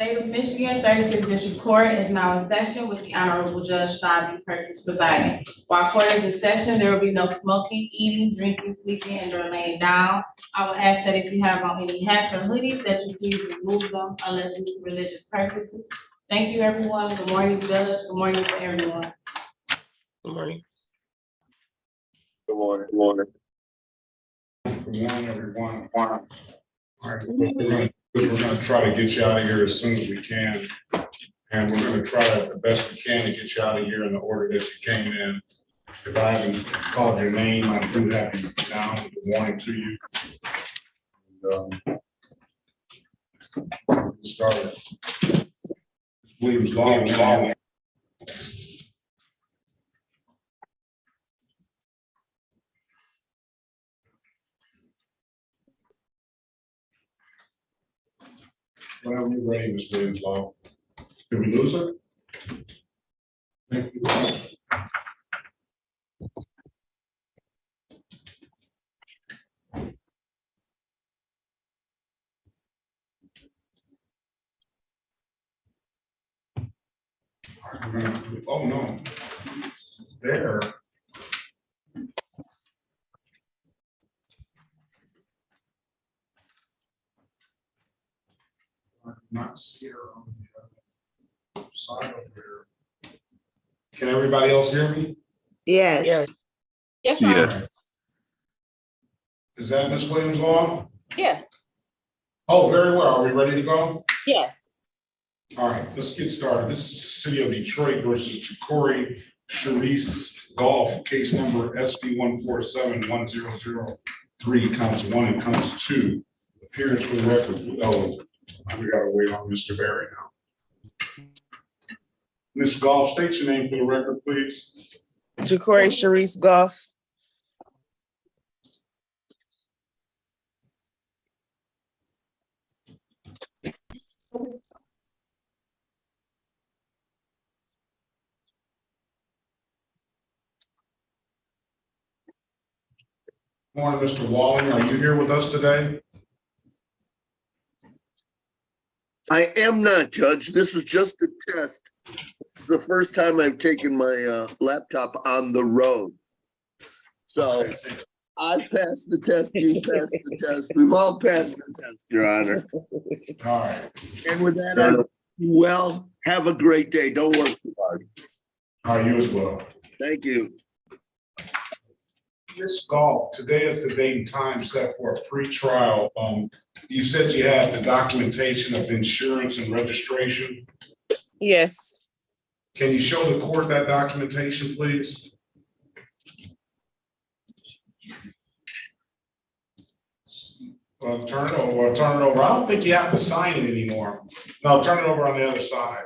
State of Michigan, 36th District Court is now in session with the Honorable Judge Shaw B. Perkins presiding. While court is in session, there will be no smoking, eating, drinking, sleeping, and or laying down. I will ask that if you have on any hats or hoodies, that you please remove them unless it's for religious purposes. Thank you, everyone. Good morning, Judge. Good morning to everyone. Good morning. Good morning. Good morning. Good morning, everyone. All right, we're gonna try to get you out of here as soon as we can. And we're gonna try the best we can to get you out of here in the order that you came in. If I haven't called your name, I do have you down. Good morning to you. And, start. Williams Law. Whenever you're ready, Ms. Williams Law. Did we lose her? Thank you. Oh, no. It's there. I cannot see her on the side over there. Can everybody else hear me? Yes. Yes, Yes. sir. Is that Ms. Williams Law? Yes. Oh, very well. Are we ready to go? Yes. All right, let's get started. This is City of Detroit versus Ja'Cory Charisse Golf, case number SB 1471003, counts 1 and counts 2. Appearance for the record. Oh, we gotta wait on Mr. Barry now. Ms. Golf, state your name for the record, please. Ja'Cory Charisse Goff. Morning, Mr. Walling. Are you here with us today? I am not, Judge. This is just a test. This is the first time I've taken my laptop on the road. So I passed the test, you passed the test. We've all passed the test, Your Honor. All right. And with that, well, have a great day. Don't work too hard. All right, you as well. Thank you. Ms. Golf, today is the date and time set for a pre-trial. You said you had the documentation of insurance and registration. Yes. Can you show the court that documentation, please? Well, turn it over, turn it over. I don't think you have to sign it anymore. No, turn it over on the other side.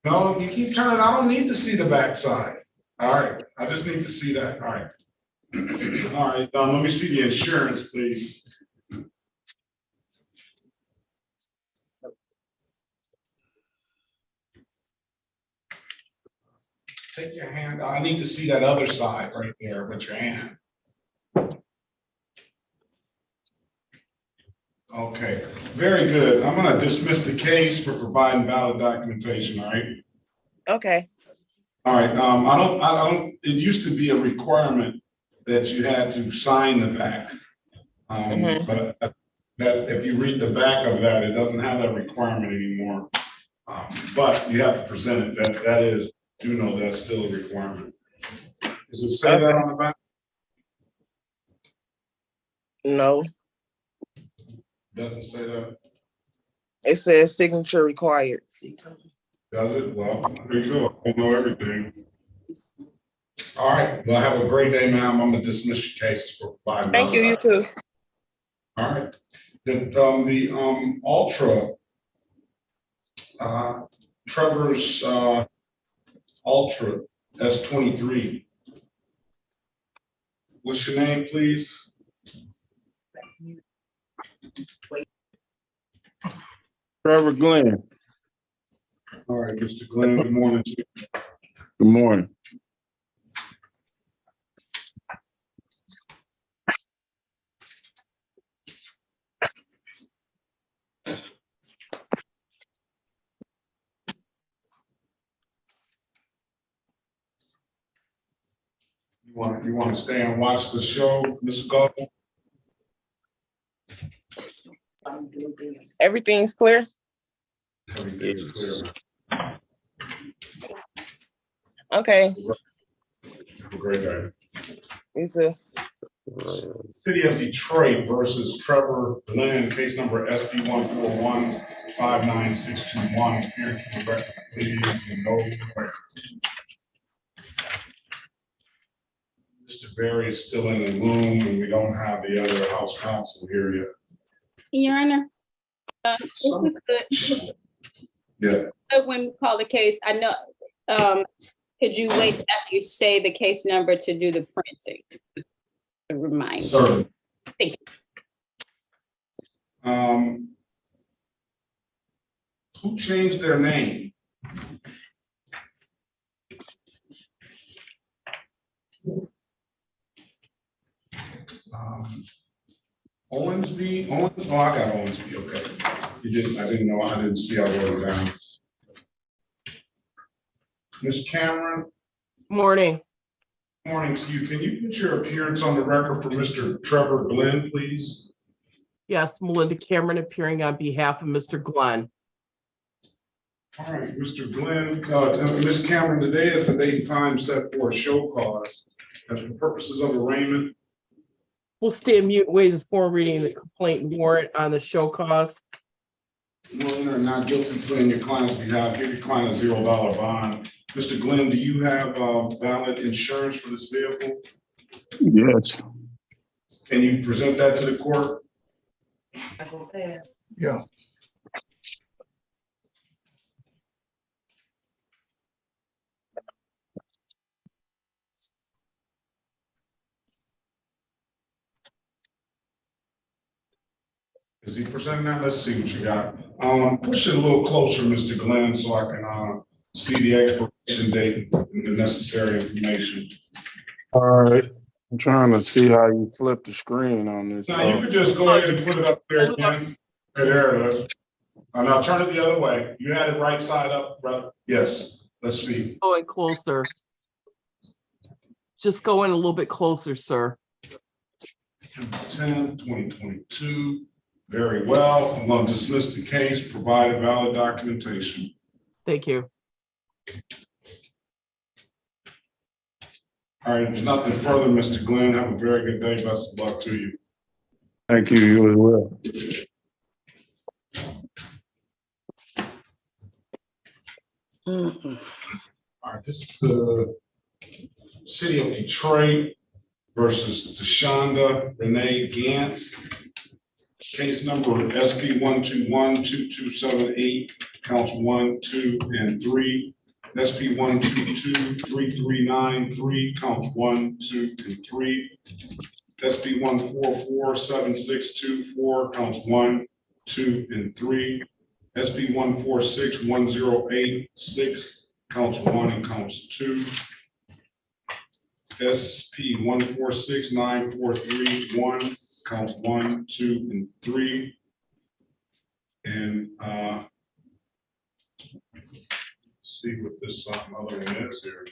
No, you keep turning. I don't need to see the back side. All right, I just need to see that. All right. All right, let me see the insurance, please. Take your hand. I need to see that other side right there with your hand. Okay, very good. I'm going to dismiss the case for providing valid documentation. All right. Okay. All right. I don't. It used to be a requirement that you had to sign the back, but that if you read the back of that, it doesn't have that requirement anymore. But you have to present it. That is, do know that's still a requirement. Does it say that on the back? No, Doesn't say that. it says signature required. Does it? Well, there you go. I don't know everything. All right. Well, have a great day, ma'am. I'm gonna dismiss your case for 5 Thank you. You too. All right. The Ultra, Trevor's Ultra S23. What's your name, please? Trevor Glenn. All right, Mr. Glenn, good morning to you. Good morning. You want to stay and watch the show, Ms. Goff? Everything's clear? Everything's clear. Okay, Have a great day. you too. City of Detroit versus Trevor Glenn, case number SP 141-59621. Appearing for the record, please, and no questions. Mr. Berry is still in the room, and we don't have the other House counsel here yet. Your Honor, if we could, Yeah, when we call the case, I know, could you wait after you say the case number to do the printing? A reminder. certainly. Thank Who changed their name? Owensby, oh, I got Owensby, okay. You didn't, I didn't know, I didn't see, I wrote it down. Ms. Cameron, Morning. morning to you. Can you put your appearance on the record for Mr. Trevor Glenn, please? Yes, Melinda Cameron appearing on behalf of Mr. Glenn. All right, Mr. Glenn, Ms. Cameron, today is the date and time set for a show cause. And for purposes of arraignment, We'll stand mute waiting for reading the complaint and warrant on the show cause. willing or not guilty plea on your client's behalf, give your client a $0 bond. Mr. Glenn, do you have valid insurance for this vehicle? Yes. Can you present that to the court? Yeah. Is he presenting that? Let's see what you got. Push it a little closer, Mr. Glenn, so I can see the expiration date and the necessary information. All right. I'm trying to see how you flip the screen on this. Now, you could just go ahead and put it up there again. Okay, there it is. Now turn it the other way. You had it right side up, brother. Yes, let's see. Going closer. Just go in a little bit closer, sir. 10, 2022. Very well. I'm going to dismiss the case, provide valid documentation. Thank you. All right, if there's nothing further, Mr. Glenn, have a very good day. Best of luck to you. Thank you. You as well. All right, this is the City of Detroit versus DeShonda Renee Gantz. Case number SP 121-2278, counts 1, 2, and 3. SP 122-3393, counts 1, 2, and 3. SP 144-7624, counts 1, 2, and 3. SP 146-1086, counts 1 and counts 2. SP 146-9431, counts 1, 2, and 3. And see what this other one is here.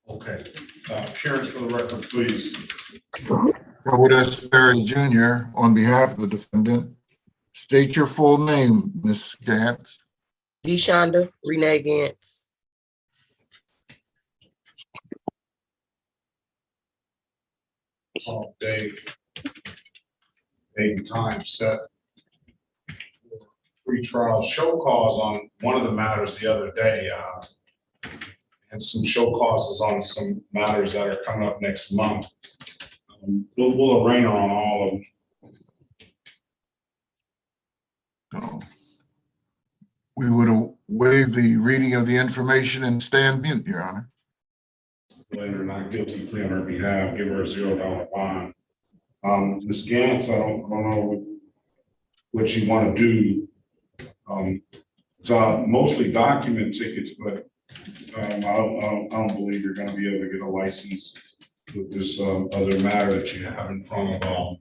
Okay, appearance for the record, please. Robert S. Perry Jr. on behalf of the defendant. State your full name, Ms. Gantz. DeShonda Renee Gantz. Date and time set. Pre-trial show cause on one of the matters the other day, and some show causes on some matters that are coming up next month. We'll arraign her on all of them. So we would waive the reading of the information and stand mute, Your Honor. Later, not guilty plea on her behalf, give her a $0 bond. Ms. Gantz, I don't know what you want to do. So mostly document tickets, but I don't believe you're going to be able to get a license with this other matter that you have in front of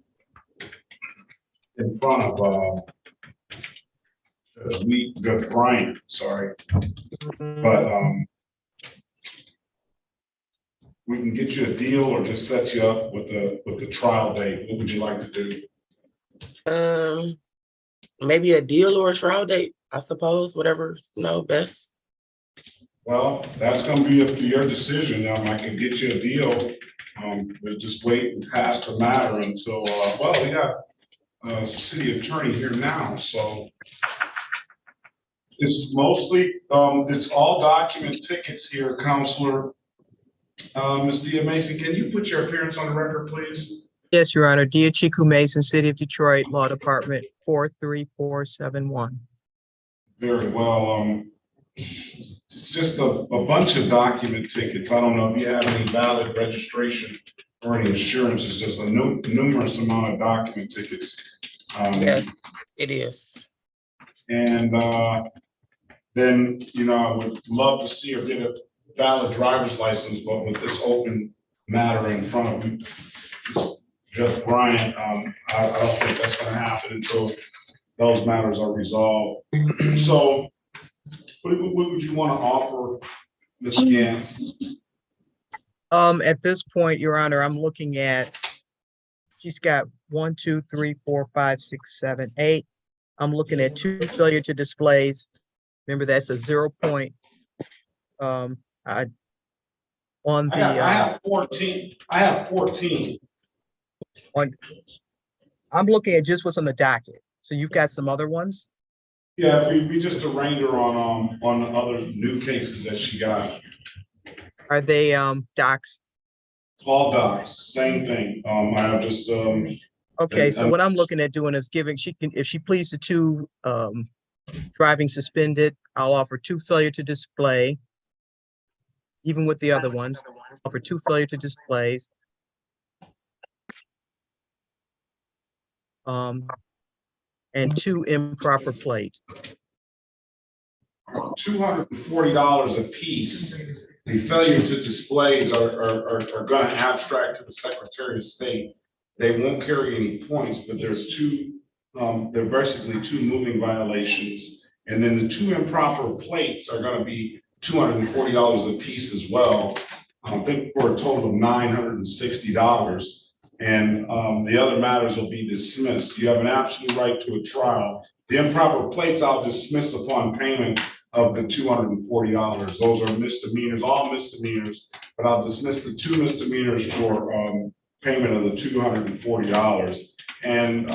Judge Bryant. Sorry, but we can get you a deal or just set you up with the trial date. What would you like to do? Maybe a deal or a trial date, I suppose, whatever, best. Well, that's gonna be up to your decision. I can get you a deal. But just wait and pass the matter until, well, we got a city attorney here now, so. It's mostly, it's all document tickets here, Counselor. Ms. Dia Mason, can you put your appearance on the record, please? Yes, Your Honor. Dia Chiku Mason, City of Detroit, Law Department, 43471. Very well. It's just a bunch of document tickets. I don't know if you have any valid registration or any insurance. It's just a numerous amount of document tickets. Yes, it is. And then, I would love to see her get a valid driver's license, but with this open matter in front of you, Judge Bryant, I don't think that's going to happen until those matters are resolved. So, what would you want to offer, Ms. Gantz? At this point, Your Honor, I'm looking at, she's got 1, 2, 3, 4, 5, 6, 7, 8. I'm looking at 2 failure to displays. Remember, that's a 0 point. On the I have 14. I have 14. I'm looking at just what's on the docket. So you've got some other ones? Yeah, we just arraigned her on the other new cases that she got. Are they docs? All docs, same thing. I have just Okay, so what I'm looking at doing is giving, if she pleads to 2 driving suspended, I'll offer 2 failure to display. Even with the other ones, offer 2 failure to displays. And 2 improper plates. $240 a piece. The failure to displays are going to abstract to the Secretary of State. They won't carry any points, but there's 2. They're basically 2 moving violations, and then the 2 improper plates are going to be $240 a piece as well. I think for a total of $960. And the other matters will be dismissed. You have an absolute right to a trial. The improper plates I'll dismiss upon payment of the $240. Those are misdemeanors, all misdemeanors, but I'll dismiss the 2 misdemeanors for payment of the $240. And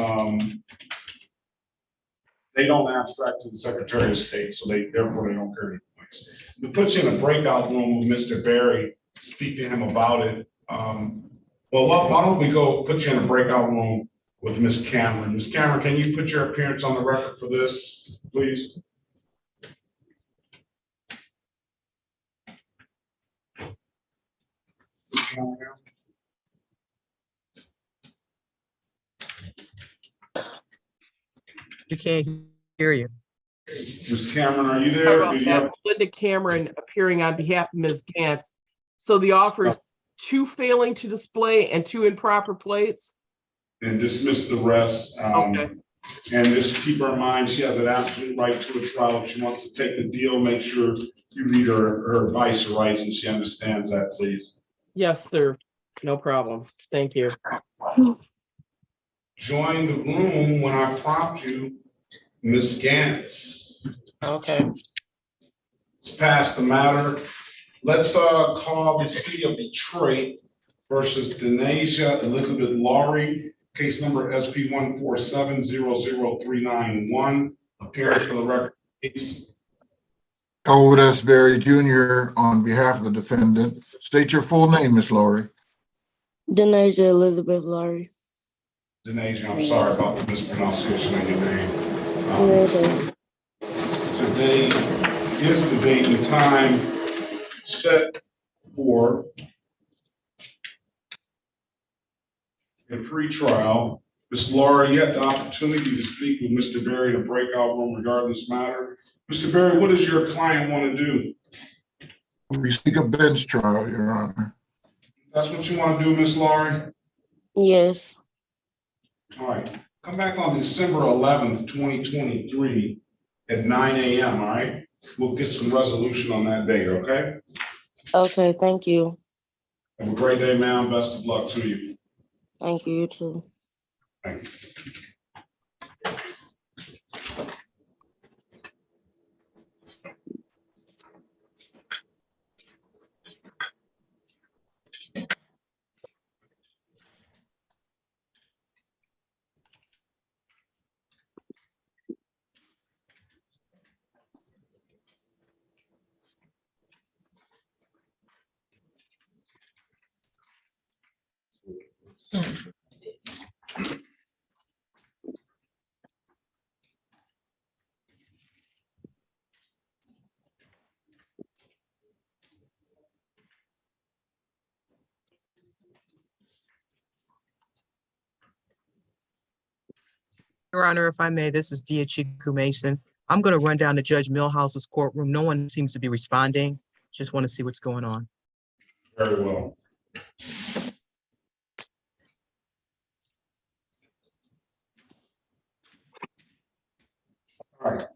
they don't abstract to the Secretary of State, so therefore they don't carry any points. We put you in a breakout room with Mr. Berry, speak to him about it. Well, why don't we go put you in a breakout room with Ms. Cameron. Ms. Cameron, can you put your appearance on the record for this, please? We can't hear you. Ms. Cameron, are you Sorry there? about that. Linda Cameron appearing on behalf of Ms. Gantz. So the offer is 2 failing to display and 2 improper plates. And dismiss the rest. Okay. And just keep her in mind, she has an absolute right to a trial. If she wants to take the deal, make sure you read her advice or rights and she understands that, please. Yes, sir. No problem. Thank you. Join the room when I prompt you, Ms. Gantz. Okay. Let's pass the matter. Let's call the City of Detroit versus Denasia Elizabeth Laurie, case number SP 147-00391. Appearance for the record, please. Elwood S. Berry Jr. on behalf of the defendant. State your full name, Ms. Laurie. Denasia Elizabeth Laurie. Denasia, I'm sorry about the mispronunciation of your name. Today is the date and time set for a pretrial. Ms. Laura, you had the opportunity to speak with Mr. Berry in a breakout room regarding this matter. Mr. Berry, what does your client want to do? We seek a bench trial, Your Honor. That's what you want to do, Ms. Laurie? Yes. All right. Come back on December 11th, 2023 at 9 a.m., all right? We'll get some resolution on that date, okay? Okay, thank you. Have a great day, ma'am. Best of luck to you. Thank you, you too. Thank you. Your Honor, if I may, this is Dia Chiku Mason. I'm going to run down to Judge Millhouse's courtroom. No one seems to be responding. Just want to see what's going on. Very well. All right.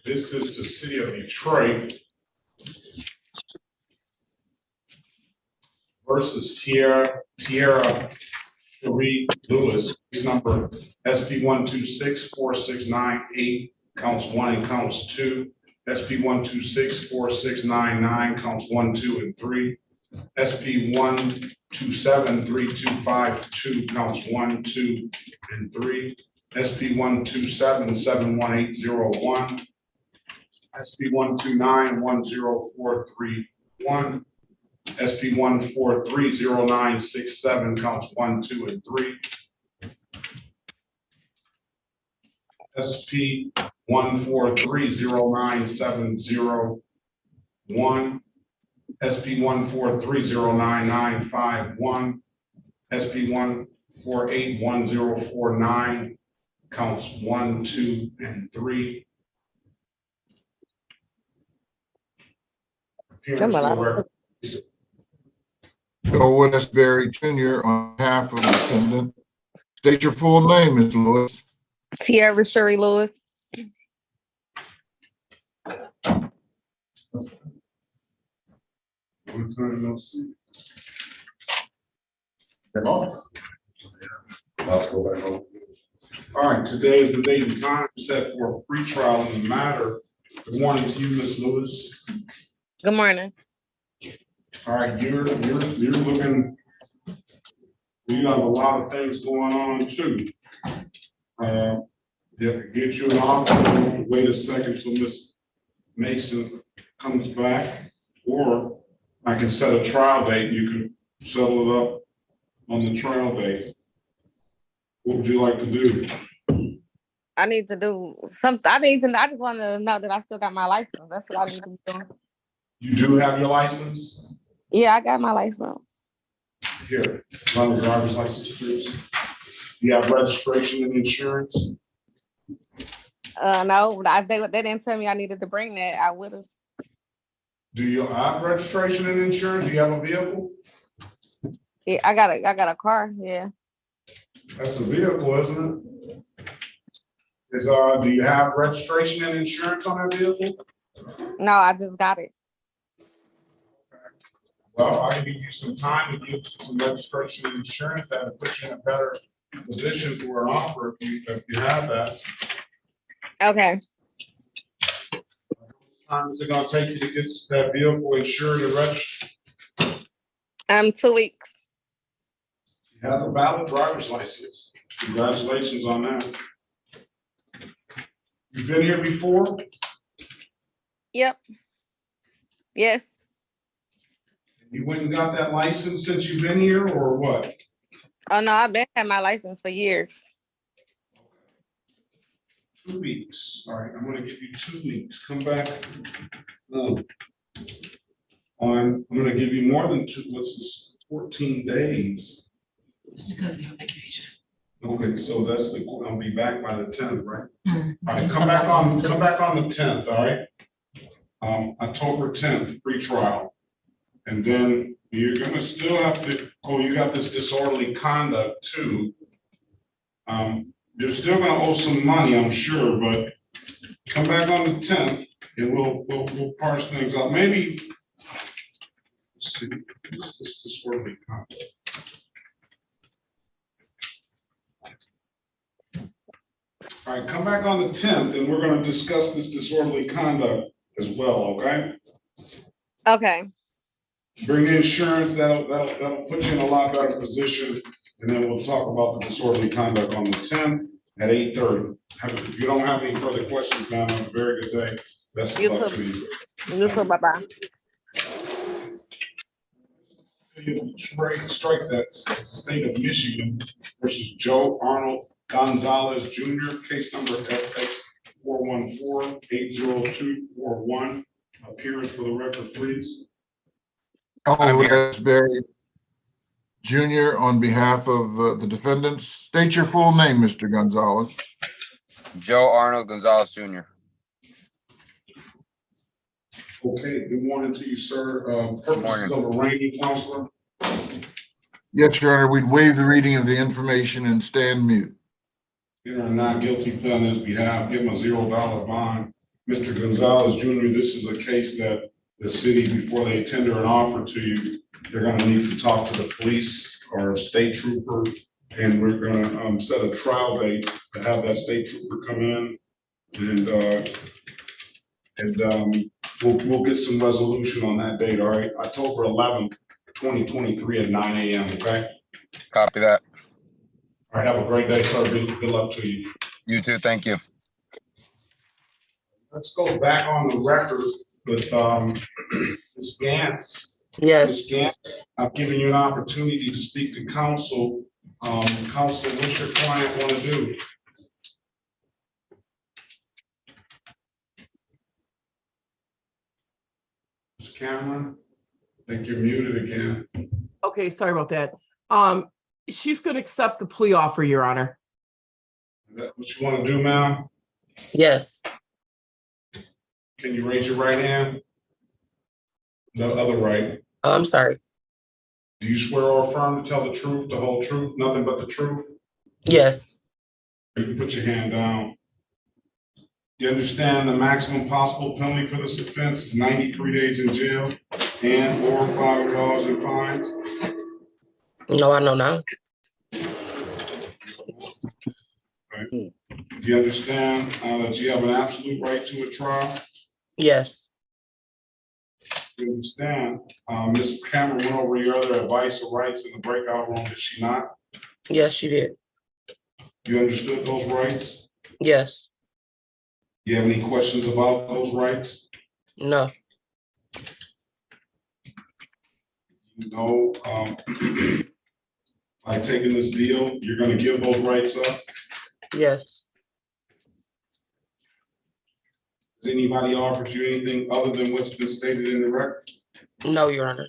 This is the city of Detroit versus Tierra Cherie Lewis, case number SP 1264698, counts 1 and counts 2. SP 1264699, counts 1, 2, and 3. SP 1273252, counts 1, 2, and 3. SP 127718001. SP 1291041, SP 1430967, counts 1, 2, and 3. SP 143097001, SP 1430991, SP 1481049, counts 1, 2, and 3. Joe Willis Berry Jr. on behalf of the defendant. State your full name, Ms. Lewis. Tierra Cherie Lewis. All right, today is the date and time set for a pretrial in the matter. Good morning to you, Ms. Lewis. Good morning. All right, you're looking, you have a lot of things going on too. Get you an offer, wait a second till Ms. Mason comes back, or I can set a trial date. You can settle it up on the trial date. What would you like to do? I need to do something. I just want to know that I still got my license. That's what I need to be doing. You do have your license? Yeah, I got my license. Here, run the driver's license, please. You have registration and insurance? No, they didn't tell me I needed to bring that. I would have. Do you have registration and insurance? Do you have a vehicle? Yeah, I got a car. Yeah. That's a vehicle, isn't it? Do you have registration and insurance on that vehicle? No, I just got it. Well, I can give you some time to give you some registration and insurance that will put you in a better position for an offer if you have that. Okay. How long is it gonna take you to get that vehicle insured and registered? 2 weeks. He has a valid driver's license. Congratulations on that. You've been here before? Yep. Yes. You went and got that license since you've been here, or what? Oh no, I've been had my license for years. 2 weeks. All right, I'm gonna give you 2 weeks. Come back. I'm gonna give you more than 14 days. It's because of your vacation. Okay, so that's I'll be back by the 10th, right? All right, come back on the 10th, all right? October 10th, pre-trial. And then you're gonna still have to, you got this disorderly conduct too. You're still gonna owe some money, I'm sure, but come back on the 10th and we'll parse things out. Maybe, let's see, this disorderly conduct. All right, come back on the 10th and we're gonna discuss this disorderly conduct as well, okay? Okay. Bring the insurance, that'll put you in a lot better position. And then we'll talk about the disorderly conduct on the 10th at 8:30. If you don't have any further questions, ma'am, have a very good day. Best of luck to you. You too, bye-bye. Strike that state of Michigan versus Joe Arnold Gonzalez Jr., case number SX 414-80241. Appearance for the record, please. Asbury Jr. on behalf of the defendants. State your full name, Mr. Gonzalez. Joe Arnold Gonzalez Jr. Okay, good morning to you, sir. Purposes of arraigning, counselor. Yes, Your Honor, we'd waive the reading of the information and stand mute. Enter a not guilty plea on his behalf, give him a $0 bond. Mr. Gonzalez Jr., this is a case that the city, before they tender an offer to you, they're gonna need to talk to the police or state trooper, and we're gonna set a trial date to have that state trooper come in, and we'll get some resolution on that date, all right? October 11th, 2023 at 9 a.m., okay? Copy that. All right, have a great day, sir. Good luck to you. You too, thank you. Let's go back on the record with Ms. Gantz. Yes. Ms. Gantz, I've given you an opportunity to speak to counsel. Counsel, what's your client want to do? Ms. Cameron, I think you're muted again. Okay, sorry about that. She's gonna accept the plea offer, Your Honor. Is that what you want to do, ma'am? Yes. Can you raise your right hand? The other right. I'm sorry. Do you swear or affirm to tell the truth, the whole truth, nothing but the truth? Yes. You can put your hand down. You understand the maximum possible penalty for this offense is 93 days in jail and or $500 in fines? No, I know now. Right. Do you understand that you have an absolute right to a trial? Yes. You understand, Ms. Cameron went over your other advice or rights in the breakout room, did she not? Yes, she did. You understood those rights? Yes. You have any questions about those rights? No. You know, by taking this deal, you're gonna give those rights up? Yes. Has anybody offered you anything other than what's been stated in the record? No, Your Honor.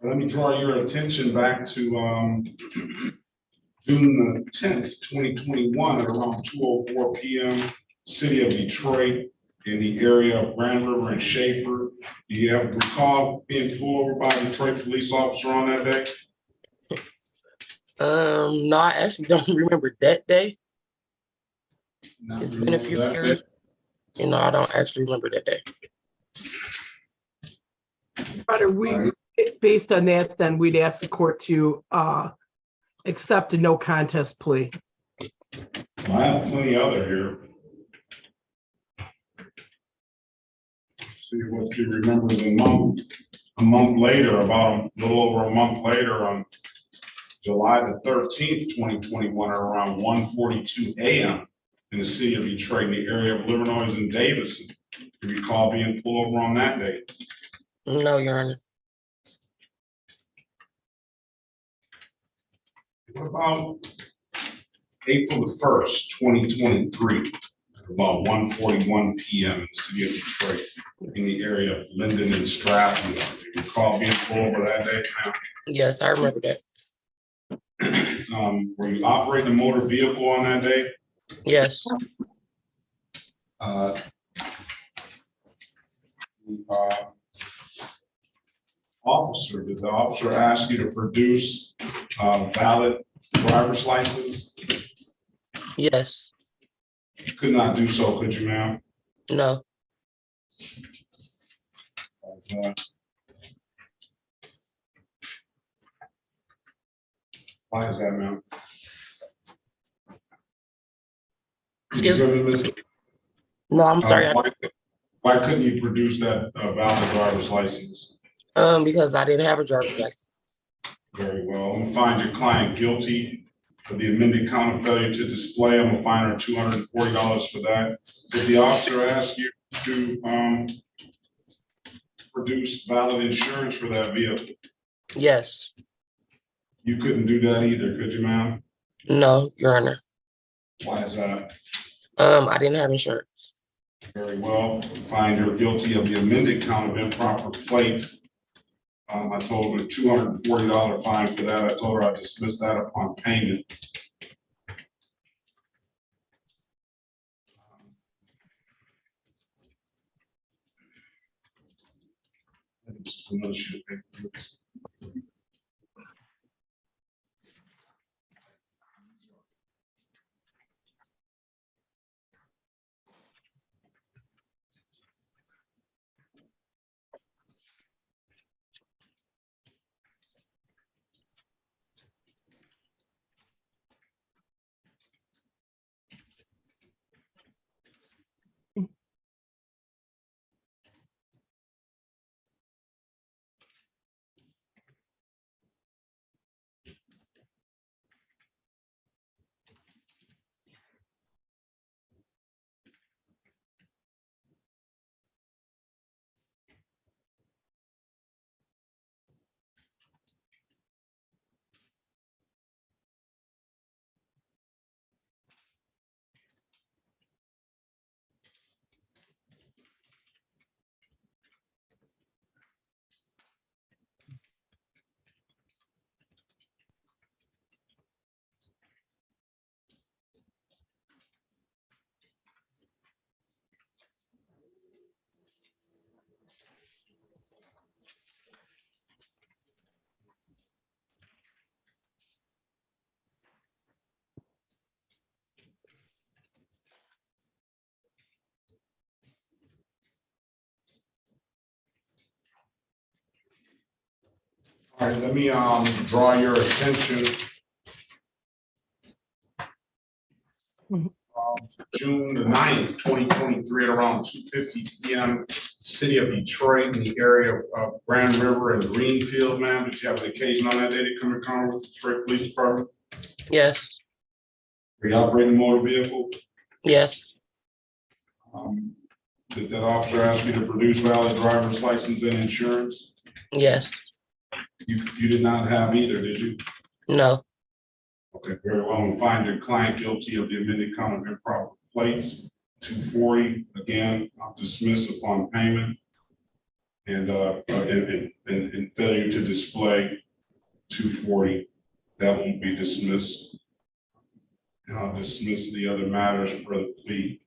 Let me draw your attention back to June the 10th, 2021 at around 2:04 p.m. City of Detroit in the area of Grand River and Schaefer. Do you have recall being pulled over by a Detroit police officer on that day? No, I actually don't remember that day. It's been a few years. You know, I don't actually remember that day. But based on that, then we'd ask the court to accept a no contest plea. I have plenty other here. See what you remember the month. a month later, about a little over a month later, on July the 13th, 2021, at around 1:42 a.m. in the city of Detroit, in the area of Livernois and Davison. Do you recall being pulled over on that day? No, Your Honor. What about April the 1st, 2023, at about 1:41 p.m. in the city of Detroit, in the area of Linden and Stratton? Do you recall being pulled over that day? Yes, I remember that. Were you operating a motor vehicle on that day? Yes. Officer, did the officer ask you to produce valid driver's license? Yes. You could not do so, could you, ma'am? No. Why is that, ma'am? Excuse me? Miss? No, I'm sorry. Why couldn't you produce that valid driver's license? Because I didn't have a driver's license. Very well. I'm gonna find your client guilty of the amended count of failure to display. I'm gonna fine her $240 for that. Did the officer ask you to produce valid insurance for that vehicle? Yes. You couldn't do that either, could you, ma'am? No, Your Honor. Why is that? I didn't have insurance. Very well. Find her guilty of the amended count of improper plates. I told her a $240 fine for that. I told her I dismissed that upon payment. Another sheet of paper, please. All right, let me draw your attention. June the 9th, 2023, at around 2:50 p.m., city of Detroit, in the area of Grand River and Greenfield, ma'am. Did you have an occasion on that day to come in contact with the Detroit Police Department? Yes. Were you operating a motor vehicle? Yes. Did that officer ask you to produce valid driver's license and insurance? Yes. You did not have either, did you? No. Okay, very well. And find your client guilty of the amended count of improper plates, 240. Again, I'll dismiss upon payment, and failure to display, 240. That won't be dismissed. And I'll dismiss the other matters per the plea.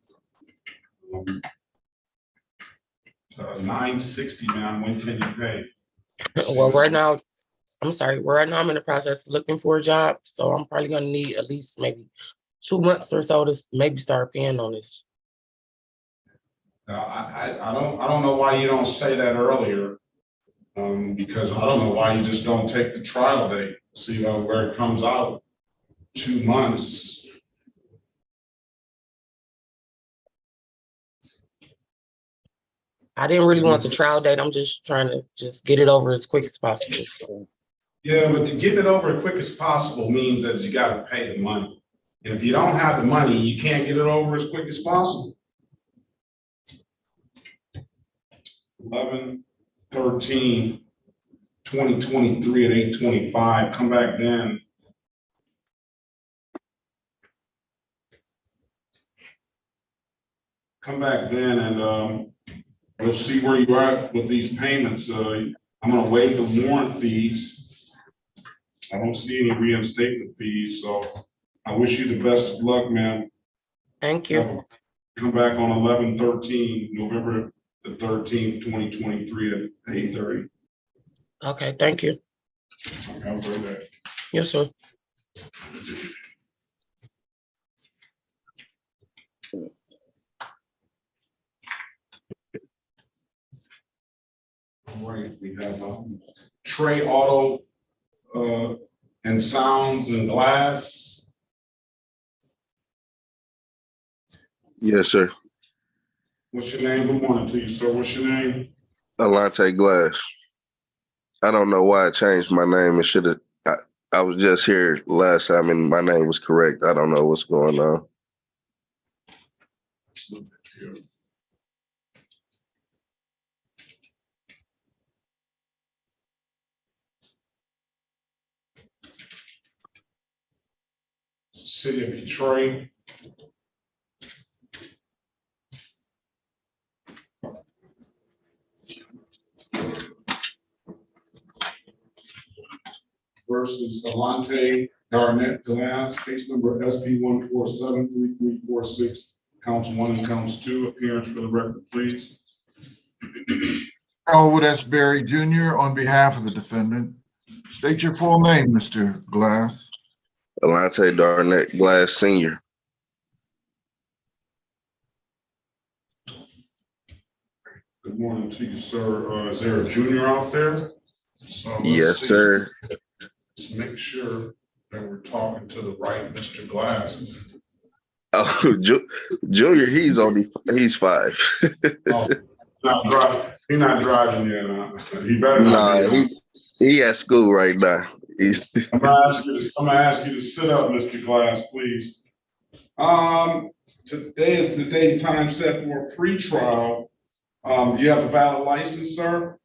960, ma'am. When can you pay? Well, right now, I'm sorry. Right now, I'm in the process of looking for a job, so I'm probably gonna need at least maybe 2 months or so to maybe start paying on this. I don't know why you don't say that earlier, because I don't know why you just don't take the trial date, see where it comes out. 2 months. I didn't really want the trial date. I'm just trying to just get it over as quick as possible. Yeah, but to get it over as quick as possible means that you gotta pay the money. And if you don't have the money, you can't get it over as quick as possible. 11/13/2023 at 8:25, come back then. Come back then and we'll see where you're at with these payments. I'm gonna waive the warrant fees. I don't see any reinstatement fees, so I wish you the best of luck, ma'am. Thank you. Come back on 11/13, November the 13th, 2023 at 8:30. Okay, thank you. Have a great day. Yes, sir. All right, we have Trey Auto and Sounds and Glass. Yes, sir. What's your name? Good morning to you, sir. What's your name? Alante Glass. I don't know why I changed my name. It should have. I was just here last time and my name was correct. I don't know what's going on. City of Detroit. Versus Alante Garnett Glass, case number SP 1473346, counts 1 and counts 2. Appearance for the record, please. Elwood S. Berry Jr. on behalf of the defendant. State your full name, Mr. Glass. Alante Darnett Glass Sr. Good morning to you, sir. Is there a junior out there? So Yes, see. sir. Let's make sure that we're talking to the right Mr. Glass. Oh, Junior, he's 5. Oh, he's not driving yet. He better not. Nah, he at school right now. I'm gonna ask you to sit up, Mr. Glass, please. Today is the date and time set for a pre-trial. Do you have a valid license, sir?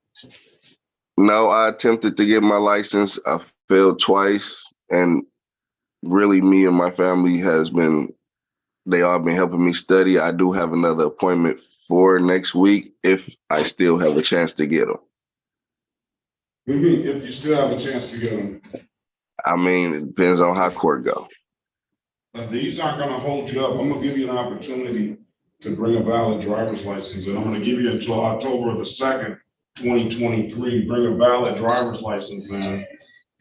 No, I attempted to get my license. I failed twice, and really, me and my family they all been helping me study. I do have another appointment for next week if I still have a chance to get them. What do you mean, if you still have a chance to get them? I mean, it depends on how court go. These aren't gonna hold you up. I'm gonna give you an opportunity to bring a valid driver's license, and I'm gonna give you until October the 2nd, 2023. Bring a valid driver's license in,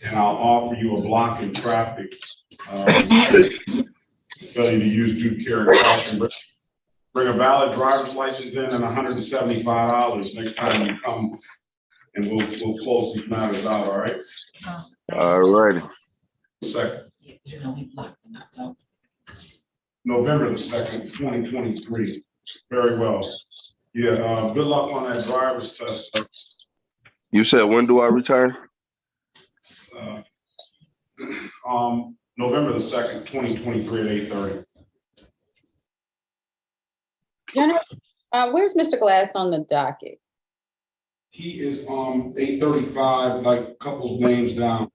and I'll offer you a block in traffic. Failure to use due care and caution. Bring a valid driver's license in and $175 next time you come, and we'll close these matters out. All right. All righty. Second. November the 2nd, 2023. Very well. Yeah, good luck on that driver's test, sir. You said, when do I retire? November the 2nd, 2023 at 8:30. Jennifer, where's Mr. Glass on the docket? He is 8:35, like a couple names down.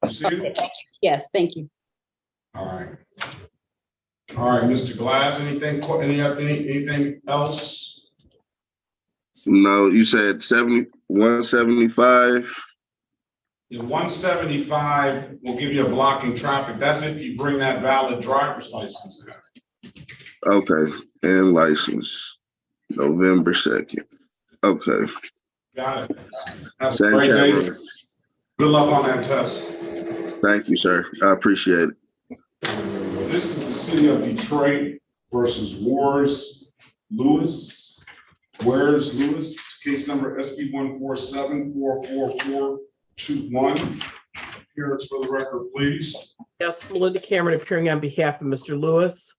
You see it? Yes, thank you. All right. All right, Mr. Glass, anything else? No, you said 175. The 175 will give you a block in traffic. That's if you bring that valid driver's license in. Okay, and license, November 2nd. Okay. Got it. Have a Same great day. camera. Good luck on that test. Thank you, sir. I appreciate it. This is the city of Detroit versus Wars Lewis. Where's Lewis? Case number SP 1474441. Appearance for the record, please. Yes, Melinda Cameron appearing on behalf of Mr. Lewis.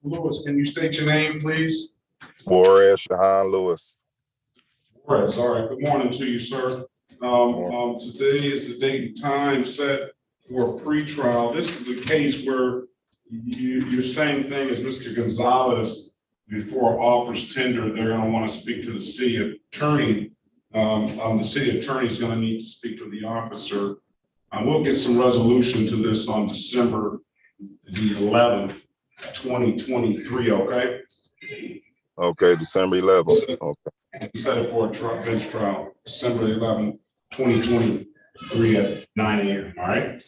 Lewis, can you state your name, please? Juarez Shahan Lewis. All right. Good morning to you, sir. Today is the date and time set for pretrial. This is a case where you're same thing as Mr. Gonzalez. Before offers tender, they're going to want to speak to the city attorney. The city attorney is going to need to speak to the officer. We'll get some resolution to this on December the 11th, 2023. Okay. Okay, December 11th. Okay. Set it for a bench trial, December 11th, 2023 at 9 a.m. All right.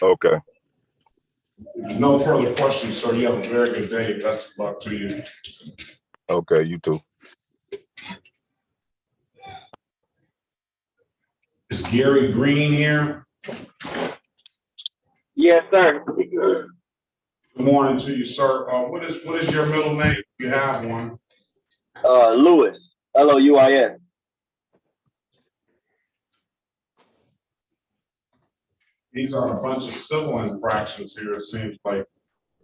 Okay. No further questions, sir. You have a very good day. Best of luck to you. Okay, you too. Is Gary Green here? Yes, sir. Good morning to you, sir. What is your middle name? If you have one. Louis, Louis. These are a bunch of civil infractions here, it seems like.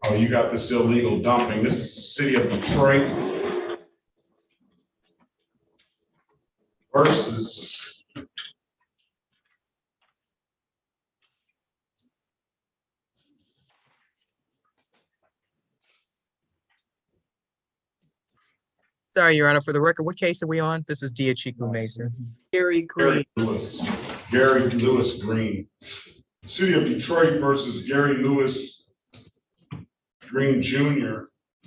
Oh, you got this illegal dumping. This is the city of Detroit versus Sorry, Your Honor, for the record, what case are we on? This is Diachico Mason. Gary Green. Gary Lewis Green. City of Detroit versus Gary Lewis Green Jr.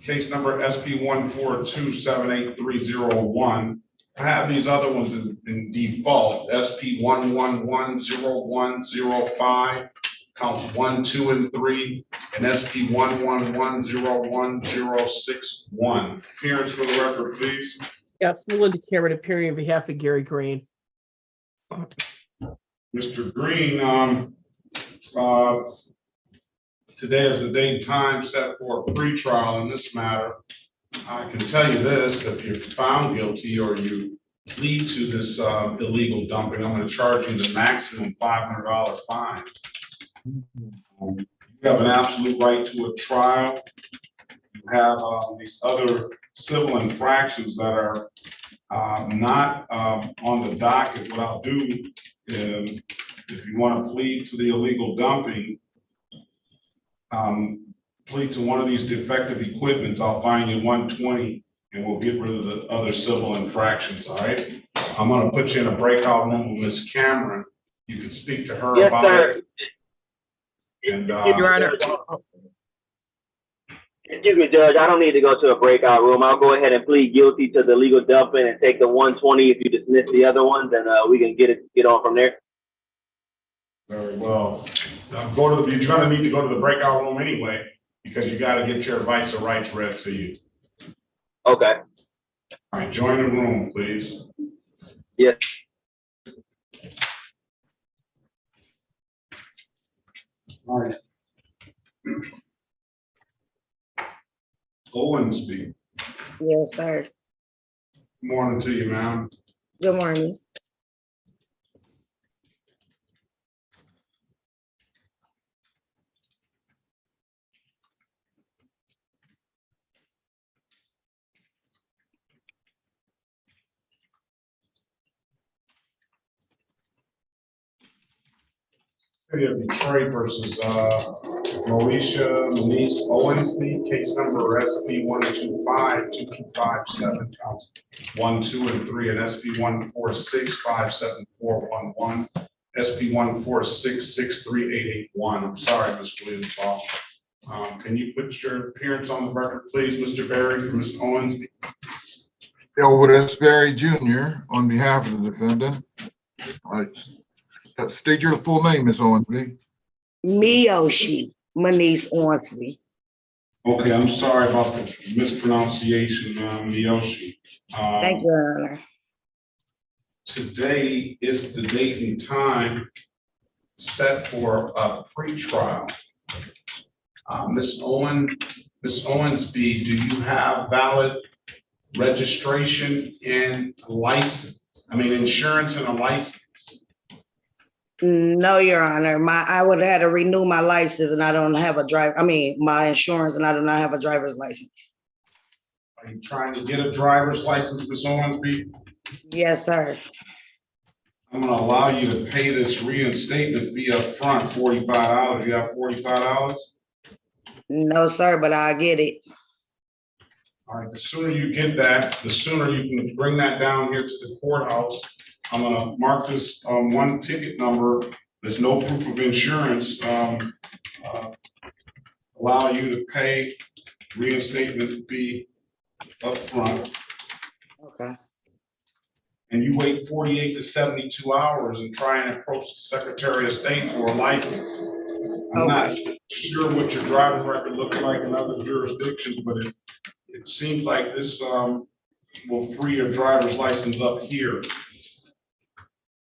Case number SP 142783001. I have these other ones in default. SP 1110105, counts 1, 2, and 3, and SP 1110161. Appearance for the record, please. Yes, Melinda Cameron appearing on behalf of Gary Green. Mr. Green, today is the date and time set for a pretrial in this matter. I can tell you this, if you're found guilty or you plead to this illegal dumping, I'm going to charge you the maximum $500 fine. You have an absolute right to a trial. You have these other civil infractions that are not on the docket. What I'll do, if you want to plead to the illegal dumping, plead to one of these defective equipments, I'll fine you $120 and we'll get rid of the other civil infractions, all right? I'm gonna put you in a breakout room with Ms. Cameron. You can speak to her Yes, about sir. it. And Your Honor. Excuse me, Judge. I don't need to go to a breakout room. I'll go ahead and plead guilty to the legal dumping and take the 120 if you dismiss the other ones, and we can get on from there. very well. You're gonna need to go to the breakout room anyway, because you gotta get your advice or rights read to you. Okay. All right, join the room, please. Yes. All right. Owensby, Yes, sir. morning to you, ma'am. Good morning. City of Detroit versus Moesha Denise Owensby, case number SP 1252257, counts 1, 2, and 3, and SP 146574111, SP 146638881. I'm sorry, Ms. Williams. Can you put your appearance on the record, please, Mr. Berry, for Ms. Owensby? Elwood S. Berry Jr. on behalf of the defendant. State your full name, Ms. Owensby. Miyoshi Manice Owensby. Okay, I'm sorry about the mispronunciation, Miyoshi. Thank you, Your Honor. Today is the date and time set for a pretrial. Ms. Owensby, do you have valid registration and license? I mean, insurance and a license? No, Your Honor, I would have had to renew my license and I don't have my insurance and I do not have a driver's license. Are you trying to get a driver's license, Ms. Owensby? Yes, sir. I'm gonna allow you to pay this reinstatement fee up front, $45. You have $45? No, sir, but I'll get it. All right, the sooner you get that, the sooner you can bring that down here to the courthouse. I'm gonna mark this one ticket number. There's no proof of insurance. Allow you to pay reinstatement fee up front. Okay. And you wait 48 to 72 hours and try and approach the Secretary of State for a license. I'm not sure what your driving record looks like in other jurisdictions, but it seems like this will free your driver's license up here.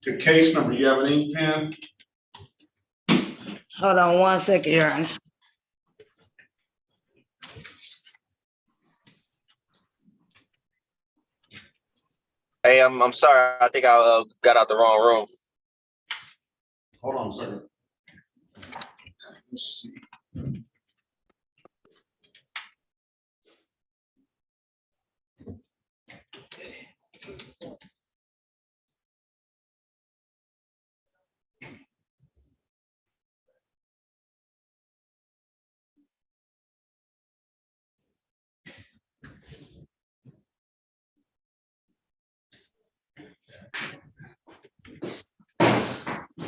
The case number, you have an ink pen? Hold on 1 second, Your Honor. Hey, I'm sorry. I think I got out the wrong room. Hold on a second. Let's see.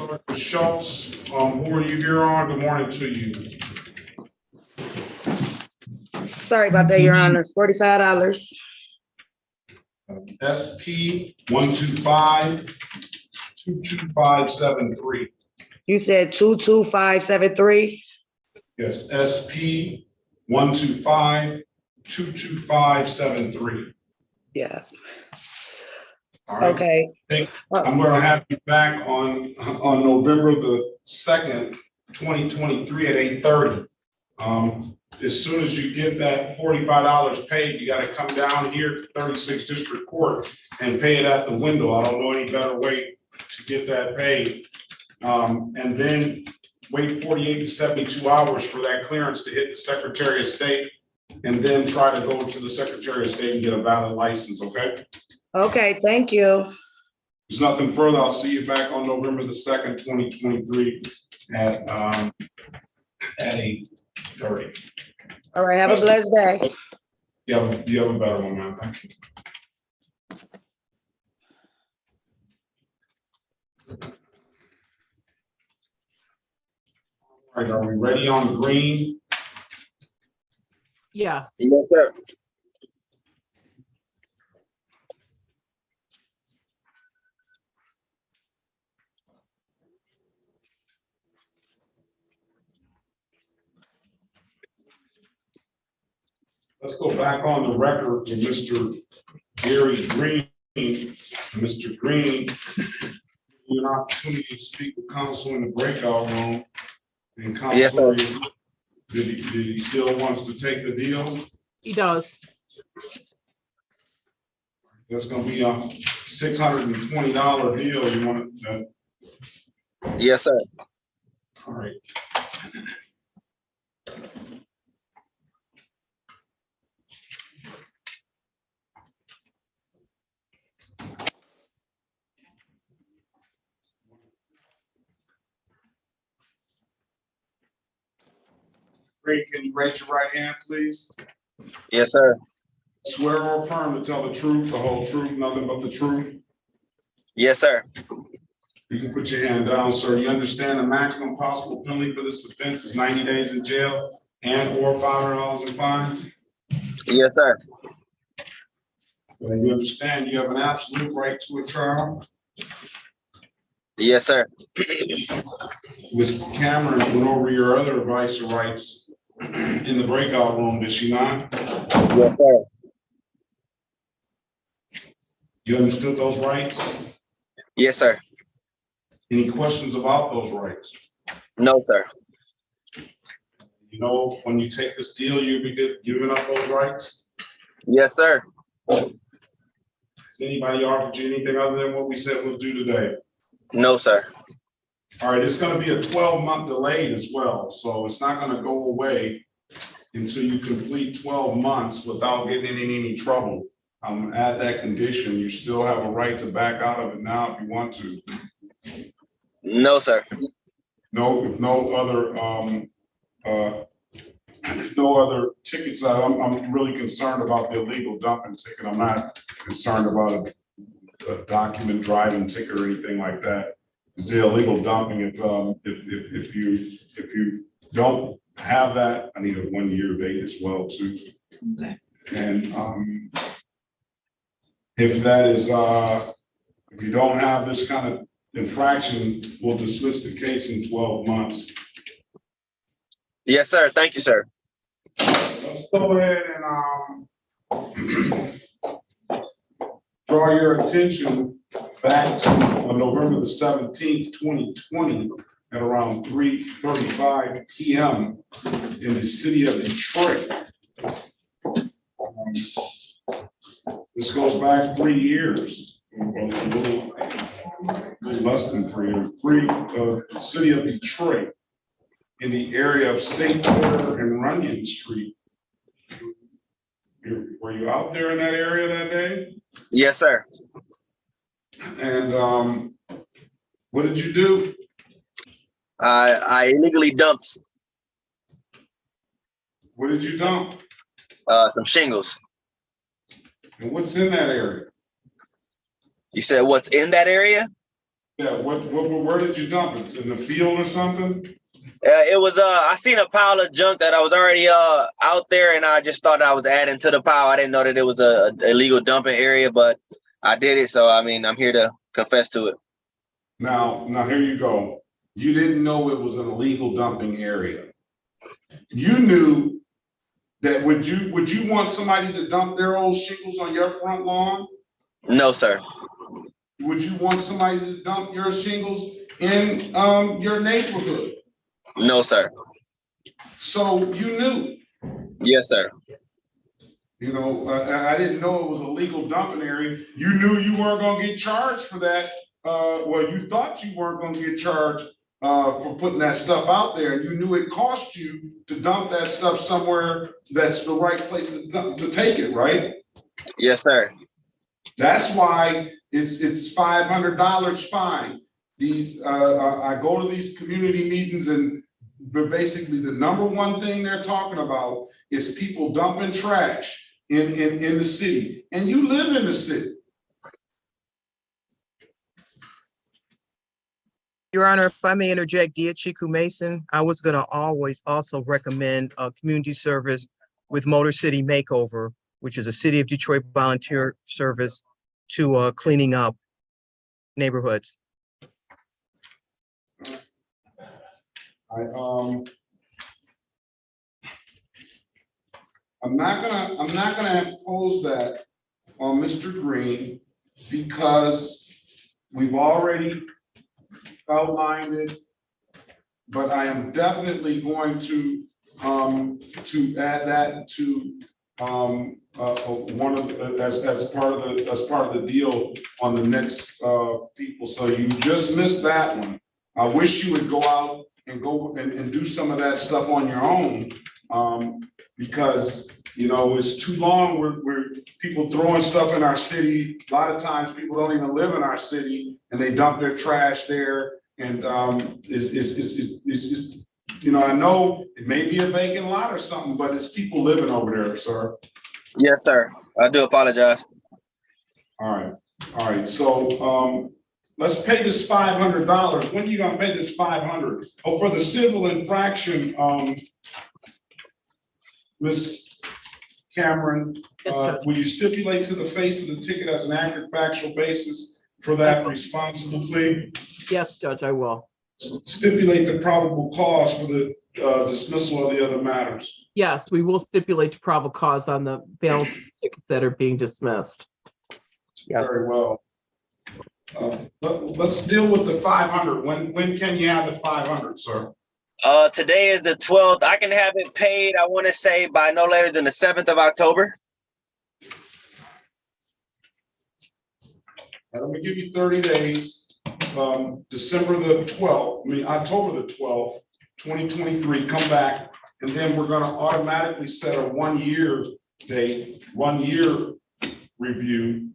Dr. Schultz, who are you here on? Good morning to you. Sorry about that, Your Honor. $45. SP 125-22573. You said 22573? Yes, SP 125-22573. Yeah. All right. Okay. I'm going to have you back on November the 2nd, 2023 at 8:30. As soon as you get that $45 paid, you got to come down here to 36 District Court and pay it at the window. I don't know any better way to get that paid. And then wait 48 to 72 hours for that clearance to hit the Secretary of State, and then try to go to the Secretary of State and get a valid license, okay? Okay, thank you. There's nothing further. I'll see you back on November the 2nd, 2023 at 8:30. All right, have a blessed day. You have a better one, man. Thank you. All right, are we ready on green? Yes. Yes, sir. Let's go back on the record with Mr. Gary Green. Mr. Green, an opportunity to speak with counsel in the breakout room. And counsel, Yes, did he still wants to take the deal? He does. That's gonna be a $620 deal. You want to? Yes, sir. All right. Great. Can you raise your right hand, please? Yes, sir. Swear or affirm to tell the truth, the whole truth, nothing but the truth. Yes, sir. You can put your hand down, sir. You understand the maximum possible penalty for this offense is 90 days in jail and or $500 in fines? Yes, sir. And you understand you have an absolute right to a trial? Yes, sir. Ms. Cameron went over your other advice or rights in the breakout room, did she not? Yes, sir. You understood those rights? Yes, sir. Any questions about those rights? No, sir. You know, when you take this deal, you'll be giving up those rights? Yes, sir. Has anybody offered you anything other than what we said we'll do today? No, sir. All right, it's gonna be a 12-month delay as well, so it's not gonna go away until you complete 12 months without getting in any trouble. At that condition, you still have a right to back out of it now if you want to. No, sir. No, if no other tickets, I'm really concerned about the illegal dumping ticket. I'm not concerned about a document driving ticket or anything like that. It's the illegal dumping. If you don't have that, I need a 1-year date as well too. Okay. And if that is if you don't have this kind of infraction, we'll dismiss the case in 12 months. Yes, sir. Thank you, sir. Let's go ahead and draw your attention back to November the 17th, 2020 at around 3:35 p.m. in the city of Detroit. This goes back 3 years, a little less than 3 years. The city of Detroit in the area of State Quarter and Runyon Street. Were you out there in that area that day? Yes, sir. And what did you do? I illegally dumped What did you dump? some shingles. And what's in that area? You said what's in that area? Yeah, where did you dump it? In the field or something? It was I seen a pile of junk that I was already out there, and I just thought I was adding to the pile. I didn't know that it was a illegal dumping area, but I did it. So I mean, I'm here to confess to it. Now here you go. You didn't know it was an illegal dumping area. You knew that would you want somebody to dump their old shingles on your front lawn? No, sir. Would you want somebody to dump your shingles in your neighborhood? No, sir. So you knew. Yes, sir. You know, I didn't know it was a legal dumping area. You knew you weren't gonna get charged for that. Well, you thought you weren't gonna get charged for putting that stuff out there, and you knew it cost you to dump that stuff somewhere that's the right place to take it, right? Yes, sir. That's why it's $500 fine. I go to these community meetings, and basically the number one thing they're talking about is people dumping trash in the city, and you live in the city. Your Honor, if I may interject, Dear Chiku Mason, I was gonna always also recommend a community service with Motor City Makeover, which is a City of Detroit volunteer service to cleaning up neighborhoods. I'm not gonna impose that on Mr. Green because we've already outlined it, but I am definitely going to add that to one of as part of the deal on the next people. So you just missed that one. I wish you would go out and do some of that stuff on your own, because you know it's too long. We're people throwing stuff in our city. A lot of times people don't even live in our city and they dump their trash there. And it's you know, I know it may be a vacant lot or something, but it's people living over there, sir. Yes, sir. I do apologize. All right. So let's pay this $500. When are you gonna pay this $500? Oh, for the civil infraction, Ms. Cameron, will you stipulate to the face of the ticket as an accurate factual basis for that responsible plea? Yes, Judge, I will. Stipulate the probable cause for the dismissal of the other matters. Yes, we will stipulate the probable cause on the balance of tickets that are being dismissed. Yes. Very well. Let's deal with the 500. When can you have the 500, sir? Today is the 12th. I can have it paid, I want to say, by no later than the 7th of October. I'm gonna give you 30 days. December the 12th, October the 12th, 2023, come back, and then we're gonna automatically set a 1-year date, 1-year review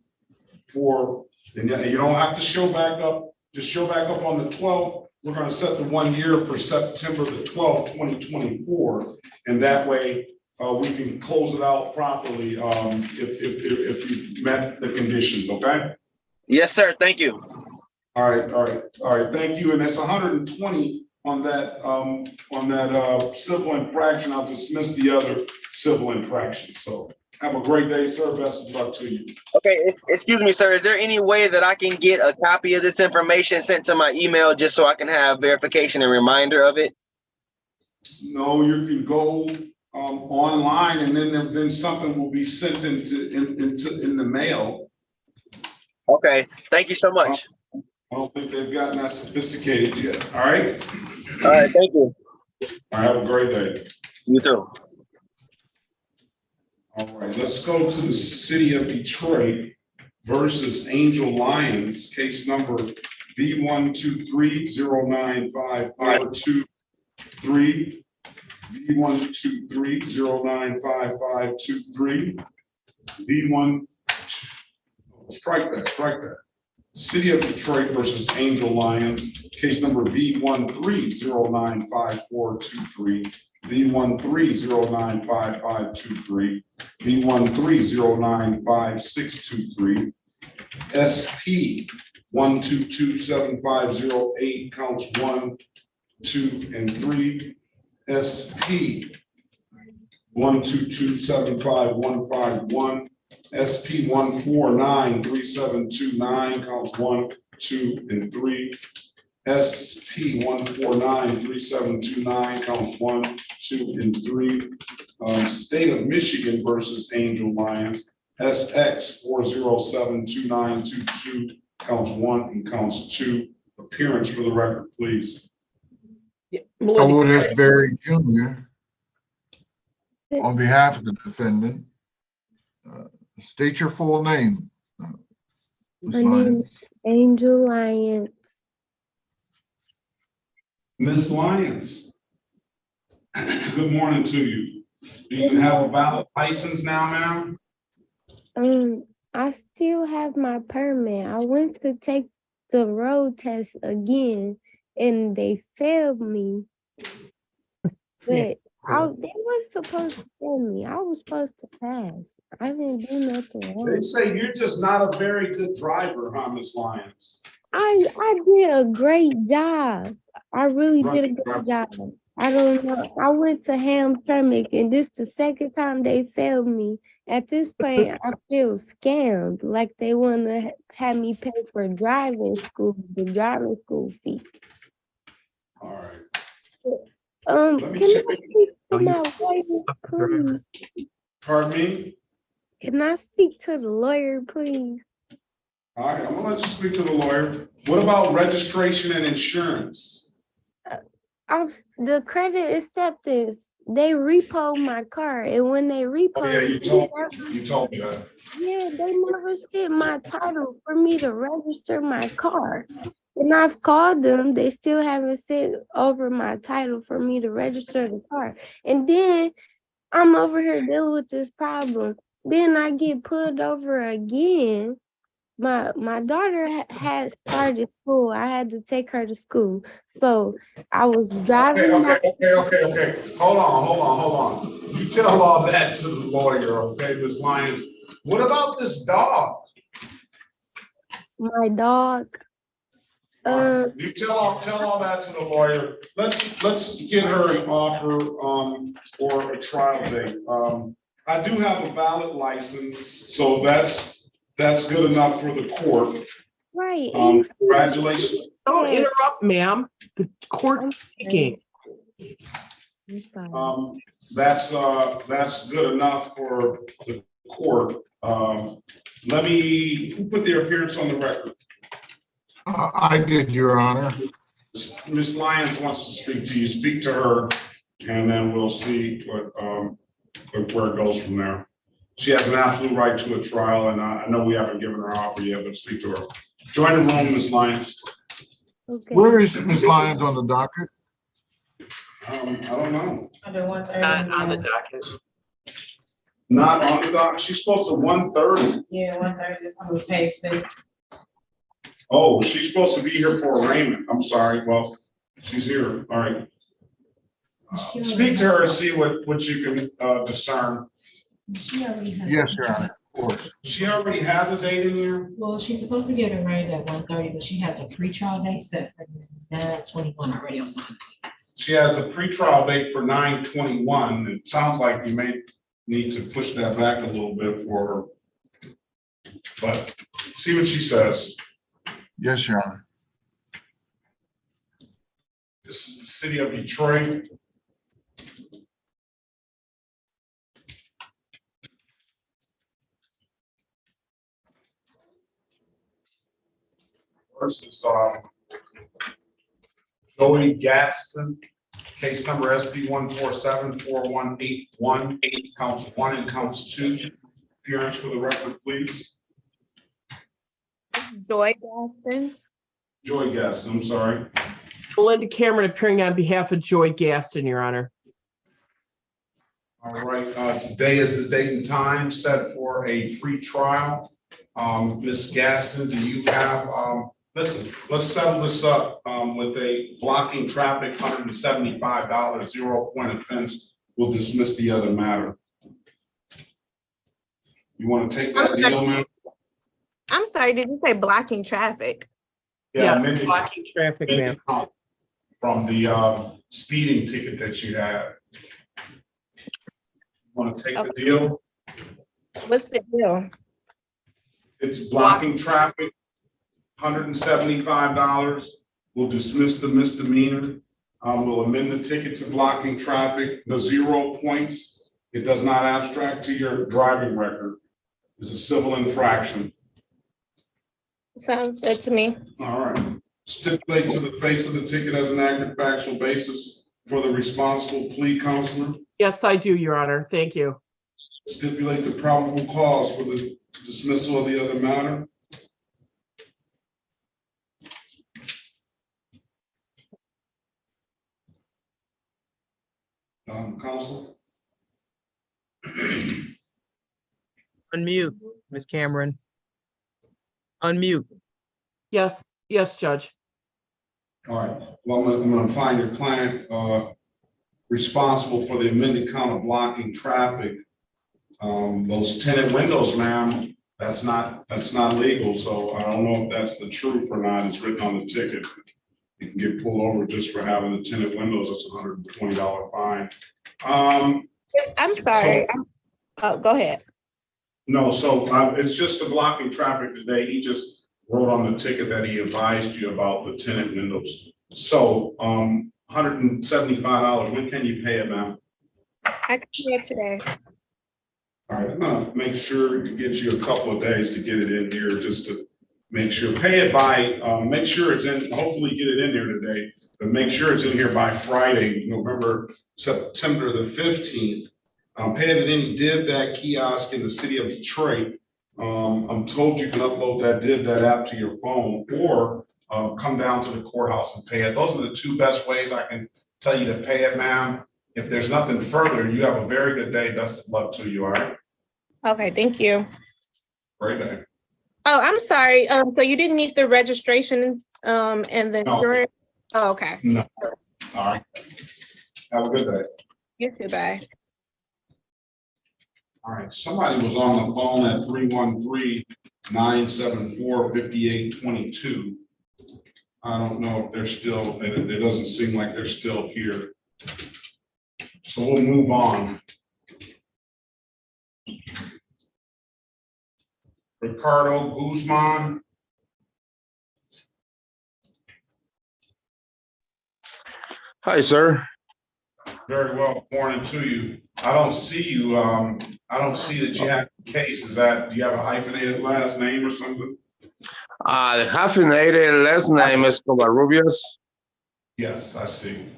for, and you don't have to show back up, just show back up on the 12th. We're gonna set the 1 year for September the 12th, 2024, and that way we can close it out properly if you met the conditions, okay? Yes, sir. Thank you. All right, thank you. And that's 120 on that civil infraction. I'll dismiss the other civil infraction. So have a great day, sir. Best of luck to you. Okay, excuse me, sir. Is there any way that I can get a copy of this information sent to my email just so I can have verification and reminder of it? No, you can go online, and then something will be sent in the mail. Okay, thank you so much. I don't think they've gotten that sophisticated yet. All right. All right, thank you. All right, have a great day. You too. All right, let's go to the city of Detroit versus Angel Lions, case number V123095523, V123095523, V1, strike that. City of Detroit versus Angel Lions, case number V130955423, V130955523, V130955623, SP 1227508, counts 1, 2, and 3, SP 122755151, SP 1493729, counts 1, 2, and 3. SP 1493729, counts 1, 2, and 3. State of Michigan versus Angel Lions, SX 4072922, counts 1 and counts 2. Appearance for the record, please. Elwood S. Berry Jr. on behalf of the defendant. State your full name. My name is Angel Lyons. Ms. Lyons, good morning to you. Do you have a valid license now, ma'am? I still have my permit. I went to take the road test again and they failed me. But they were supposed to fail me. I was supposed to pass. I didn't do nothing wrong. They say you're just not a very good driver, huh, Ms. Lyons? I did a great job. I really did a good job. I don't know. I went to Hamtramck and this the second time they failed me. At this point, I feel scammed. Like they want to have me pay for driving school, the driving school fee. All right. Can I speak to my lawyer, please? Pardon me? Can I speak to the lawyer, please? All right, I'm gonna let you speak to the lawyer. What about registration and insurance? The credit acceptance, they repoed my car, and when they repoed, Yeah, you told me that. Yeah, they never sent my title for me to register my car. And I've called them, they still haven't sent over my title for me to register the car. And then I'm over here dealing with this problem. Then I get pulled over again. My daughter had started school. I had to take her to school. So I was driving. Okay. Hold on. You tell all that to the lawyer, okay, Ms. Lyons. What about this dog? My dog. You tell all that to the lawyer. Let's get her an offer or a trial date. I do have a valid license, so that's good enough for the court. Right. Congratulations. Don't interrupt, ma'am. The court's speaking. That's good enough for the court. Who put their appearance on the record? I did, Your Honor. Ms. Lyons wants to speak to you. Speak to her, and then we'll see where it goes from there. She has an absolute right to a trial, and I know we haven't given her an offer yet, but speak to her. Join the room, Ms. Lyons. Okay. Where is Ms. Lyons on the docket? I don't know. Under 130. Not on the docket. Not on the dock. She's supposed to 1:30. Yeah, 130 is on page 6. Oh, she's supposed to be here for arraignment. I'm sorry. Well, she's here. All right. Speak to her and see what you can discern. She already has. Yes, Your Honor, of course. She already has a date in here? Well, she's supposed to get arraigned at 1:30, but she has a pretrial date set for 9/21 already assigned. She has a pretrial date for 9/21. It sounds like you may need to push that back a little bit for her. But see what she says. Yes, Your Honor. This is the city of Detroit. Versus Joey Gaston, case number SP 1474181, counts 1 and counts 2. Appearance for the record, please. Joy Gaston. Joey Gaston, I'm sorry. Belinda Cameron appearing on behalf of Joy Gaston, Your Honor. All right, today is the date and time set for a pre-trial. Ms. Gaston, do you have, listen, let's settle this up with a blocking traffic, $175, 0-point offense. We'll dismiss the other matter. You want to take that deal, man? I'm sorry, did you say blocking traffic? Yeah, amended- blocking traffic, ma'am. From the speeding ticket that you had. Want to take the deal? What's the deal? It's blocking traffic, $175. We'll dismiss the misdemeanor. We'll amend the ticket to blocking traffic, the 0 points. It does not abstract to your driving record. It's a civil infraction. Sounds good to me. All right. Stipulate to the face of the ticket as an accurate factual basis for the responsible plea counselor. Yes, I do, Your Honor. Thank you. Stipulate the probable cause for the dismissal of the other matter. Counsel. Unmute, Ms. Cameron. Unmute. Yes, yes, Judge. All right, well, I'm gonna find your client responsible for the amended count of blocking traffic. Those tinted windows, ma'am, that's not legal, so I don't know if that's the truth or not. It's written on the ticket. You can get pulled over just for having the tinted windows. It's $120 fine. I'm sorry. Go ahead. No, so it's just a blocking traffic today. He just wrote on the ticket that he advised you about the tinted windows. So $175. When can you pay it, ma'am? I can pay it today. All right, I'm gonna make sure to get you a couple of days to get it in here, just to make sure. Pay it by, make sure it's in, hopefully get it in there today, but make sure it's in here by Friday, September the 15th. Pay it at any DivDat kiosk in the city of Detroit. I'm told you can upload that DivDat app to your phone, or come down to the courthouse and pay it. Those are the two best ways I can tell you to pay it, ma'am. If there's nothing further, you have a very good day. Best of luck to you, all right? Okay, thank you. Great day. Oh, I'm sorry. So you didn't need the registration and the No. insurance? Oh, okay. No. All right. Have a good day. You too, bye. All right, somebody was on the phone at 313-974-5822. I don't know if they're still, it doesn't seem like they're still here. So we'll move on. Ricardo Guzman. Hi, sir. Very well, morning to you. I don't see you, I don't see that you have a case. Do you have a hyphenated last name or something? The hyphenated last name is Covarrubias. Yes, I see.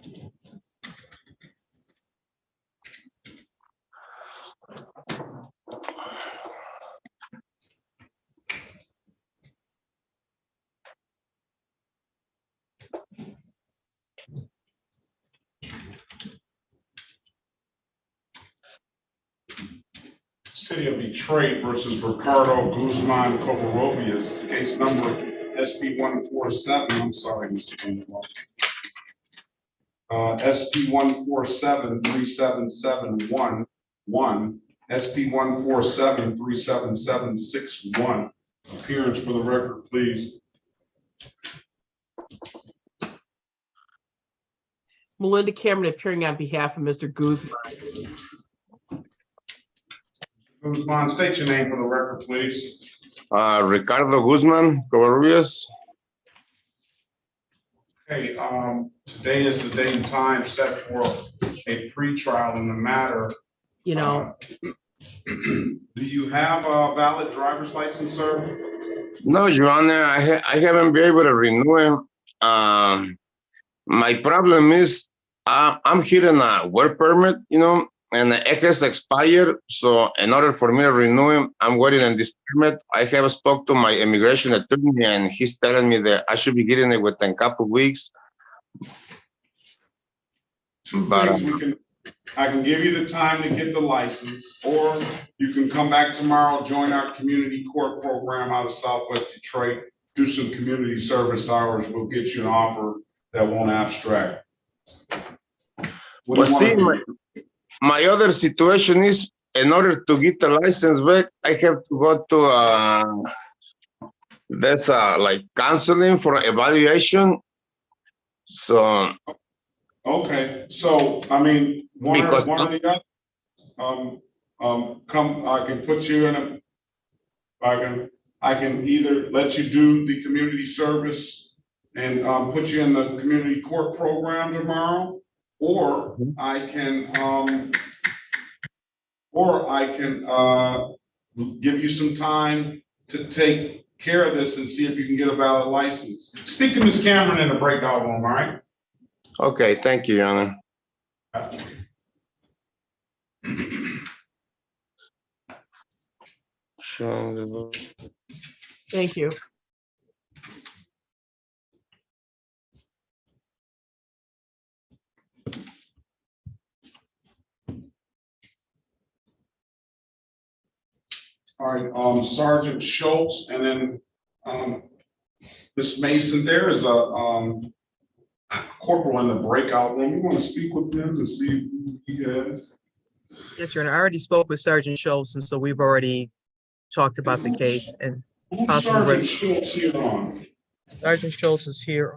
City of Detroit versus Ricardo Guzman Covarrubias, case number SP 147. I'm sorry, Mr. Greenwald. SP 147-37711, SP 147-37761. Appearance for the record, please. Melinda Cameron appearing on behalf of Mr. Guzman. Guzman, state your name for the record, please. Ricardo Guzman Covarrubias. Okay, today is the date and time set for a pretrial in the matter. You know, do you have a valid driver's license, sir? No, Your Honor, I haven't been able to renew him. My problem is I'm here in a work permit, you know, and it has expired. So in order for me to renew him, I'm waiting on this permit. I have spoke to my immigration attorney, and he's telling me that I should be getting it within a couple of weeks. But I can give you the time to get the license, or you can come back tomorrow, join our community court program out of Southwest Detroit, do some community service hours. We'll get you an offer that won't abstract. But see, my other situation is, in order to get the license back, I have to go to there's like counseling for evaluation. So okay, so I mean, one or the other. Come, I can put you in a. I can either let you do the community service and put you in the community court program tomorrow, or I can give you some time to take care of this and see if you can get a valid license. Speak to Ms. Cameron in the breakout room, all right? Okay, thank you, Your Honor. thank you. All right, Sergeant Schultz, and then Ms. Mason. There is a corporal in the breakout room. You want to speak with him to see who he is? Yes, Your Honor. I already spoke with Sergeant Schultz, and so we've already talked about the case and Sergeant Schultz here on? Sergeant Schultz is here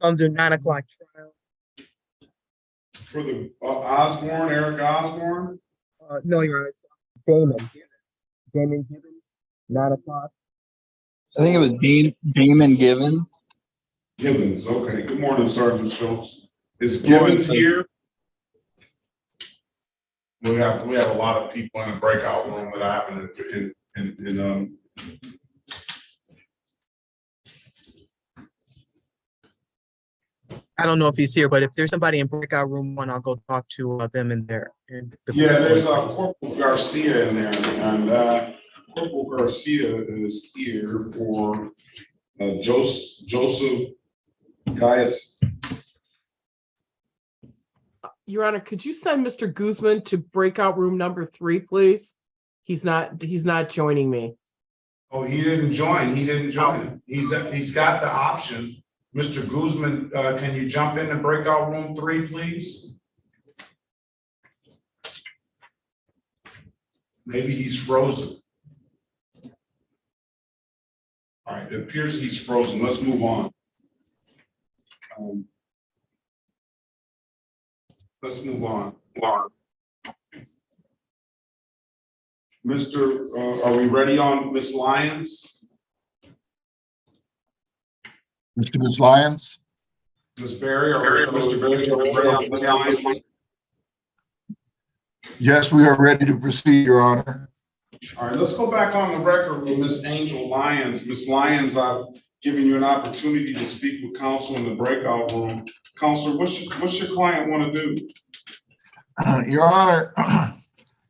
under 9 o'clock trial. For the Osborne, Eric Osborne? No, Your Honor. Damon Gibbons, 9 o'clock. I think it was Damon Given. Gibbons, okay. Good morning, Sergeant Schultz. Is Gibbons here? We have a lot of people in the breakout room that I haven't I don't know if he's here, but if there's somebody in breakout room 1, I'll go talk to them in there. Yeah, there's Corporal Garcia in there, and Corporal Garcia is here for Joseph Gaius. Your Honor, could you send Mr. Guzman to breakout room number 3, please? He's not joining me. Oh, he didn't join. He's got the option. Mr. Guzman, can you jump into breakout room 3, please? Maybe he's frozen. All right, it appears he's frozen. Let's move on. Let's move on. Are we ready on Ms. Lyons? Ms. Lyons? Ms. Berry, Mr. Berry, are we ready on Ms. Lyons? Yes, we are ready to proceed, Your Honor. All right, let's go back on the record with Ms. Angel Lyons. Ms. Lyons, I've given you an opportunity to speak with counsel in the breakout room. Counselor, what's your client want to do? Your Honor,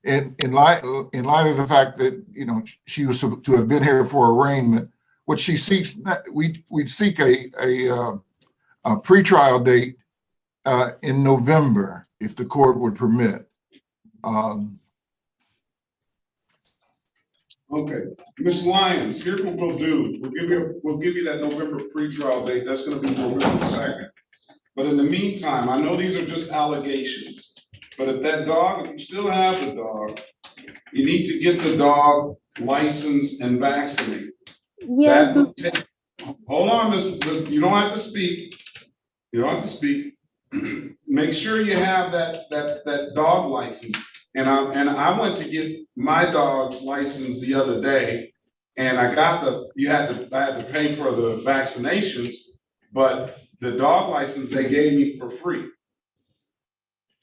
in light of the fact that, you know, she was to have been here for arraignment, what she seeks, we'd seek a pretrial date in November, if the court would permit. Okay, Ms. Lyons, here's what we'll do. We'll give you that November pretrial date. That's gonna be November 2nd. But in the meantime, I know these are just allegations, but if that dog, if you still have the dog, you need to get the dog licensed and vaccinated. Yes, That would take, hold on, you don't have to speak. You don't have to speak. Make sure you have that dog license. And I went to get my dog's license the other day, and I got I had to pay for the vaccinations, but the dog license they gave me for free.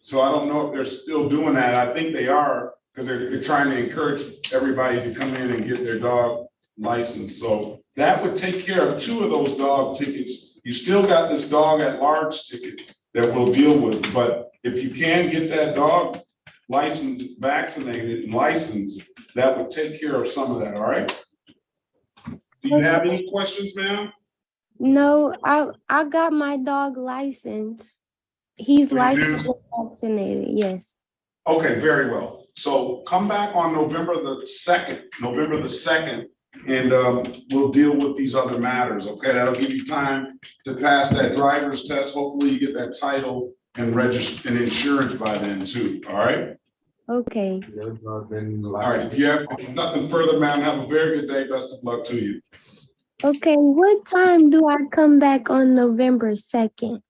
So I don't know if they're still doing that. I think they are, because they're trying to encourage everybody to come in and get their dog license. So that would take care of 2 of those dog tickets. You still got this dog at large ticket that we'll deal with, but if you can get that dog license, vaccinated and licensed, that would take care of some of that, all right? Do you have any questions, ma'am? no, I got my dog license. He's So you licensed do? and vaccinated, yes. Okay, very well. So come back on November the 2nd, and we'll deal with these other matters, okay? That'll give you time to pass that driver's test. Hopefully you get that title and register and insurance by then too, all right? Okay. All right, if you have nothing further, ma'am, have a very good day. Best of luck to you. Okay, what time do I come back on November 2nd?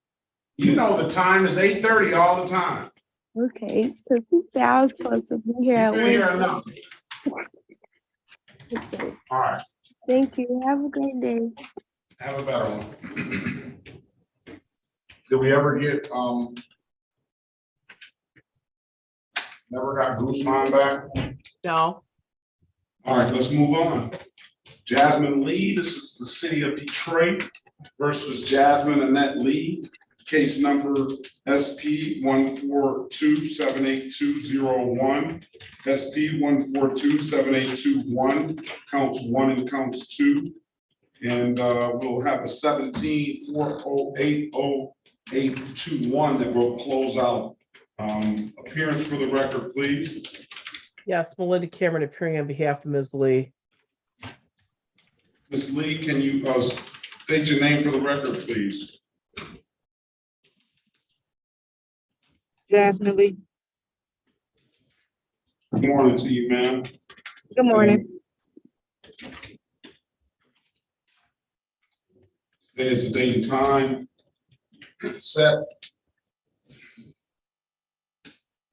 You know the time is 8:30 all the time. Okay, because he said I was supposed to be here at You've been here 1. enough. Okay. All right, Thank you. Have a great day. have a better one. Did we ever get, never got Guzman back? No. All right, let's move on. Jasmine Lee, this is the city of Detroit versus Jasmine Annette Lee. Case number SP 142-78201, SP 142-78221, counts 1 and counts 2. And we'll have a 17-4080821 that will close out. Appearance for the record, please. Yes, Melinda Cameron appearing on behalf of Ms. Lee. Ms. Lee, can you state your name for the record, please? Jasmine Lee. Good morning to you, ma'am. Good morning. Today's the date and time set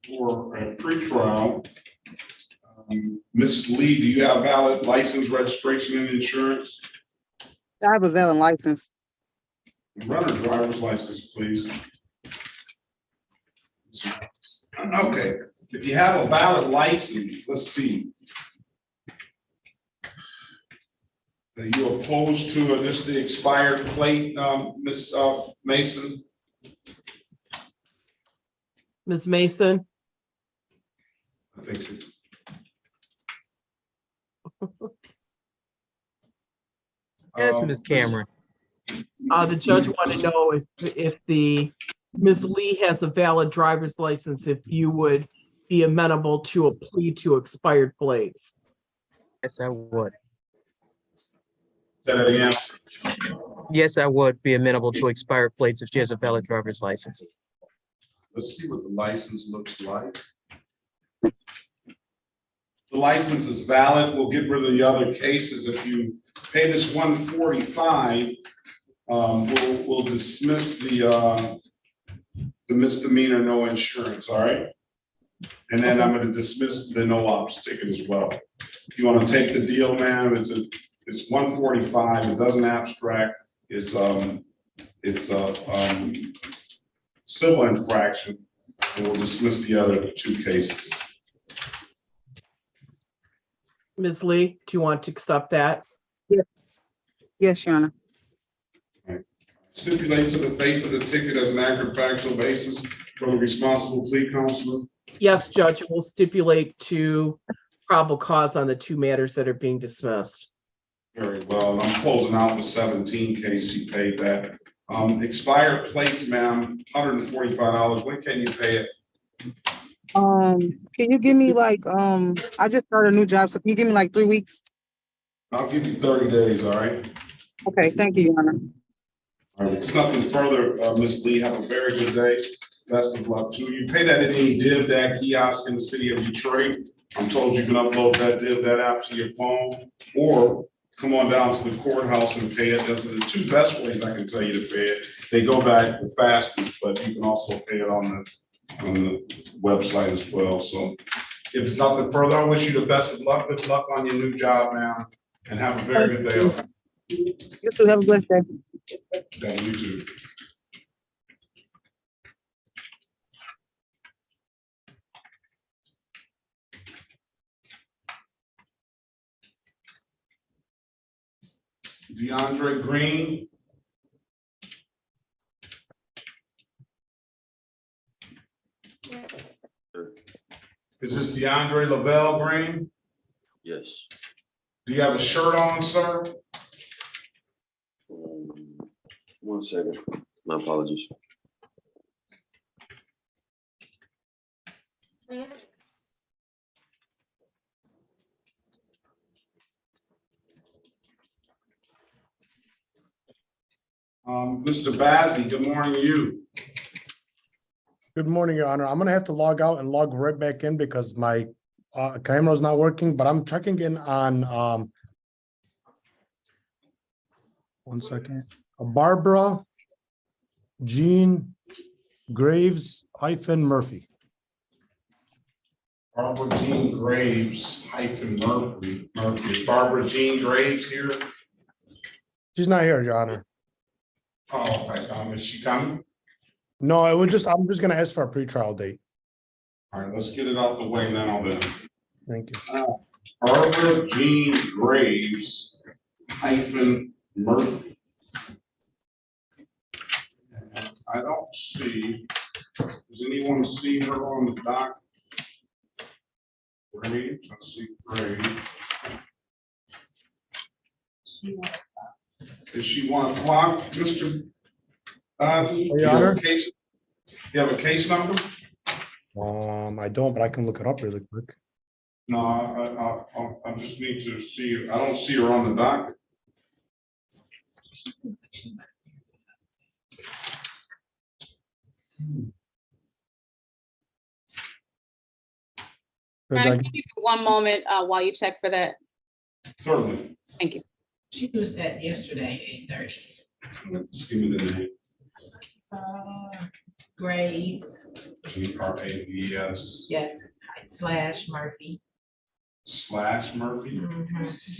for a pretrial. Ms. Lee, do you have valid license, registration, and insurance? I have a valid license. Run a driver's license, please. Okay, if you have a valid license, let's see. Are you opposed to just the expired plate, Ms. Mason? Ms. Mason? I think so. Yes, Ms. Cameron. The judge wanted to know if the Ms. Lee has a valid driver's license, if you would be amenable to a plea to expired plates. Yes, I would. Say that again. Yes, I would be amenable to expired plates if she has a valid driver's license. Let's see what the license looks like. The license is valid. We'll get rid of the other cases. If you pay this $145, we'll dismiss the misdemeanor, no insurance, all right? And then I'm gonna dismiss the no ops ticket as well. If you wanna take the deal, man, it's $145, it doesn't abstract, it's a civil infraction, and we'll dismiss the other 2 cases. Ms. Lee, do you want to accept that? Yes, Your Honor. Stipulate to the face of the ticket as an accurate factual basis for the responsible plea counselor. Yes, Judge, it will stipulate to probable cause on the 2 matters that are being dismissed. Very well. I'm closing out the 17 case. You paid that. Expired plates, ma'am, $145. When can you pay it? Can you give me like, I just started a new job, so can you give me like 3 weeks? I'll give you 30 days, all right? Okay, thank you, Your Honor. All right, if there's nothing further, Ms. Lee, have a very good day. Best of luck to you. Pay that at any DivDat kiosk in the city of Detroit. I'm told you can upload that DivDat app to your phone, or come on down to the courthouse and pay it. Those are the two best ways I can tell you to pay it. They go back the fastest, but you can also pay it on the website as well. So if there's nothing further, I wish you the best of luck. Good luck on your new job, man, and have a very good day. You too, have a blessed day. Thank you too. DeAndre Green. Is this DeAndre Lavelle Green? Yes. Do you have a shirt on, sir? 1 second. My apologies. Mr. Bazey, good morning to you. Good morning, Your Honor. I'm gonna have to log out and log right back in because my camera is not working, but I'm checking in on 1 second. Barbara Jean Graves Murphy. Barbara Jean Graves Murphy. Is Barbara Jean Graves here? She's not here, Your Honor. Oh, okay. Is she coming? No, I'm just gonna ask for a pretrial date. All right, let's get it out the way now then. Thank you. Barbara Jean Graves Murphy. I don't see, does anyone see her on the doc? Graves, I see Graves. Is she 1 o'clock, Mr. Ozzy? Your Honor? You have a case number? I don't, but I can look it up really quick. No, I just need to see her. I don't see her on the docket. Can I give you 1 moment while you check for that? Certainly. Thank you. She was at yesterday, 8:30. Just give me the name. Graves. Graves. Yes, / Murphy. / Murphy.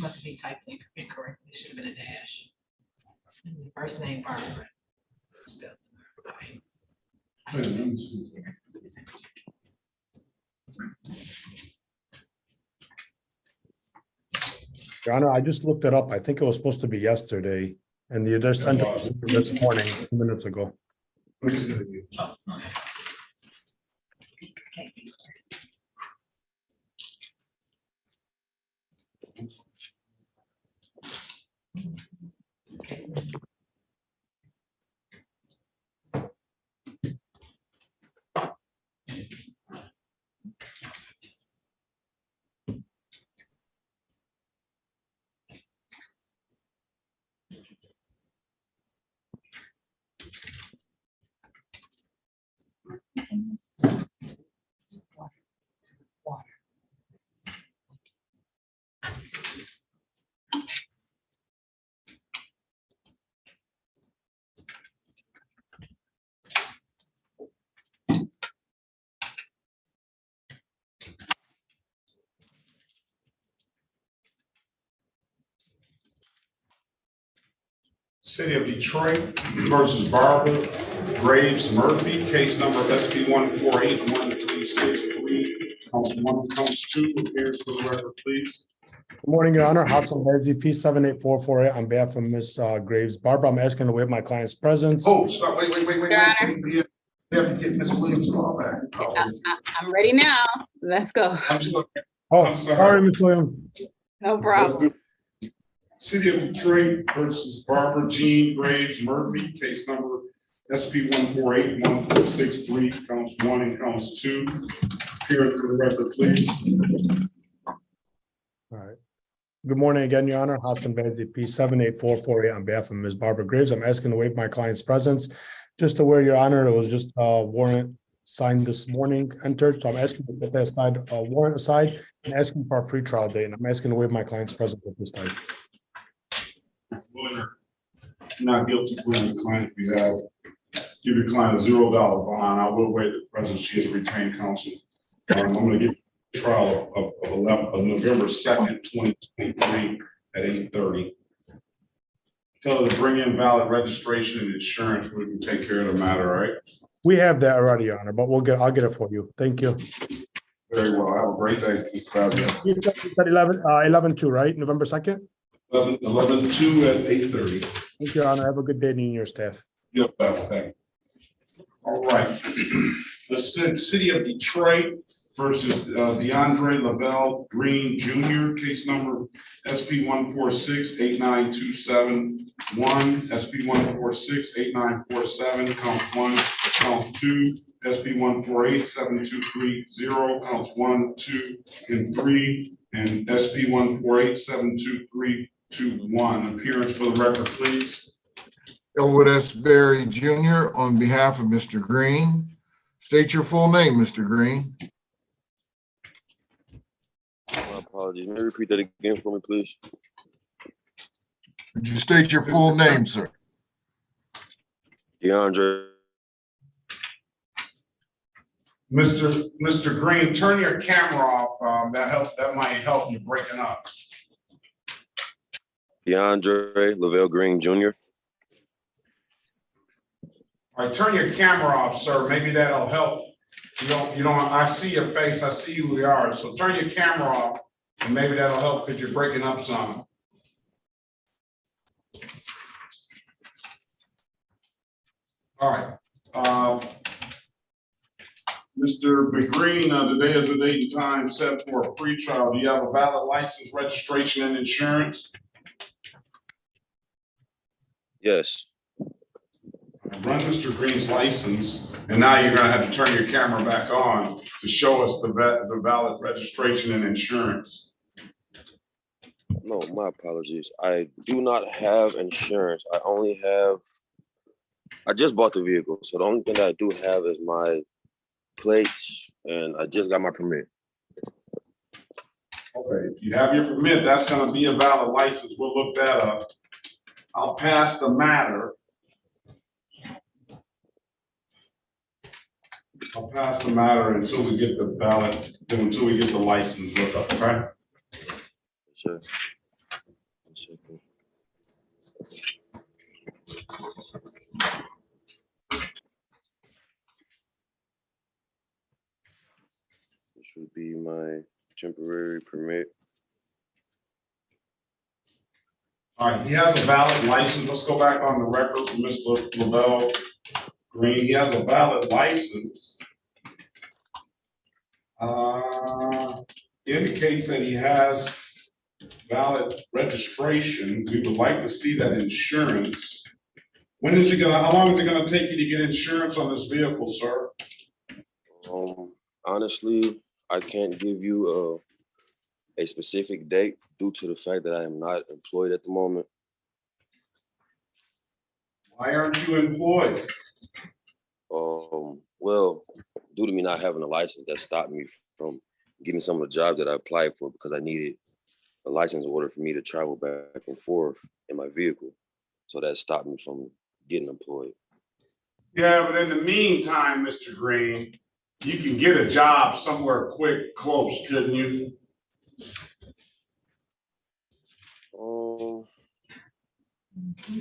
Must be typed in incorrectly. Should have been a dash. And the first name Barbara. Your Honor, I just looked it up. I think it was supposed to be yesterday, and you just entered this morning, 2 minutes ago. City of Detroit versus Barbara Graves Murphy, case number SP 1481363. Counts 1, counts 2. Appears for the record, please. Good morning, Your Honor. Hudson P 78448 on behalf of Ms. Graves. Barbara, I'm asking to waive my client's presence. Oh, stop! Wait! We have to get Ms. Williams law back. I'm ready now. Let's go. I'm sorry. Oh, sorry, Ms. Williams. No problem. City of Detroit versus Barbara Jean Graves Murphy, case number SP 1481463, counts 1 and counts 2. Appear for the record, please. All right. Good morning again, Your Honor. Hassan Benzi, P784448 on behalf of Ms. Barbara Graves. I'm asking to waive my client's presence. Just aware, Your Honor, it was just a warrant signed this morning, entered. So I'm asking to put that aside, warrant aside, and asking for a pretrial date. And I'm asking to waive my client's presence at this time. Not guilty pleading the client. We have give your client a $0 bond. I will waive the presence. She has retained counsel. I'm going to get the trial of November 2nd, 2023 at 8:30. Tell her to bring in valid registration and insurance. We can take care of the matter, all right? We have that already, Your Honor, but I'll get it for you. Thank you. Very well. Have a great day, Mr. President. 11/2, right? November 2nd? 11/2 at 8:30. Thank you, Your Honor. Have a good day to you and your staff. Yep, thank you. All right. The city of Detroit versus DeAndre Lavelle Green Jr., case number SP 146-8927-1, SP 146-8947, count 1, count 2, SP 148-7230, counts 1, 2, and 3, and SP 148-72321. Appearance for the record, please. Elwood S. Berry Jr. on behalf of Mr. Green. State your full name, Mr. Green. My apologies. May you repeat that again for me, please? Would you state your full name, sir? DeAndre. Mr. Green, turn your camera off. That might help you breaking up. DeAndre Lavelle Green Jr. All right, turn your camera off, sir. Maybe that'll help. You don't, I see your face. I see who we are. So turn your camera off and maybe that'll help because you're breaking up some. All right. Mr. Green, today is the date and time set for a pretrial. Do you have a valid license, registration, and insurance? Yes. Run Mr. Green's license, and now you're gonna have to turn your camera back on to show us the valid registration and insurance. No, my apologies. I do not have insurance. I just bought the vehicle, so the only thing that I do have is my plates, and I just got my permit. Okay, if you have your permit, that's gonna be a valid license. We'll look that up. I'll pass the matter. I'll pass the matter until we get the ballot, until we get the license looked up, okay? Sure. This would be my temporary permit. All right, he has a valid license. Let's go back on the record for Mr. Lavelle Green. He has a valid license. Indicates that he has valid registration. We would like to see that insurance. How long is it gonna take you to get insurance on this vehicle, sir? Honestly, I can't give you a specific date due to the fact that I am not employed at the moment. Why aren't you employed? Well, due to me not having a license, that stopped me from getting some of the jobs that I applied for because I needed a license in order for me to travel back and forth in my vehicle. So that stopped me from getting employed. Yeah, but in the meantime, Mr. Green, you can get a job somewhere quick, close, couldn't you?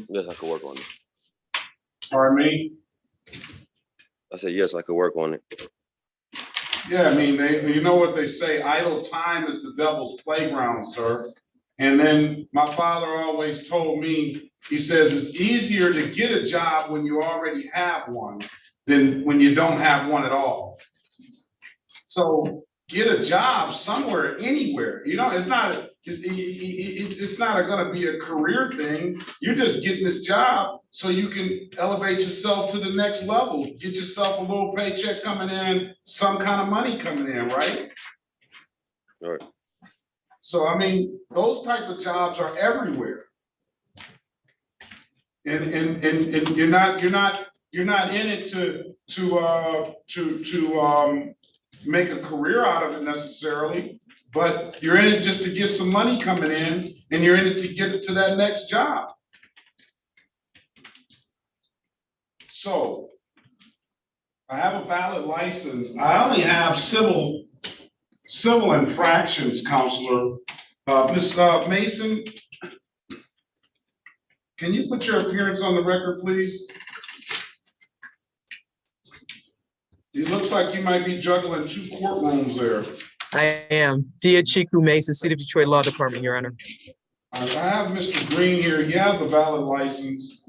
Yes, I could work on it. Pardon me? I said, yes, I could work on it. Yeah, I mean, you know what they say, idle time is the devil's playground, sir. And then my father always told me, he says, it's easier to get a job when you already have one than when you don't have one at all. So get a job somewhere, anywhere. You know, it's not gonna be a career thing. You're just getting this job so you can elevate yourself to the next level, get yourself a little paycheck coming in, some kind of money coming in, right? All right. So, I mean, those type of jobs are everywhere. And you're not in it to make a career out of it necessarily, but you're in it just to get some money coming in, and you're in it to get to that next job. So I have a valid license. I only have civil infractions, counselor. Ms. Mason, can you put your appearance on the record, please? It looks like you might be juggling 2 courtrooms there. I am. Dia Chiku Mason, City of Detroit Law Department, Your Honor. I have Mr. Green here. He has a valid license.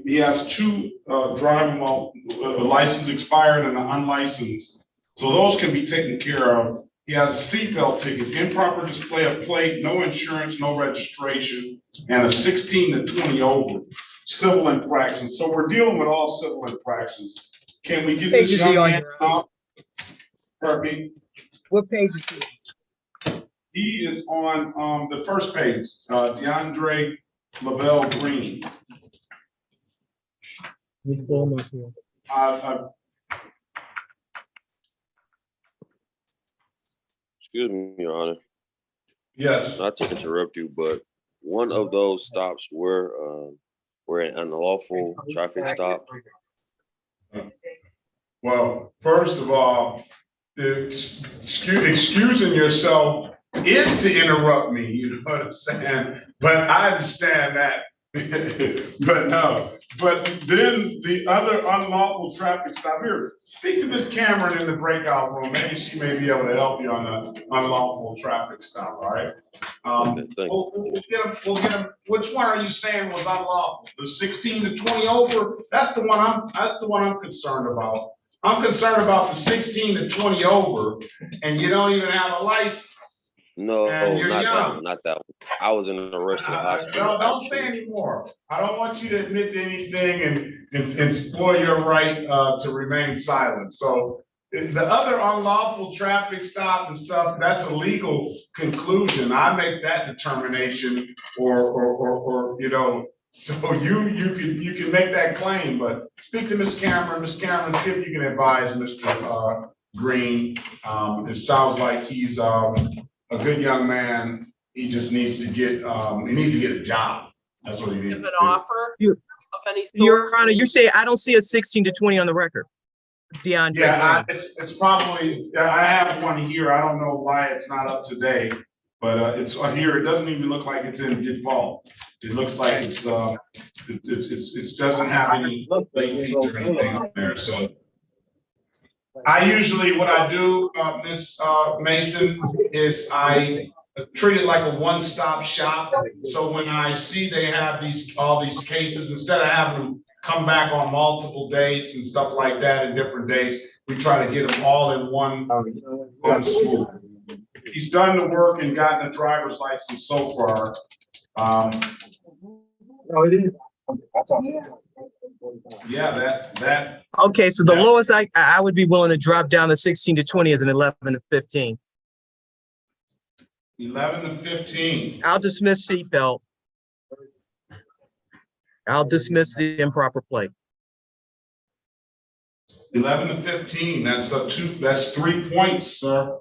He has 2 driving while license expired and an unlicensed. So those can be taken care of. He has a seatbelt ticket, improper display of plate, no insurance, no registration, and a 16 to 20 over civil infractions. So we're dealing with all civil infractions. Can we get this young man out? Pardon me? What page is he? He is on the first page, DeAndre Lavelle Green. Excuse me, Your Honor. Yes. Not to interrupt you, but one of those stops were an unlawful traffic stop. Well, first of all, excusing yourself is to interrupt me, you know what I'm saying? But I understand that. But no, but then the other unlawful traffic stop here, speak to Ms. Cameron in the breakout room. Maybe she may be able to help you on the unlawful traffic stop, all right? We'll get him. Which one are you saying was unlawful? The 16 to 20 over? That's the one I'm concerned about. I'm concerned about the 16 to 20 over, and you don't even have a license. No, not that one, not that one. I was in a rush to the hospital. Don't say anymore. I don't want you to admit to anything and explore your right to remain silent. So the other unlawful traffic stop and stuff, that's a legal conclusion. I make that determination, or you know, so you can make that claim. But speak to Ms. Cameron. Ms. Cameron, see if you can advise Mr. Green. It sounds like he's a good young man. He just needs to get a job. That's what he needs. Give an offer of any sort. Your Honor, you say I don't see a 16 to 20 on the record. DeAndre. Yeah, it's probably, I have one here. I don't know why it's not up to date, but it's on here. It doesn't even look like it's in default. It looks like it doesn't have any late fees or anything on there. So I usually, what I do, Ms. Mason, is I treat it like a one-stop shop. So when I see they have all these cases, instead of having them come back on multiple dates and stuff like that in different days, we try to get them all in one swoop. He's done the work and gotten a driver's license so far. Yeah, that. Okay, so the lowest I would be willing to drop down to 16 to 20 is an 11 to 15. 11 to 15. I'll dismiss seatbelt. I'll dismiss the improper plate. 11 to 15. That's 3 points, sir.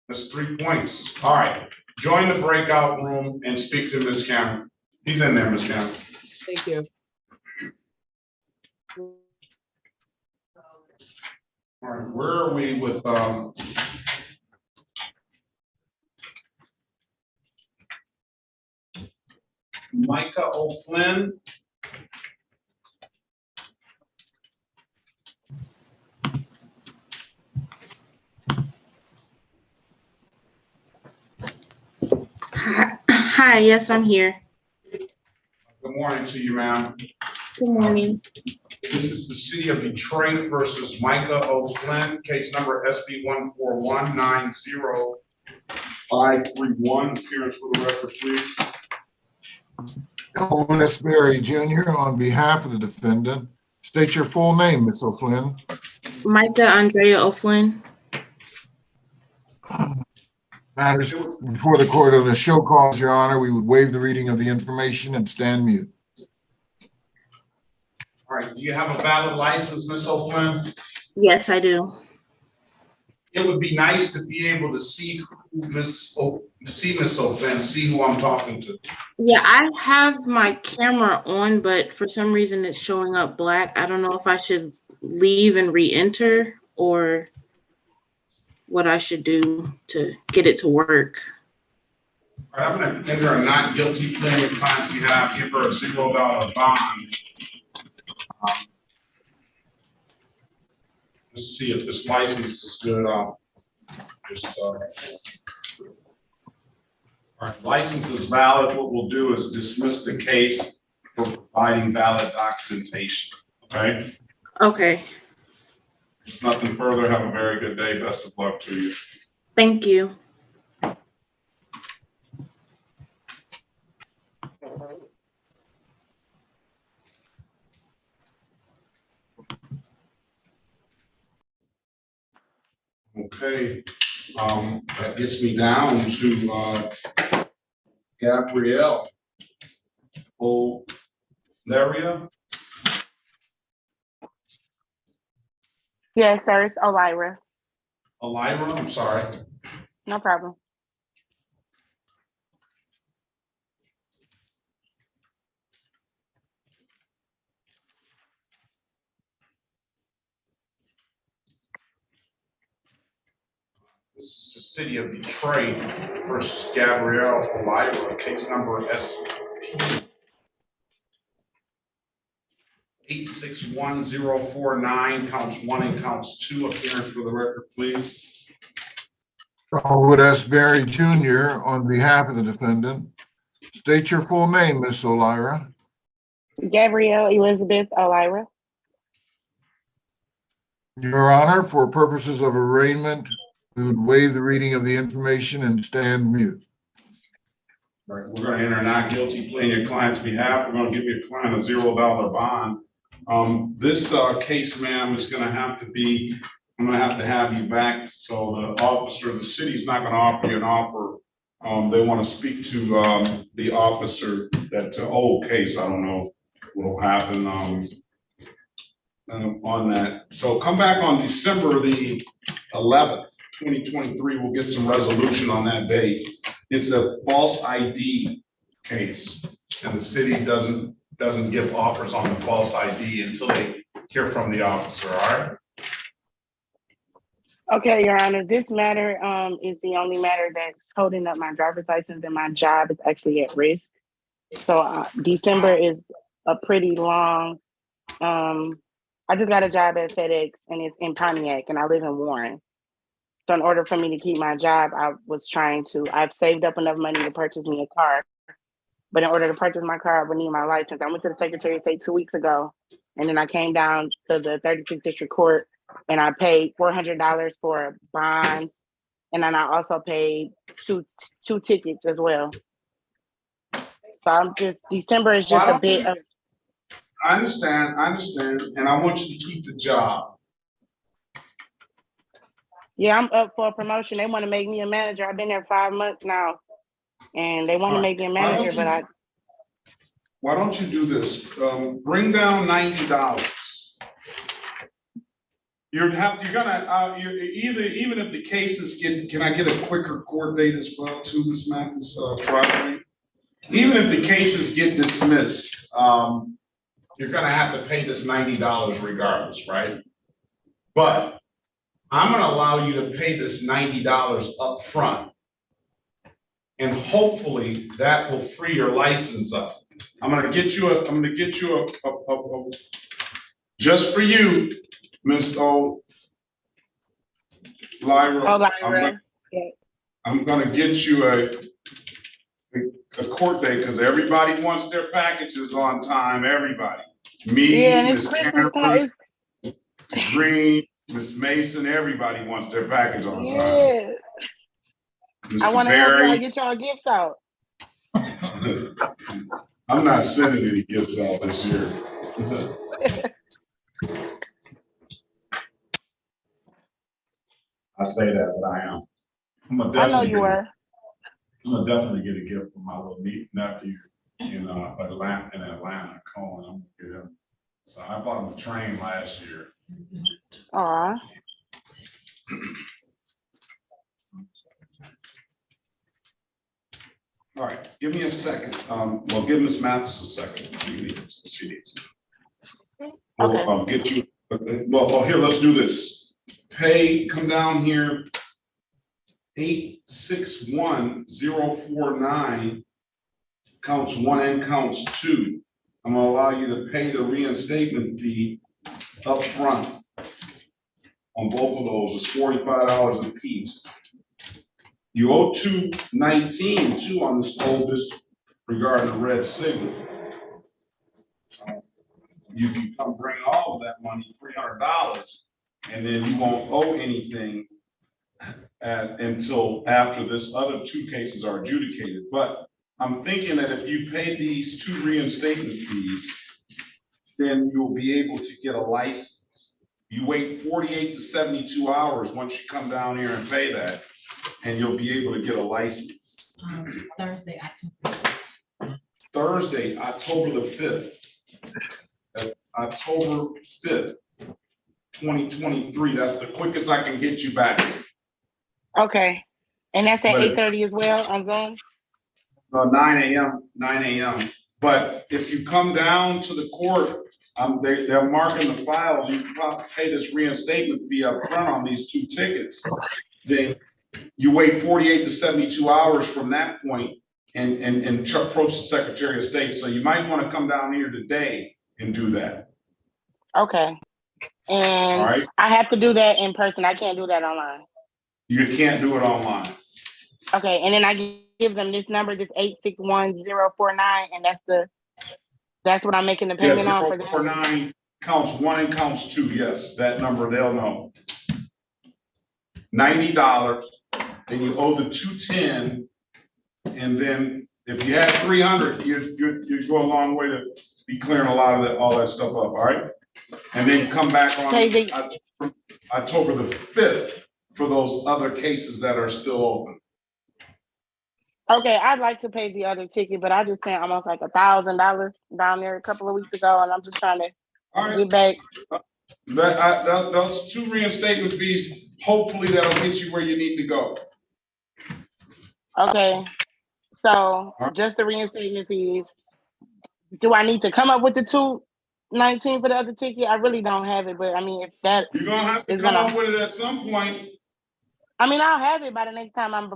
That's 3 points. All right. Join the breakout room and speak to Ms. Cameron. He's in there, Ms. Cameron. Thank you. All right, where are we with Micah O'Flynn? Hi, yes, I'm here. Good morning to you, ma'am. Good morning. This is the City of Detroit versus Micah O'Flynn, case number SB 14190-531. Appearance for the record, please. Elvis Berry Jr. on behalf of the defendant. State your full name, Ms. O'Flynn. Micah Andrea O'Flynn. Matters before the court on the show cause, Your Honor, we would waive the reading of the information and stand mute. All right, do you have a valid license, Ms. O'Flynn? Yes, I do. It would be nice to be able to see Ms. O'Flynn, see who I'm talking to. Yeah, I have my camera on, but for some reason it's showing up black. I don't know if I should leave and re-enter or what I should do to get it to work. All right, I'm gonna enter a not guilty plea with client behalf, give her a $0 bond. Let's see if this license is good. All right, license is valid. What we'll do is dismiss the case for providing valid documentation, okay? Okay, If nothing further, have a very good day. Best of luck to you. thank you. Okay, that gets me down to Gabrielle O'Leary. Yes, sir, it's Elira. Elira, I'm sorry. No problem. This is the city of Detroit versus Gabrielle Elira, case number SP 861049, counts 1 and counts 2. Appearance for the record, please. Elwood S. Berry Jr. on behalf of the defendant. State your full name, Miss O'Leary. Gabrielle Elizabeth Elira. Your Honor, for purposes of arraignment, we would waive the reading of the information and stand mute. All right, we're going to enter a not guilty plea on your client's behalf. We're going to give your client a $0 bond. This case, ma'am, is going to have to be, I'm going to have you back. So the officer, the city's not going to offer you an offer. They want to speak to the officer. That old case, I don't know what will happen on that. So come back on December the 11th, 2023. We'll get some resolution on that date. It's a false ID case, and the city doesn't give offers on the false ID until they hear from the officer. All right. Okay, Your Honor, this matter is the only matter that's holding up my driver's license, and my job is actually at risk. So December is a pretty long, I just got a job at FedEx, and it's in Pontiac, and I live in Warren. So in order for me to keep my job, I've saved up enough money to purchase me a car. But in order to purchase my car, I would need my license. I went to the Secretary of State 2 weeks ago, and then I came down to the 36th District Court, and I paid $400 for a bond, and then I also paid two tickets as well. So December is just a bit of. I understand, and I want you to keep the job. Yeah, I'm up for a promotion. They want to make me a manager. I've been there 5 months now, and they want to make me a manager, but Why don't you do this? Bring down $90. Even if the cases can I get a quicker court date as well too, Ms. Mathis, Friday? Even if the cases get dismissed, you're gonna have to pay this $90 regardless, right? But I'm gonna allow you to pay this $90 up front. And hopefully that will free your license up. I'm gonna get you a just for you, Miss O'Leary. I'm gonna get you a court date because everybody wants their packages on time. Everybody, me, Miss Cameron, Green, Miss Mason, everybody wants their package on time. yeah. Mr. I want to help y'all Barry, get y'all gifts out. I'm not sending any gifts out this year. I say that, but I am. I'm gonna I know definitely you get were. I'm gonna definitely get a gift from my little nephew in Atlanta, Cohen. I'm gonna get him. So I bought him a train last year. Aw. All right, give me a second. Well, give Ms. Mathis a second. She needs. We'll get you. Well, here, let's do this. Come down here. 861049 counts 1 and counts 2. I'm gonna allow you to pay the reinstatement fee up front on both of those. It's $45 a piece. You owe $219 too on this oldest regarding the red signal. You can come bring all of that money, $300, and then you won't owe anything until after this other 2 cases are adjudicated. But I'm thinking that if you pay these 2 reinstatement fees, then you'll be able to get a license. You wait 48 to 72 hours once you come down here and pay that, and you'll be able to get a license. Thursday, October the 5th. October 5th, 2023. That's the quickest I can get you back. Okay. And that's at 8:30 as well on Zoom? 9 a.m. But if you come down to the court, they're marking the files. You can probably pay this reinstatement fee up front on these 2 tickets. Then you wait 48 to 72 hours from that point and approach the Secretary of State. So you might want to come down here today and do that. Okay. And all right. I have to do that in person. I can't do that online. You can't do it online. Okay. And then I give them this number, this 861049, and that's what I'm making the payment on for that. 049 counts 1 and counts 2. Yes, that number they'll know. $90. Then you owe the $210, and then if you had 300, you go a long way to be clearing a lot of all that stuff up. All right, and then come back on October the 5th for those other cases that are still open. Okay, I'd like to pay the other ticket, but I just spent almost like $1,000 down there a couple of weeks ago, and I'm just trying to get back. Those 2 reinstatement fees, hopefully that'll get you where you need to go. Okay, so just the reinstatement fees. Do I need to come up with the $219 for the other ticket? I really don't have it, but I mean, if that you're gonna have to come up with it at some point. I mean, I'll have it by the next time I'll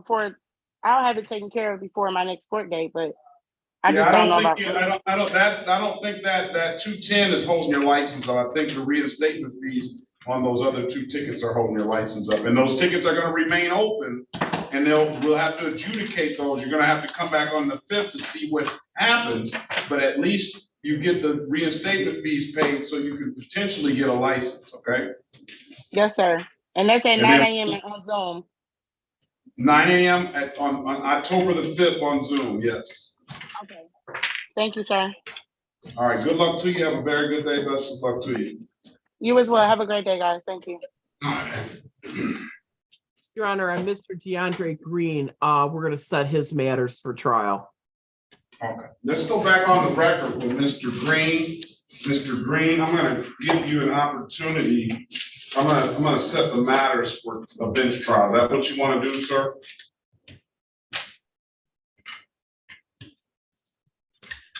have it taken care of before my next court date, but I just don't know about. I don't think that 210 is holding your license up. I think the reinstatement fees on those other 2 tickets are holding your license up, and those tickets are going to remain open, and we'll have to adjudicate those. You're going to have to come back on the 5th to see what happens, but at least you get the reinstatement fees paid so you can potentially get a license. Okay. Yes, sir. And that's at 9 a.m. on Zoom. 9 a.m. on October the 5th on Zoom. Yes. Okay. Thank you, sir. All right. Good luck to you. Have a very good day. Best of luck to you. You as well. Have a great day, guys. Thank you. Your Honor, I'm Mr. DeAndre Green. We're going to set his matters for trial. Okay. Let's go back on the record with Mr. Green. Mr. Green, I'm going to give you an opportunity. I'm going to set the matters for a bench trial. Is that what you want to do, sir?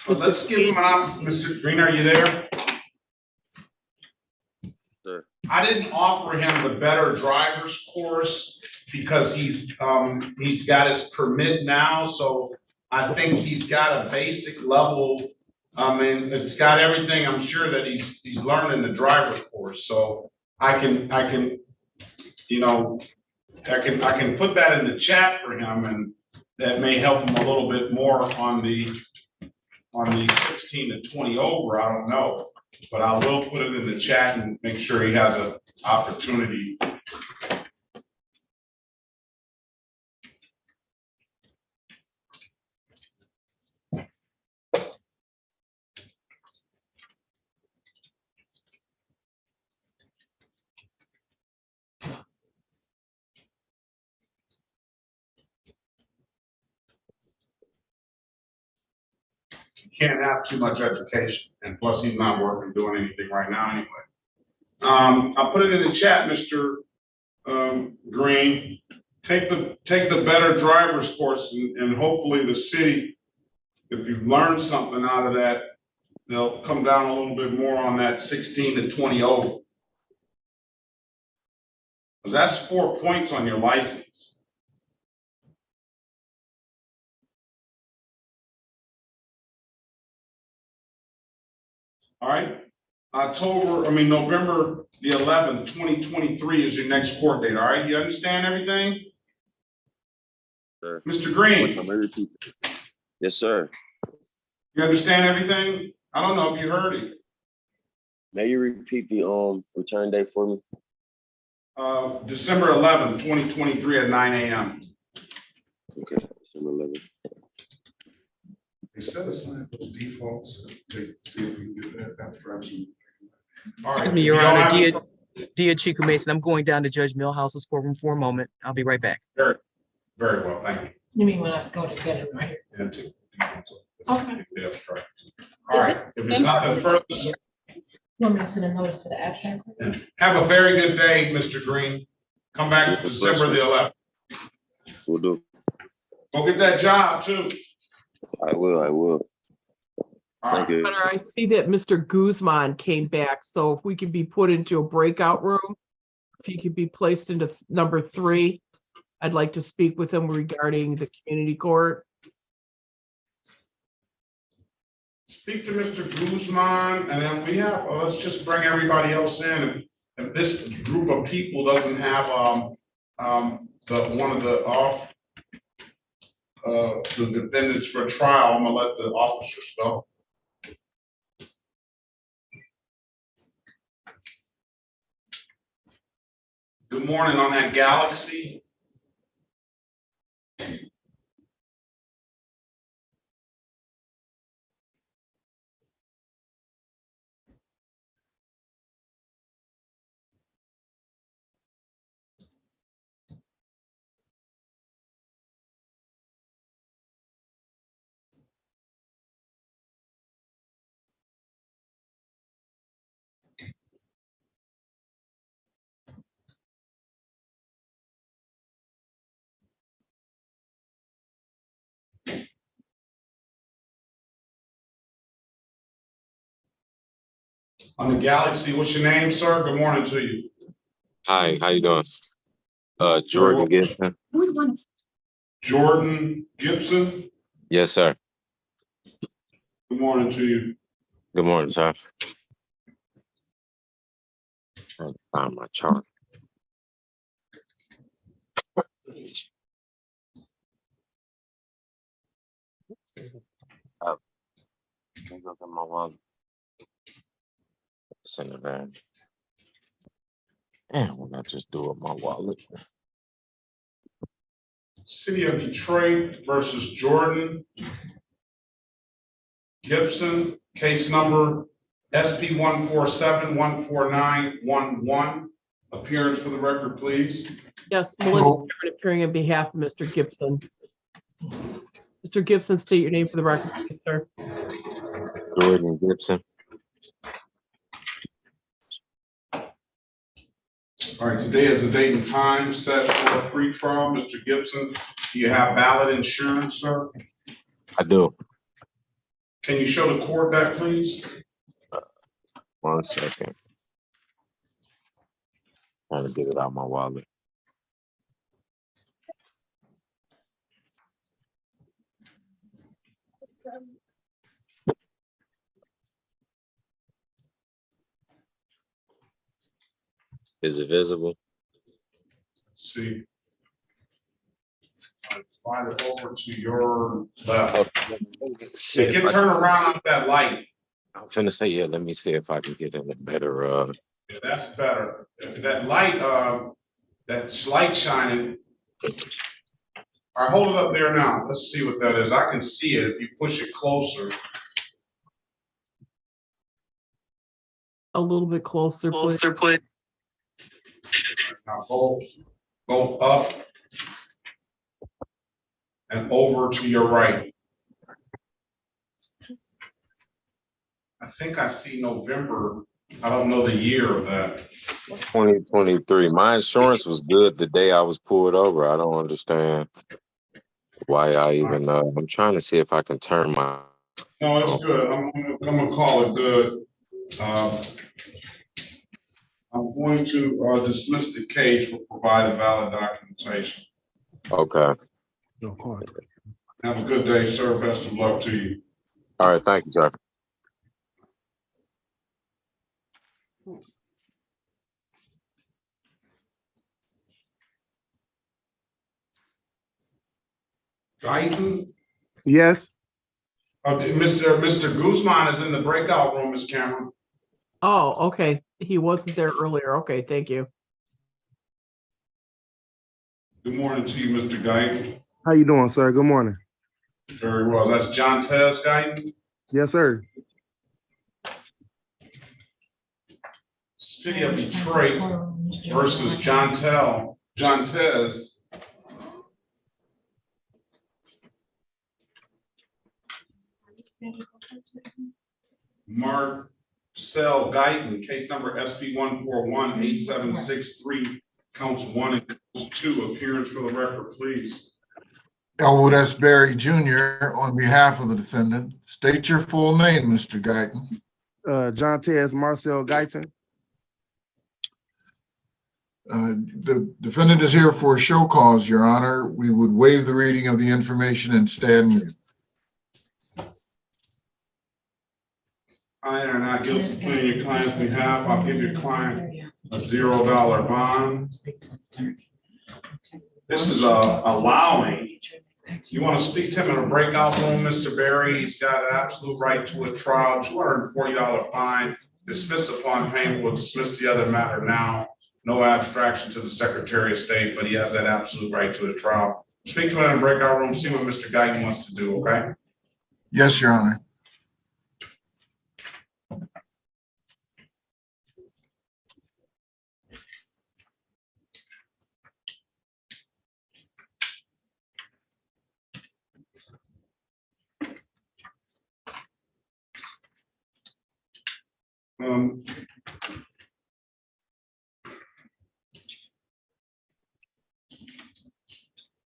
Let's give him an opportunity. Mr. Green, are you there? Sir. I didn't offer him the better driver's course because he's got his permit now. So I think he's got a basic level. I mean, it's got everything. I'm sure that he's learning the driver's course. So I can put that in the chat for him, and that may help him a little bit more on the 16 to 20 over. I don't know, but I will put it in the chat and make sure he has an opportunity. can't have too much education, and plus he's not working, doing anything right now anyway. I put it in the chat, Mr. Green. Take the better driver's course, and hopefully the city, if you've learned something out of that, they'll come down a little bit more on that 16 to 20 over. Because that's 4 points on your license. All right. November the 11th, 2023 is your next court date. All right. You understand everything? Sir. Mr. Green. One time I repeat. Yes, sir. You understand everything? I don't know if you heard it. May you repeat the return date for me? December 11th, 2023 at 9 a.m. Okay, December 11th. They set aside those defaults to see if we can do that abstraction. All right. Your Honor, Dia Chico Mason, I'm going down to Judge Millhouse's courtroom for a moment. I'll be right back. Very, very well, thank you. You mean when I go to schedule right here? And to- Okay. the abstract. All right, if there's nothing further, You want me to send a notice to the abstract? have a very good day, Mr. Green. Come back December the 11th. Will do. Go get that job too. I will. Thank you. Honor, I see that Mr. Guzman came back, so if we could be put into a breakout room, if he could be placed into number 3, I'd like to speak with him regarding the community court. Speak to Mr. Guzman, and then we have, let's just bring everybody else in. If this group of people doesn't have the defendants for trial, I'm gonna let the officers go. Good morning on that Galaxy. On the Galaxy, what's your name, sir? Good morning to you. Hi, how you doing? Jordan Gibson. Jordan Gibson. Yes, sir. Good morning to you. Good morning, sir. Trying to find my chart. Look at my wallet. It's in the van. And when I just do it, my wallet. City of Detroit versus Jordan Gibson, case number SP 147-14911. Appearance for the record, please. Yes, Melissa Cameron appearing on behalf of Mr. Gibson. Mr. Gibson, state your name for the record, please, sir. Jordan Gibson. All right, today is the date and time set for a pre-trial. Mr. Gibson, do you have valid insurance, sir? I do. Can you show the court that, please? 1 second. Trying to get it out of my wallet. Is it visible? Let's see. Slide it over to your left. See, Get turn around off that light. I was gonna say, yeah, let me see if I can get in a better Yeah, that's better. That light, that light shining. All right, hold it up there now. Let's see what that is. I can see it if you push it closer. A little bit closer, please. Now go up and over to your right. I think I see November. I don't know the year of that. 2023. My insurance was good the day I was pulled over. I don't understand why I even, I'm trying to see if I can turn my. No, it's good. I'm gonna call it good. I'm going to dismiss the case for providing valid documentation. Okay. Have a good day, sir. Best of luck to you. All right. Thank you, Judge. Guyton? Yes. Mr. Guzman is in the breakout room, Ms. Cameron. Oh, okay. He wasn't there earlier. Okay, thank you. Good morning to you, Mr. Guyton. How you doing, sir? Good morning. Very well. That's John Tez Guyton. Yes, sir. City of Detroit versus John Tez. Marcel Guyton, case number SB 1418763, counts 1 and counts 2. Appearance for the record, please. Elwood S. Berry Jr. on behalf of the defendant. State your full name, Mr. Guyton. John Tez Marcel Guyton. The defendant is here for a show cause, Your Honor. We would waive the reading of the information and stand mute. I am not guilty of pleading your client's behalf. I'll give your client a $0 bond. This is allowing. You want to speak to him in a breakout room, Mr. Berry? He's got an absolute right to a trial, $240 fine. Dismiss upon payment. We'll dismiss the other matter now. No abstraction to the Secretary of State, but he has that absolute right to a trial. Speak to him in a breakout room, see what Mr. Guyton wants to do, okay? Yes, Your Honor.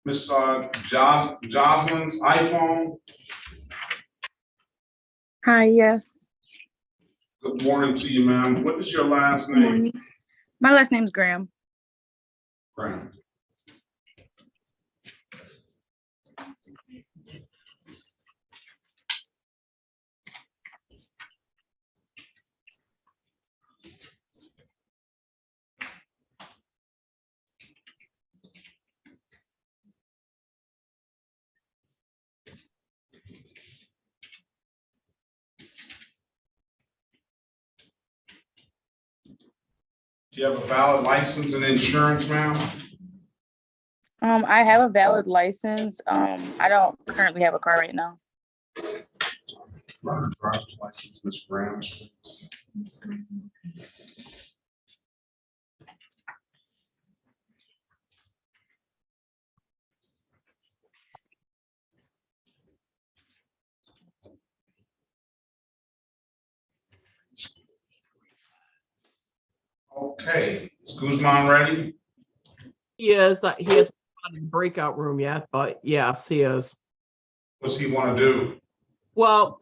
Miss Jocelyn's iPhone. Hi, yes. Good morning to you, ma'am. What is your last Good name? morning. My last name's Graham. Graham. Do you have a valid license and insurance, ma'am? I have a valid license. I don't currently have a car right now. Run a driver's license, Miss Graham. Okay, is Guzman ready? He hasn't gone to the breakout room yet, but yes, he is. What's he want to do? Well,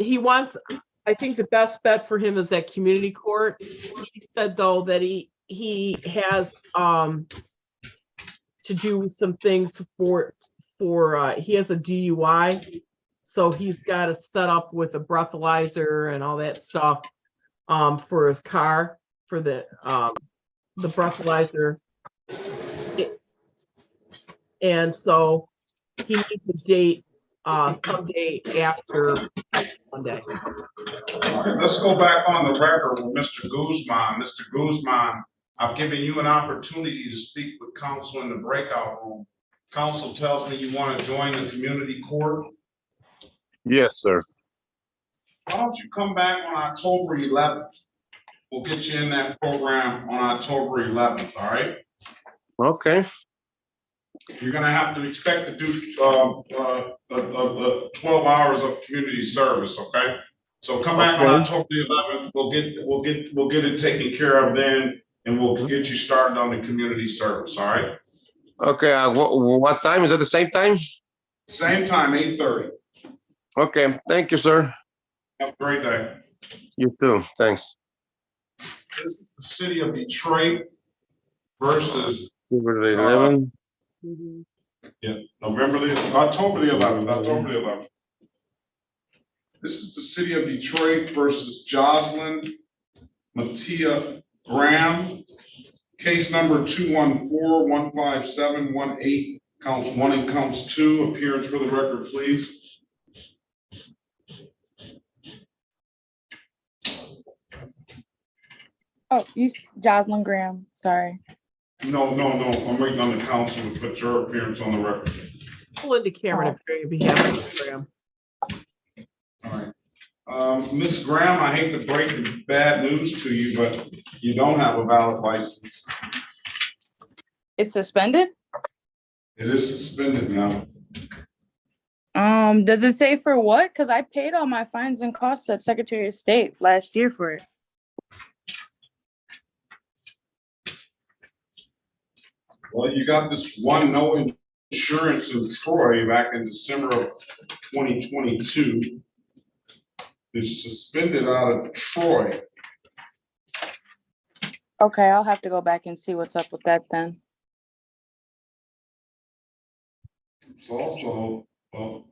I think the best bet for him is that community court. He said though that he has to do some things for he has a DUI, so he's got to set up with a breathalyzer and all that stuff for his car, for the breathalyzer. And so he needs a date someday after Monday. Okay, let's go back on the record with Mr. Guzman. Mr. Guzman, I've given you an opportunity to speak with counsel in the breakout room. Counsel tells me you want to join the community court. Yes, sir. Why don't you come back on October 11th? We'll get you in that program on October 11th, all right? Okay. You're gonna have to expect to do 12 hours of community service, okay? So come back on Okay. October the 11th. We'll get it taken care of then, and we'll get you started on the community service. All right. Okay, what time? Is it the same time? Same time, 8:30. Okay, thank you, sir. Have a great day. You too, thanks. This is the city of Detroit versus October the 11th. October the 11th. This is the city of Detroit versus Jocelyn Mattia Graham. Case number 214-15718, counts 1 and counts 2. Appearance for the record, please. Oh, Jocelyn Graham, sorry. No. I'm waiting on the council to put your appearance on the record. Pull into Cameron if you're going to be having a program. All right. Ms. Graham, I hate to break the bad news to you, but you don't have a valid license. It's suspended? It is suspended now. Does it say for what? Because I paid all my fines and costs at Secretary of State last year for it. Well, you got this one no insurance in Troy back in December of 2022. It's suspended out of Troy. Okay, I'll have to go back and see what's up with that then. It's also, well,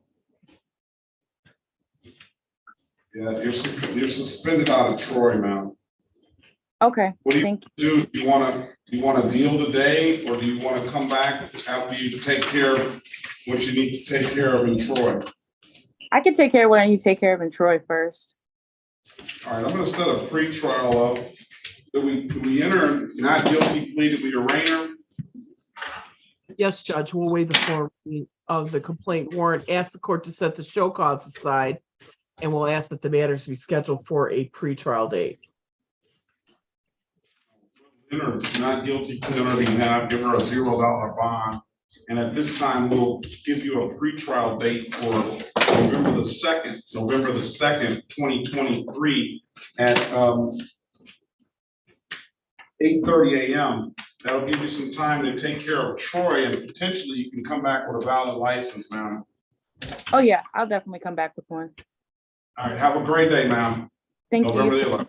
yeah, you're suspended out of Troy, man. Okay, What do you thank do? Do you want to deal today, or do you want to come back after you take care of what you need to take care of in Troy? I can take care of what I need to take care of in Troy first. All right, I'm going to set a pre-trial up. Do we enter not guilty plea? Did we arraign her? Yes, Judge, we'll waive the form of the complaint warrant, ask the court to set the show cause aside, and we'll ask that the matters be scheduled for a pretrial date. Enter not guilty plea on her behalf, give her a $0 bond. And at this time, we'll give you a pretrial date for November the 2nd, 2023 at 8:30 a.m. That'll give you some time to take care of Troy, and potentially you can come back with a valid license, ma'am. Oh yeah, I'll definitely come back with one. All right, have a great day, ma'am. Thank November you. the 11th.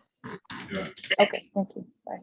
Yeah. Okay, thank you. Bye.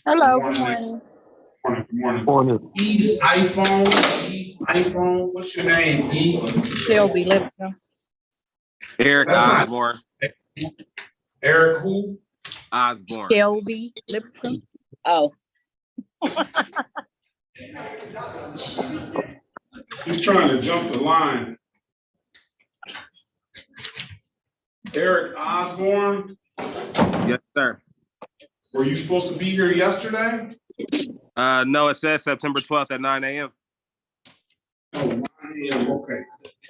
Hello, good morning. Good morning. E's iPhone, what's your name, E? Shelby Lipscomb. Eric That's not- Osborne. Eric who? Osborne. Shelby Lipscomb. Oh. He's trying to jump the line. Eric Osborne, Yes, sir. were you supposed to be here yesterday? No, it says September 12th at 9 a.m. Oh, 9 a.m., okay.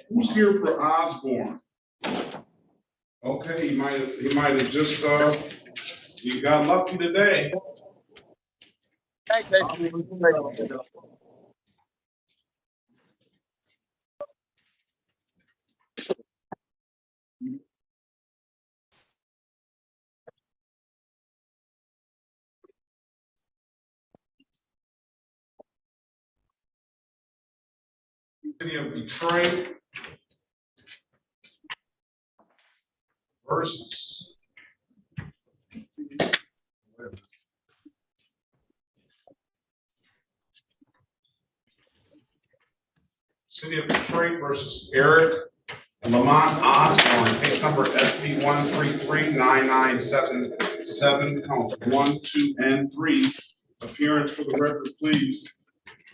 Who's here for Osborne? Okay, he might have just, you got lucky today. City of Detroit versus City of Detroit versus Eric Lamont Osborne, case number SP 1339977, counts 1, 2, and 3. Appearance for the record, please.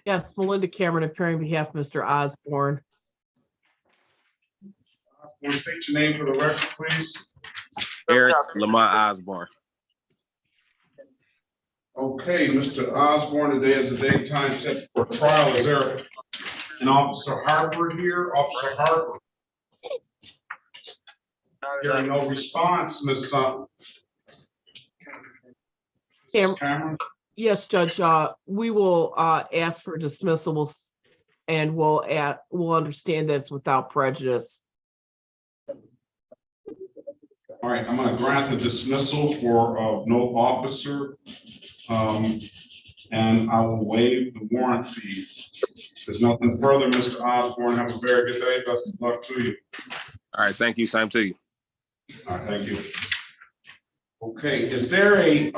Yes, Melinda Cameron appearing on behalf of Mr. Osborne. Osborne, state your name for the record, please. Eric Lamont Osborne. Okay, Mr. Osborne, today is the date time set for trial. Is there an Officer Harper here? Officer Harper? Hearing no response, Ms. Cameron? Yes, Judge, we will ask for dismissals and we'll understand that's without prejudice. All right, I'm going to grant the dismissal for no officer. And I will waive the warrant fee. There's nothing further, Mr. Osborne. Have a very good day. Best of luck to you. All right, thank you. Same to you. All right, thank you. Okay, is there a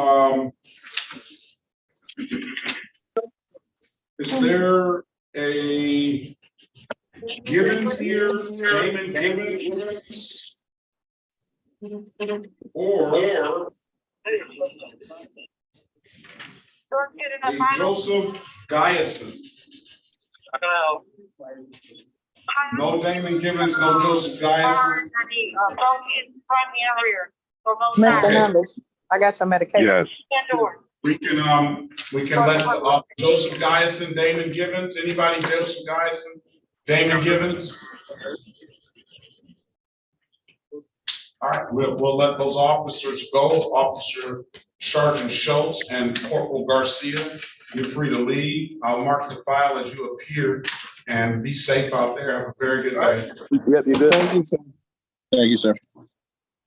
Gibbons here? Damon Gibbons? Or a Joseph Guyson? No Damon Gibbons, no Joseph Guyson. Mr. Numbers, I got your medication. Yes. We can let Joseph Guyson, Damon Gibbons, anybody Joseph Guyson, Damon Gibbons? All right, we'll let those officers go. Officer Sergeant Schultz and Corporal Garcia, you're free to leave. I'll mark the file as you appear and be safe out there. Have a very good day. Yep, you're good. Thank you, sir. Thank you, sir.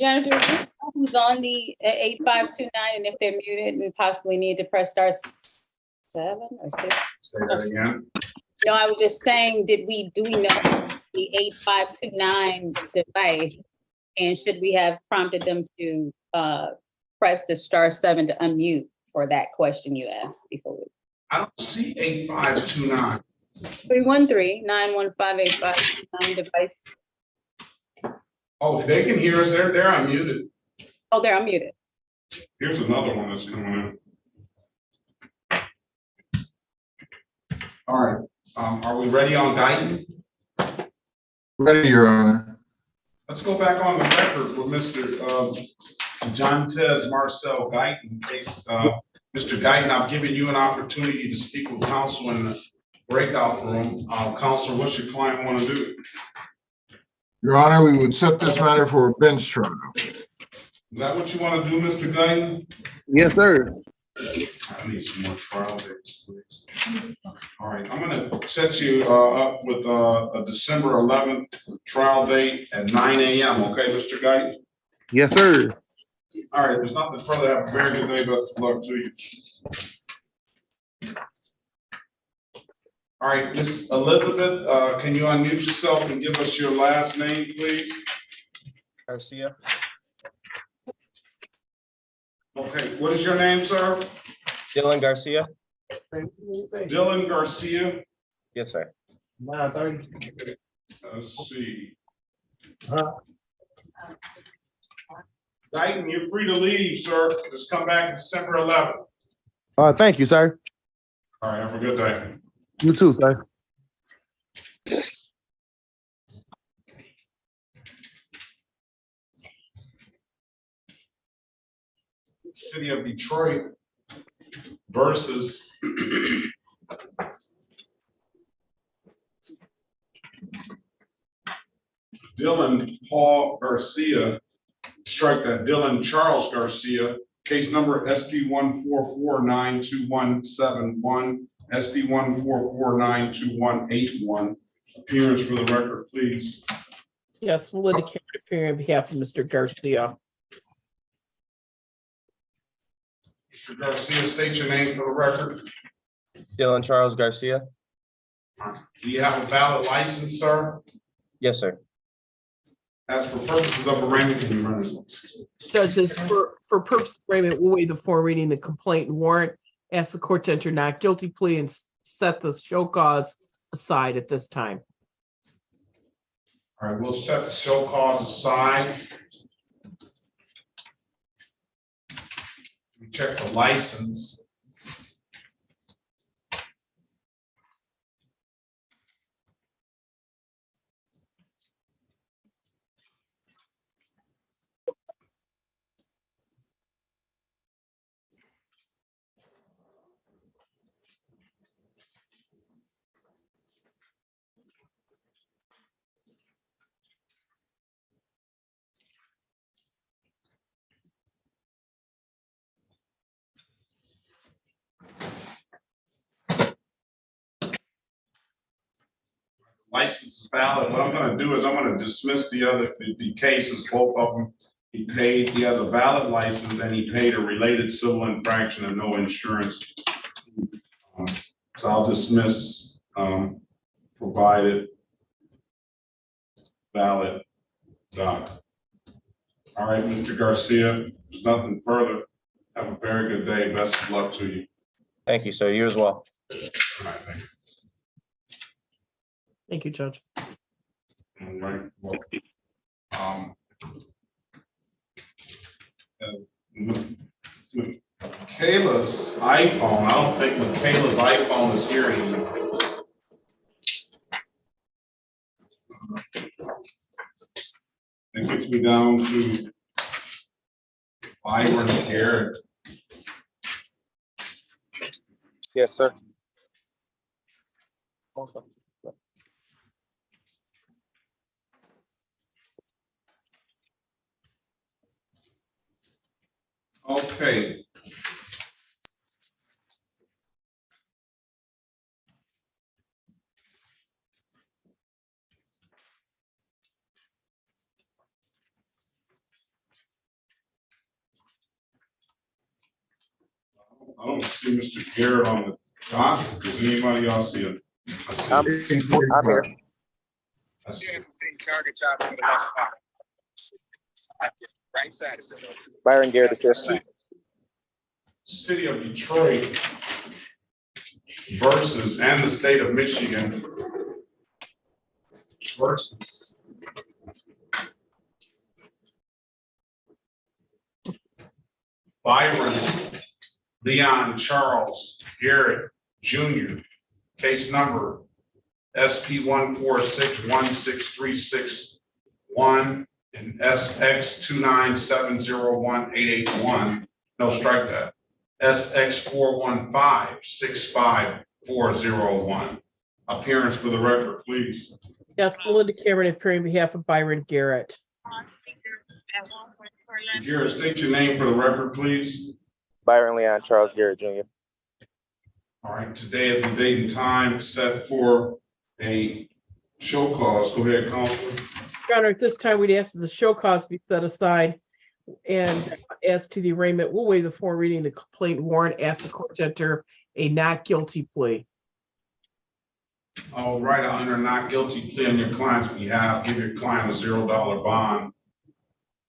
Jennifer, who's on the 8529 and if they're muted and possibly need to press star 7 or 6? Say that again. No, I was just saying, do we know the 8529 device? And should we have prompted them to press the star 7 to unmute for that question you asked before? I don't see 8529. 313-915-8529 device. Oh, they can hear us. They're unmuted. Oh, they're unmuted. Here's another one that's coming in. All right. Are we ready on Guyton? Ready, Your Honor. Let's go back on the record with Mr. John Tez Marcel Guyton case. Mr. Guyton, I've given you an opportunity to speak with counsel in the breakout room. Counsel, what's your client want to do? Your Honor, we would set this matter for a bench trial. Is that what you want to do, Mr. Guyton? Yes, sir. I need some more trial dates, please. All right, I'm going to set you up with a December 11th trial date at 9 a.m. Okay, Mr. Guyton? Yes, sir. All right, there's nothing further. Have a very good day. Best of luck to you. All right, Miss Elizabeth, can you unmute yourself and give us your last name, please? Garcia. Okay, what is your name, sir? Dylan Garcia. Dylan Garcia. Yes, sir. Let's see. Guyton, you're free to leave, sir. Just come back December 11th. Thank you, sir. All right, have a good day. You too, sir. City of Detroit versus Dylan Paul Garcia, strike that, Dylan Charles Garcia, case number SP 144-92171, SP 144-92181. Appearance for the record, please. Yes, Melinda Cameron appearing on behalf of Mr. Garcia. Mr. Garcia, state your name for the record. Dylan Charles Garcia. Do you have a valid license, sir? Yes, sir. As for purposes of arraignment, can you run this? Judges, for purpose of arraignment, we'll waive the form reading the complaint and warrant, ask the court to enter not guilty plea and set the show cause aside at this time. All right, we'll set the show cause aside. We check the license. License is valid. What I'm gonna do is I'm gonna dismiss the cases, both of them. He has a valid license and he paid a related civil infraction and no insurance. So I'll dismiss, provided valid doc. All right, Mr. Garcia, there's nothing further. Have a very good day. Best of luck to you. Thank you, sir. You as well. All right, thank you. Thank you, Judge. All right, well, Michaela's iPhone, I don't think Michaela's iPhone is here anymore. It gets me down to Byron Garrett. Yes, sir. Awesome. Okay. I don't see Mr. Garrett on the docket. Does anybody else see him? I'm here. I see him. Right side is still open. Byron Garrett is here. City of Detroit versus, and the state of Michigan versus Byron Leon Charles Garrett Jr. Case number SP 146163661 and SX 297018881. No, strike that. SX 415-65401. Appearance for the record, please. Yes, Melinda Cameron appearing on behalf of Byron Garrett. Mr. Garrett, state your name for the record, please. Byron Leon Charles Garrett Jr. All right, today is the date and time set for a show cause. Go ahead, Counselor. Your Honor, at this time, we'd ask that the show cause be set aside. And as to the arraignment, we'll waive before reading the complaint warrant, ask the court to enter a not guilty plea. All right, I enter not guilty plea on your client's behalf. Give your client a $0 bond.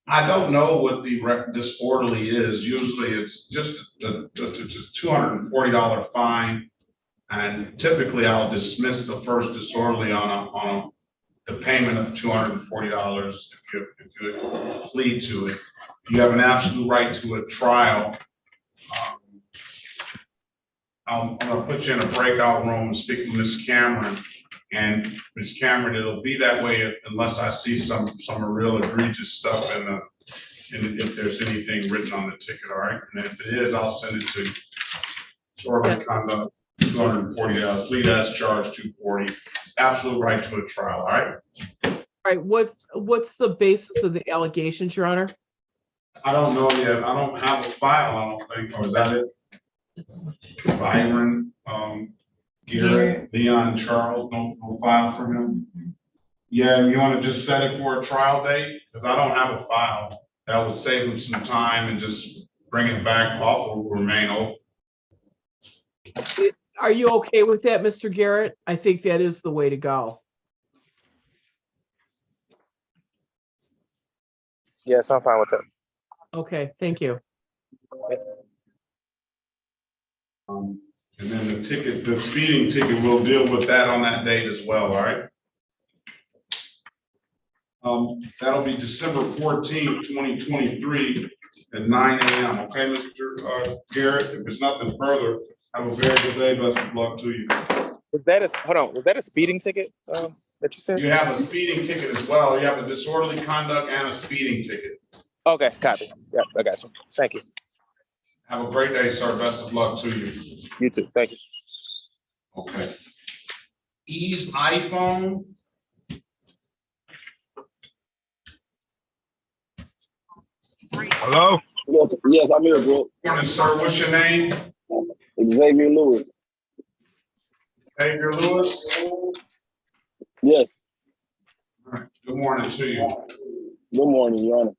I don't know what the disorderly is. Usually it's just a $240 fine. And typically I'll dismiss the first disorderly on the payment of $240 if you plead to it. You have an absolute right to a trial. I'm gonna put you in a breakout room and speak with Ms. Cameron. And Ms. Cameron, it'll be that way unless I see some real egregious stuff if there's anything written on the ticket, all right? And if it is, I'll send it to you. Disorderly conduct, $240. Plea as charged, $240. Absolute right to a trial, all right? All right, what's the basis of the allegations, Your Honor? I don't know yet. I don't have a file, I don't think, or is that it? Byron, Garrett, Leon Charles, no file for him? Yeah, you want to just set it for a trial date? Because I don't have a file. That would save him some time and just bring it back. Offer will remain open. Are you okay with that, Mr. Garrett? I think that is the way to go. Yes, I'm fine with that. Okay, thank you. And then the ticket, the speeding ticket, we'll deal with that on that date as well, all right? That'll be December 14th, 2023 at 9 a.m. Okay, Mr. Garrett, if there's nothing further, have a very good day. Best of luck to you. Was that a, hold on, was that a speeding ticket that you said? You have a speeding ticket as well. You have a disorderly conduct and a speeding ticket. Okay, copy. Yep, I got you. Thank you. Have a great day, sir. Best of luck to you. You too. Thank you. Okay. Ease iPhone. Hello? Yes, I'm here, bro. Morning, sir. What's your name? Xavier Lewis. Xavier Lewis. Yes. All right. Good morning to you. Good morning, Your Honor.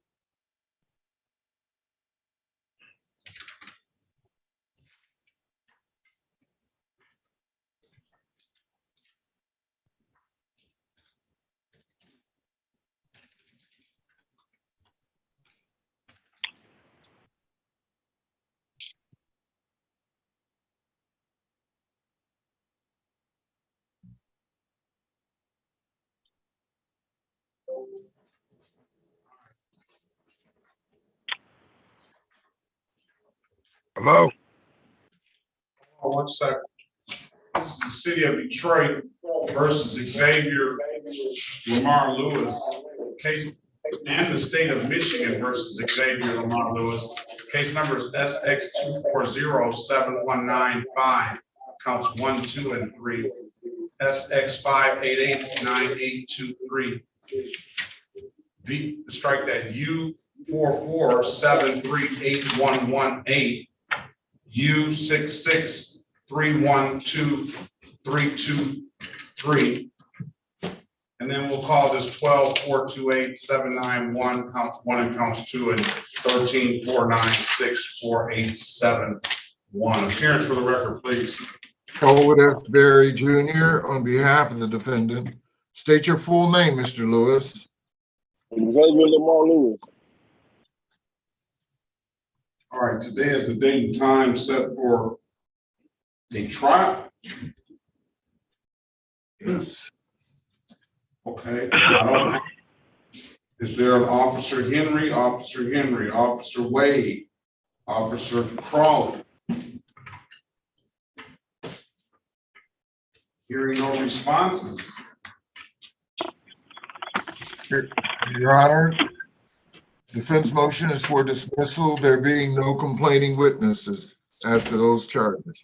Hello? Oh, 1 second. This is the city of Detroit versus Xavier Lamar Lewis. Case and the state of Michigan versus Xavier Lamar Lewis. Case number is SX 2407195. Counts 1, 2, and 3. SX 5889823. Strike that U 4473818. U 663123223. And then we'll call this 12428791, counts 1 and counts 2, and 13496487. Appearance for the record, please. Elwood S. Berry Jr. on behalf of the defendant. State your full name, Mr. Lewis. Xavier Lamar Lewis. All right, today is the date and time set for a trial. Yes. Okay. Is there an Officer Henry, Officer Wade, Officer Crawley? Hearing no responses. Your Honor, defense motion is for dismissal, there being no complaining witnesses as to those charges.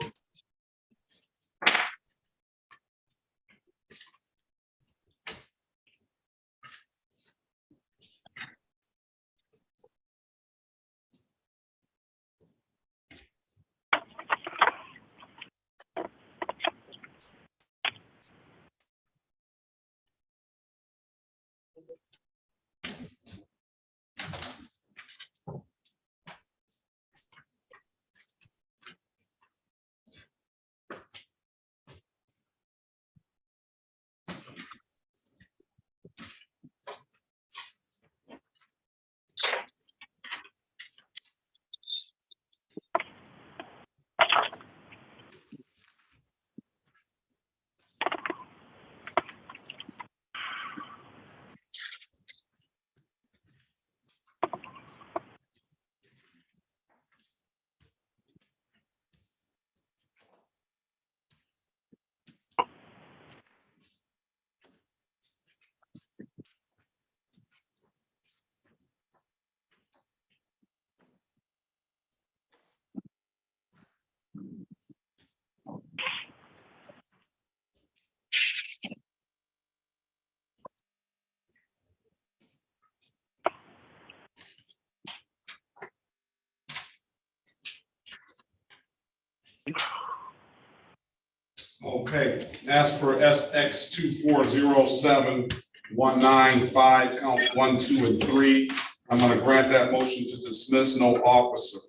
Okay, as for SX 2407195, counts 1, 2, and 3, I'm going to grant that motion to dismiss, no officer.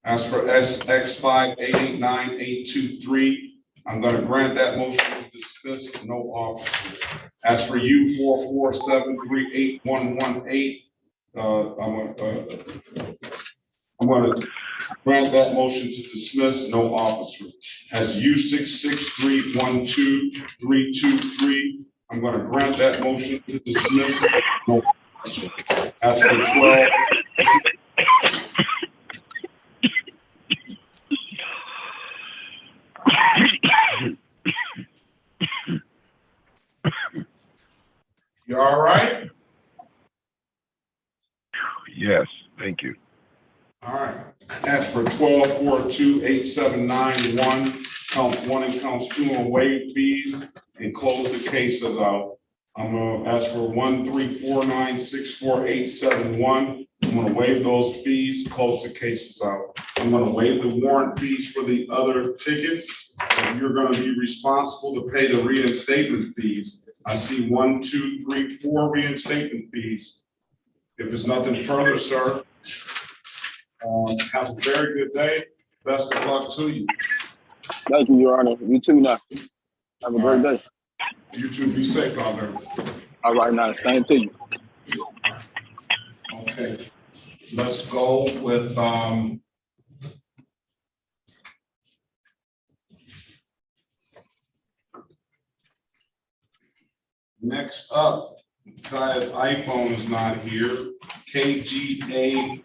As for SX 5889823, I'm going to grant that motion to dismiss, no officer. As for U 4473818, I'm going to grant that motion to dismiss, no officer. As U 663123223, I'm going to grant that motion to dismiss, no As for 12. You all right? Yes, thank you. All right. As for 12-4-2-8-7-9-1, counts 1 and counts 2 on waived fees and close the cases out. I'm gonna ask for 1-3-4-9-6-4-8-7-1. I'm gonna waive those fees, close the cases out. I'm gonna waive the warrant fees for the other tickets. And you're gonna be responsible to pay the reinstatement fees. I see 1, 2, 3, 4 reinstatement fees. If there's nothing further, sir, have a very good day. Best of luck to you. Thank you, Your Honor. You too now. Have a great day. You too. Be safe out there. All right, now. Same to you. Okay. Let's go with next up. Kaya's iPhone is not here. KGALM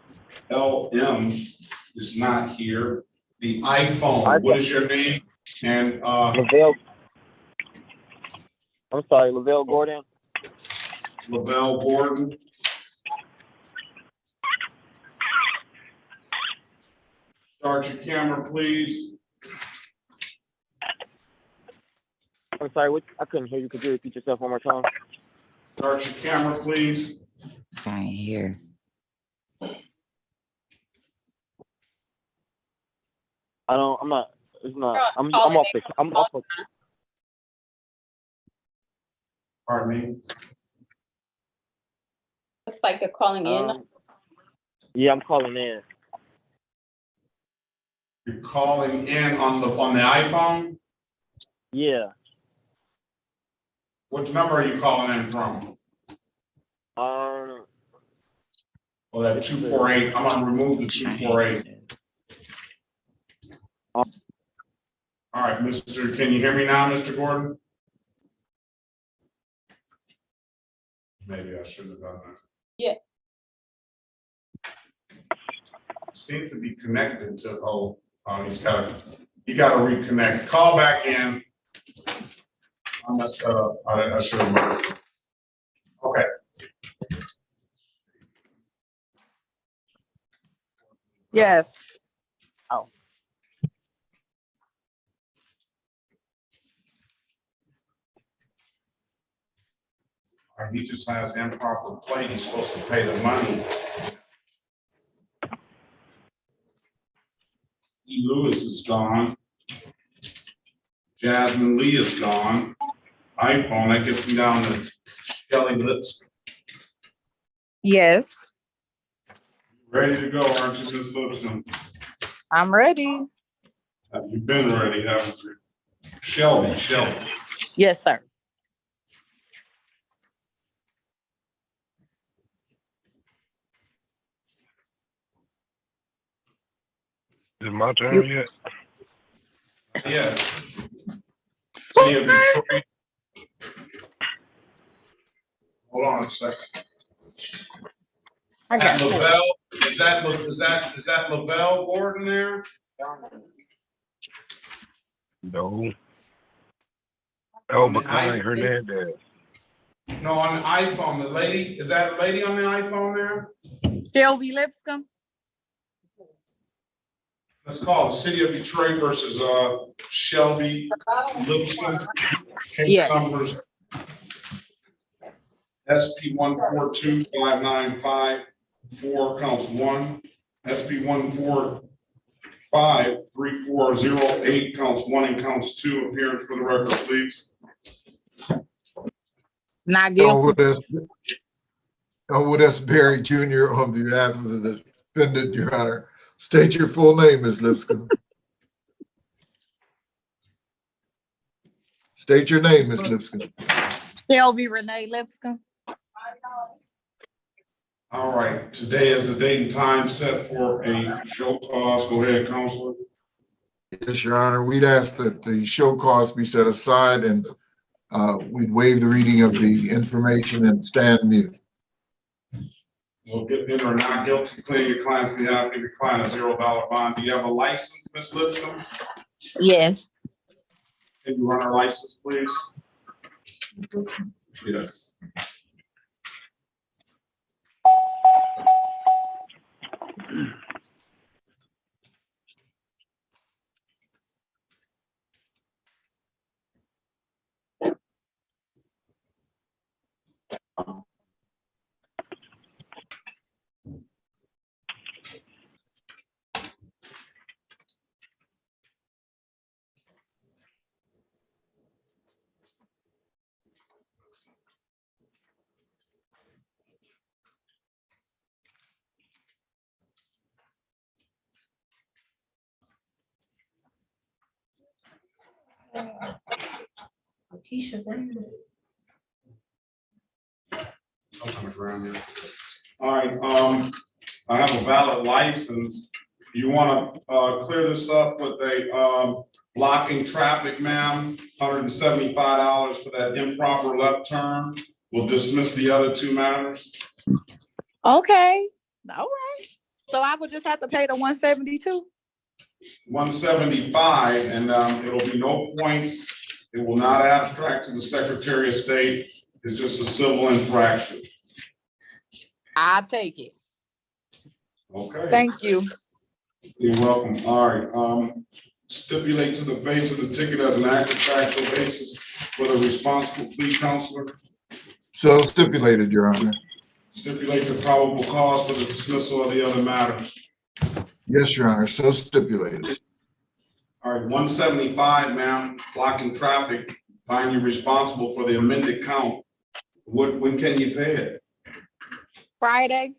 is not here. The iPhone, what is your name? And Lavelle. I'm sorry, Lavelle Gordon. Lavelle Gordon. Start your camera, please. I'm sorry, I couldn't hear you. Could you repeat yourself one more time? Start your camera, please. Can't hear. I'm not, it's not, I'm off the, I'm off of. Pardon me? Looks like they're calling in. Yeah, I'm calling in. You're calling in on the iPhone? Yeah. Which number are you calling in from? Well, that 248. I'm gonna remove the 248. All right, Mr. Can you hear me now, Mr. Gordon? Maybe I shouldn't have done that. Yeah. Seems to be connected to you gotta reconnect. Call back in. I messed that up. I should have marked it. Okay. Yes. Oh. Or he just has improper plate. He's supposed to pay the money. E. Lewis is gone. Jasmine Lee is gone. iPhone, that gets me down to Kelly Lips. Yes. Ready to go, aren't you, Ms. Lipscomb? I'm ready. You've been ready, haven't you? Shelby. Yes, sir. Is it my turn yet? Yeah. City of Detroit. Hold on a second. I got Lavelle, is that Lavelle Gordon there? No. Oh, behind Hernandez. No, on the iPhone, the lady, is that a lady on the iPhone there? Shelby Lipscomb. Let's call it City of Detroit versus Shelby Lipscomb. Case numbers SP 1425954 counts 1. SP 1453408 counts 1 and counts 2. Appearance for the record, please. Not guilty. Elwood S. Berry Jr. on behalf of the defendant, Your Honor. State your full name, Ms. Lipscomb. State your name, Ms. Lipscomb. Shelby Renee Lipscomb. All right, today is the date and time set for a show cause. Go ahead, Counselor. Yes, Your Honor. We'd ask that the show cause be set aside and we'd waive the reading of the information and stand mute. will get in or not guilty, clear your client's behalf, give your client a $0 bond. Do you have a license, Ms. Lipscomb? Yes. Can you run our license, please? Yes. Keisha, bring it. I'll come around here. All right, I have a valid license. You want to clear this up with a blocking traffic, ma'am, $175 for that improper left turn. We'll dismiss the other two matters. Okay. All right. So I would just have to pay the 172. 175, and it'll be no points. It will not abstract to the Secretary of State. It's just a civil infraction. I'll take it. Okay. Thank you. You're welcome. All right. Stipulate to the face of the ticket as an active factual basis for the responsible plea counselor. So stipulated, Your Honor. Stipulate the probable cause for the dismissal of the other matters. Yes, Your Honor, so stipulated. All right, 175, ma'am, blocking traffic, find you responsible for the amended count. When can you pay it? Friday.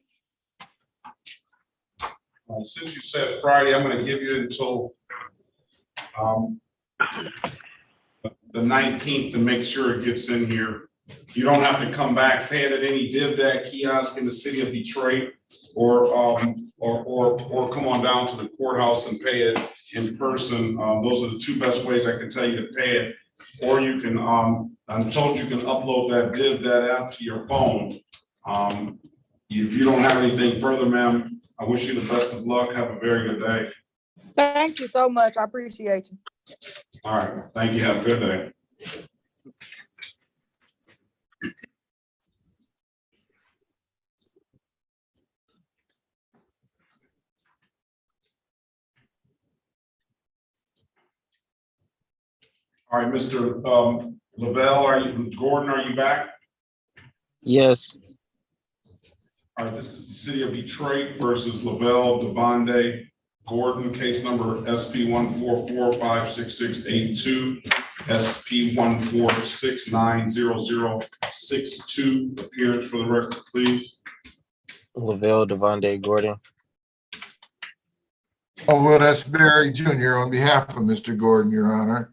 Since you said Friday, I'm going to give you until the 19th to make sure it gets in here. You don't have to come back, pay it at any DivDat kiosk in the city of Detroit, or come on down to the courthouse and pay it in person. Those are the two best ways I can tell you to pay it. Or you can, I'm told you can upload that DivDat app to your phone. If you don't have anything further, ma'am, I wish you the best of luck. Have a very good day. Thank you so much. I appreciate you. All right, thank you. Have a good day. All right, Mr. Lavelle, Gordon, are you back? Yes. All right, this is the city of Detroit versus Lavelle, Devonde, Gordon, case number SP 144-56682, SP 146900062. Appearance for the record, please. Lavelle Devonde Gordon. Oh, well, that's Barry Jr. on behalf of Mr. Gordon, Your Honor.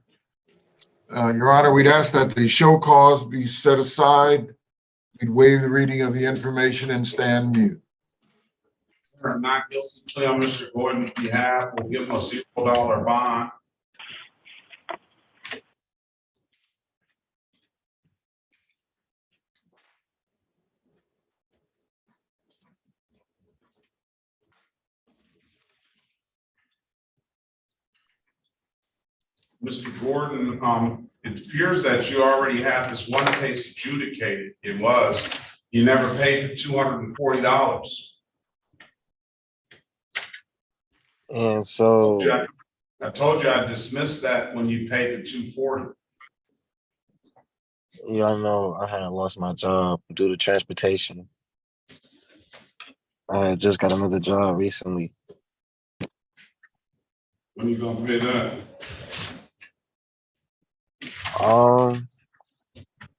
Your Honor, we'd ask that the show cause be set aside. We'd waive the reading of the information and stand mute. Not guilty plea on Mr. Gordon's behalf. We'll give him a $0 bond. Mr. Gordon, it appears that you already have this one case adjudicated. It was, you never paid the $240. And so I told you I dismissed that when you paid the $240. yeah, I know I had lost my job due to transportation. I had just got another job recently. When are you gonna pay that?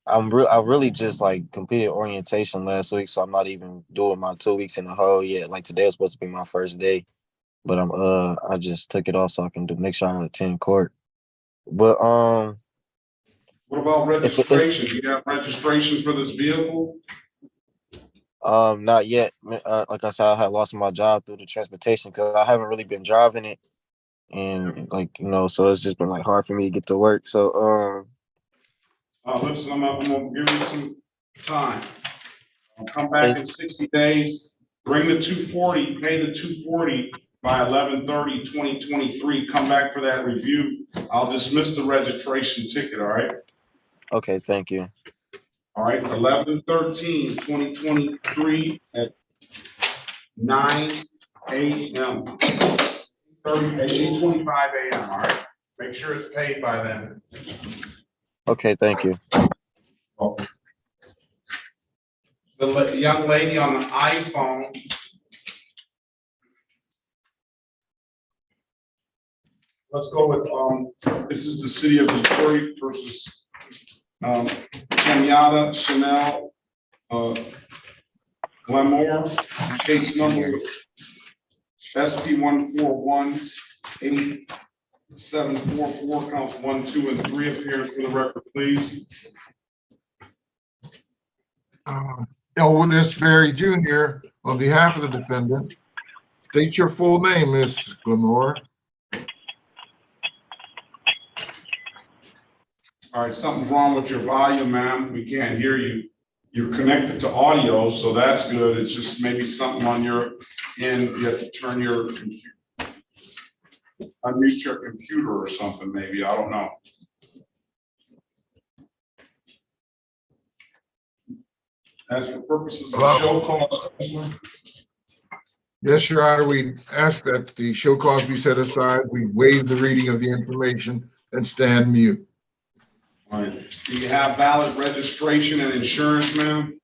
I really just like completed orientation last week, so I'm not even doing my 2 weeks in a hole yet. Like today was supposed to be my first day, but I just took it off so I can make sure I attend court. But what about registration? Do you have registration for this vehicle? Not yet. Like I said, I had lost my job through the transportation because I haven't really been driving it, and so it's just been like hard for me to get to work. So listen, I'm gonna give you some time. come back in 60 days, bring the 240, pay the 240 by 11/30/2023, come back for that review. I'll dismiss the registration ticket, all right? Okay, thank you. All right, 11/13/2023 at 9 a.m. 8:25 a.m., all right? Make sure it's paid by then. Okay, thank you. The young lady on the iPhone. Let's go with, this is the city of Detroit versus Kenyatta Chanel Glenmore, case number SP 1418744, counts 1, 2, and 3. Appearance for the record, please. Elwood S. Berry Jr. on behalf of the defendant. State your full name, Ms. Glenmore. All right, something's wrong with your volume, ma'am. We can't hear you. You're connected to audio, so that's good. It's just maybe something on your end. You have to turn your computer, unmute your computer or something, maybe. I don't know. As for purposes of show cause. Yes, Your Honor, we ask that the show cause be set aside. We waive the reading of the information and stand mute. All right. Do you have valid registration and insurance, ma'am?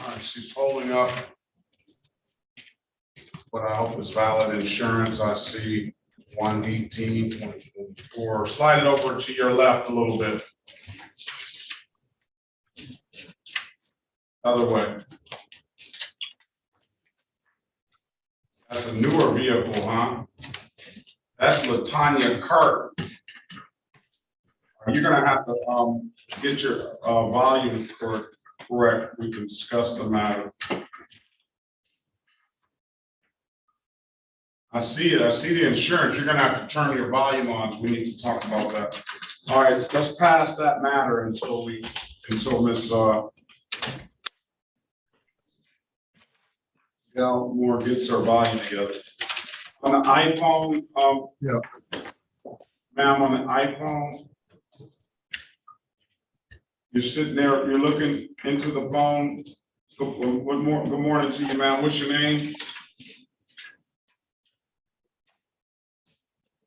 All right, she's holding up what I hope is valid insurance. I see 1/18/2024. Slide it over to your left a little bit. Other way. That's a newer vehicle, huh? That's LaTanya Cart. You're gonna have to get your volume correct. We can discuss the matter. I see it. I see the insurance. You're gonna have to turn your volume on. So we need to talk about that. All right, let's pass that matter until Miss Moore gets her volume together. On the iPhone, yeah, ma'am, on the iPhone, you're sitting there, you're looking into the phone. Good morning to you, ma'am. What's your name?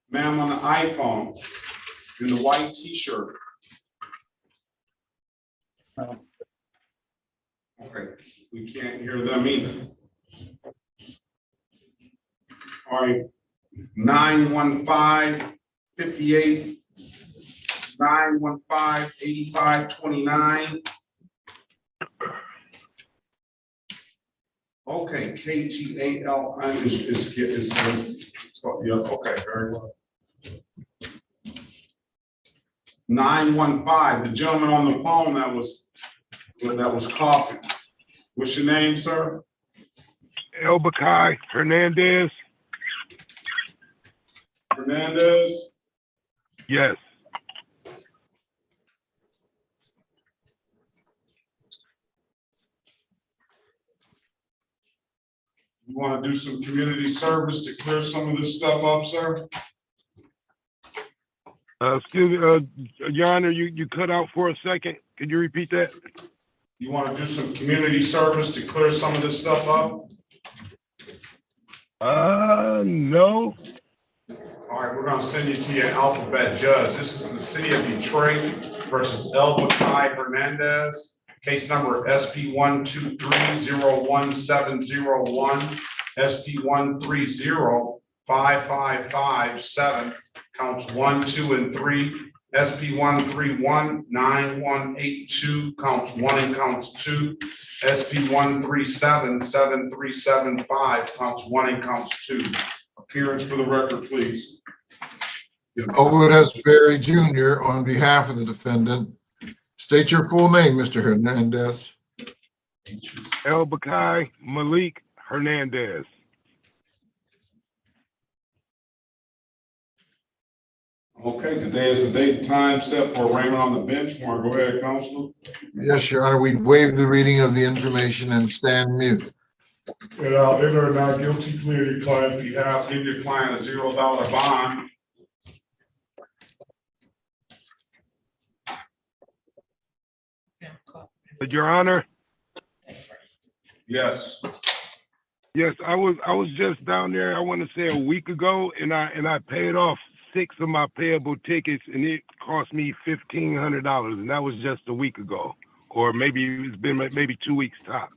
Ma'am, on the iPhone, in the white t-shirt. Okay, we can't hear them either. All right, 915-58, 915-8529. Okay, KGAL is yeah, okay, very well. 915, the gentleman on the phone that was coughing. What's your name, sir? Elbakai Hernandez. Hernandez? Yes. You want to do some community service to clear some of this stuff up, sir? Excuse me, Your Honor, you cut out for a second. Could you repeat that? You want to do some community service to clear some of this stuff up? No. All right, we're going to send you to your alphabet judge. This is the city of Detroit versus Elbakai Hernandez. Case number SP 123-01701, SP 130-55557, counts 1, 2, and 3. SP 131-9182, counts 1 and counts 2. SP 137-7375, counts 1 and counts 2. Appearance for the record, please. Elwood S. Berry Jr. on behalf of the defendant. State your full name, Mr. Hernandez. Elbakai Malik Hernandez. Okay, today is the date and time set for arraignment on the bench. Mark, go ahead, Counselor. Yes, Your Honor, we'd waive the reading of the information and stand mute. Without enter a not guilty plea on your client's behalf, give your client a $0 bond. Your Honor, Yes. yes, I was just down there, I want to say a week ago, and I paid off 6 of my payable tickets, and it cost me $1,500, and that was just a week ago, or maybe it's been maybe 2 weeks tops.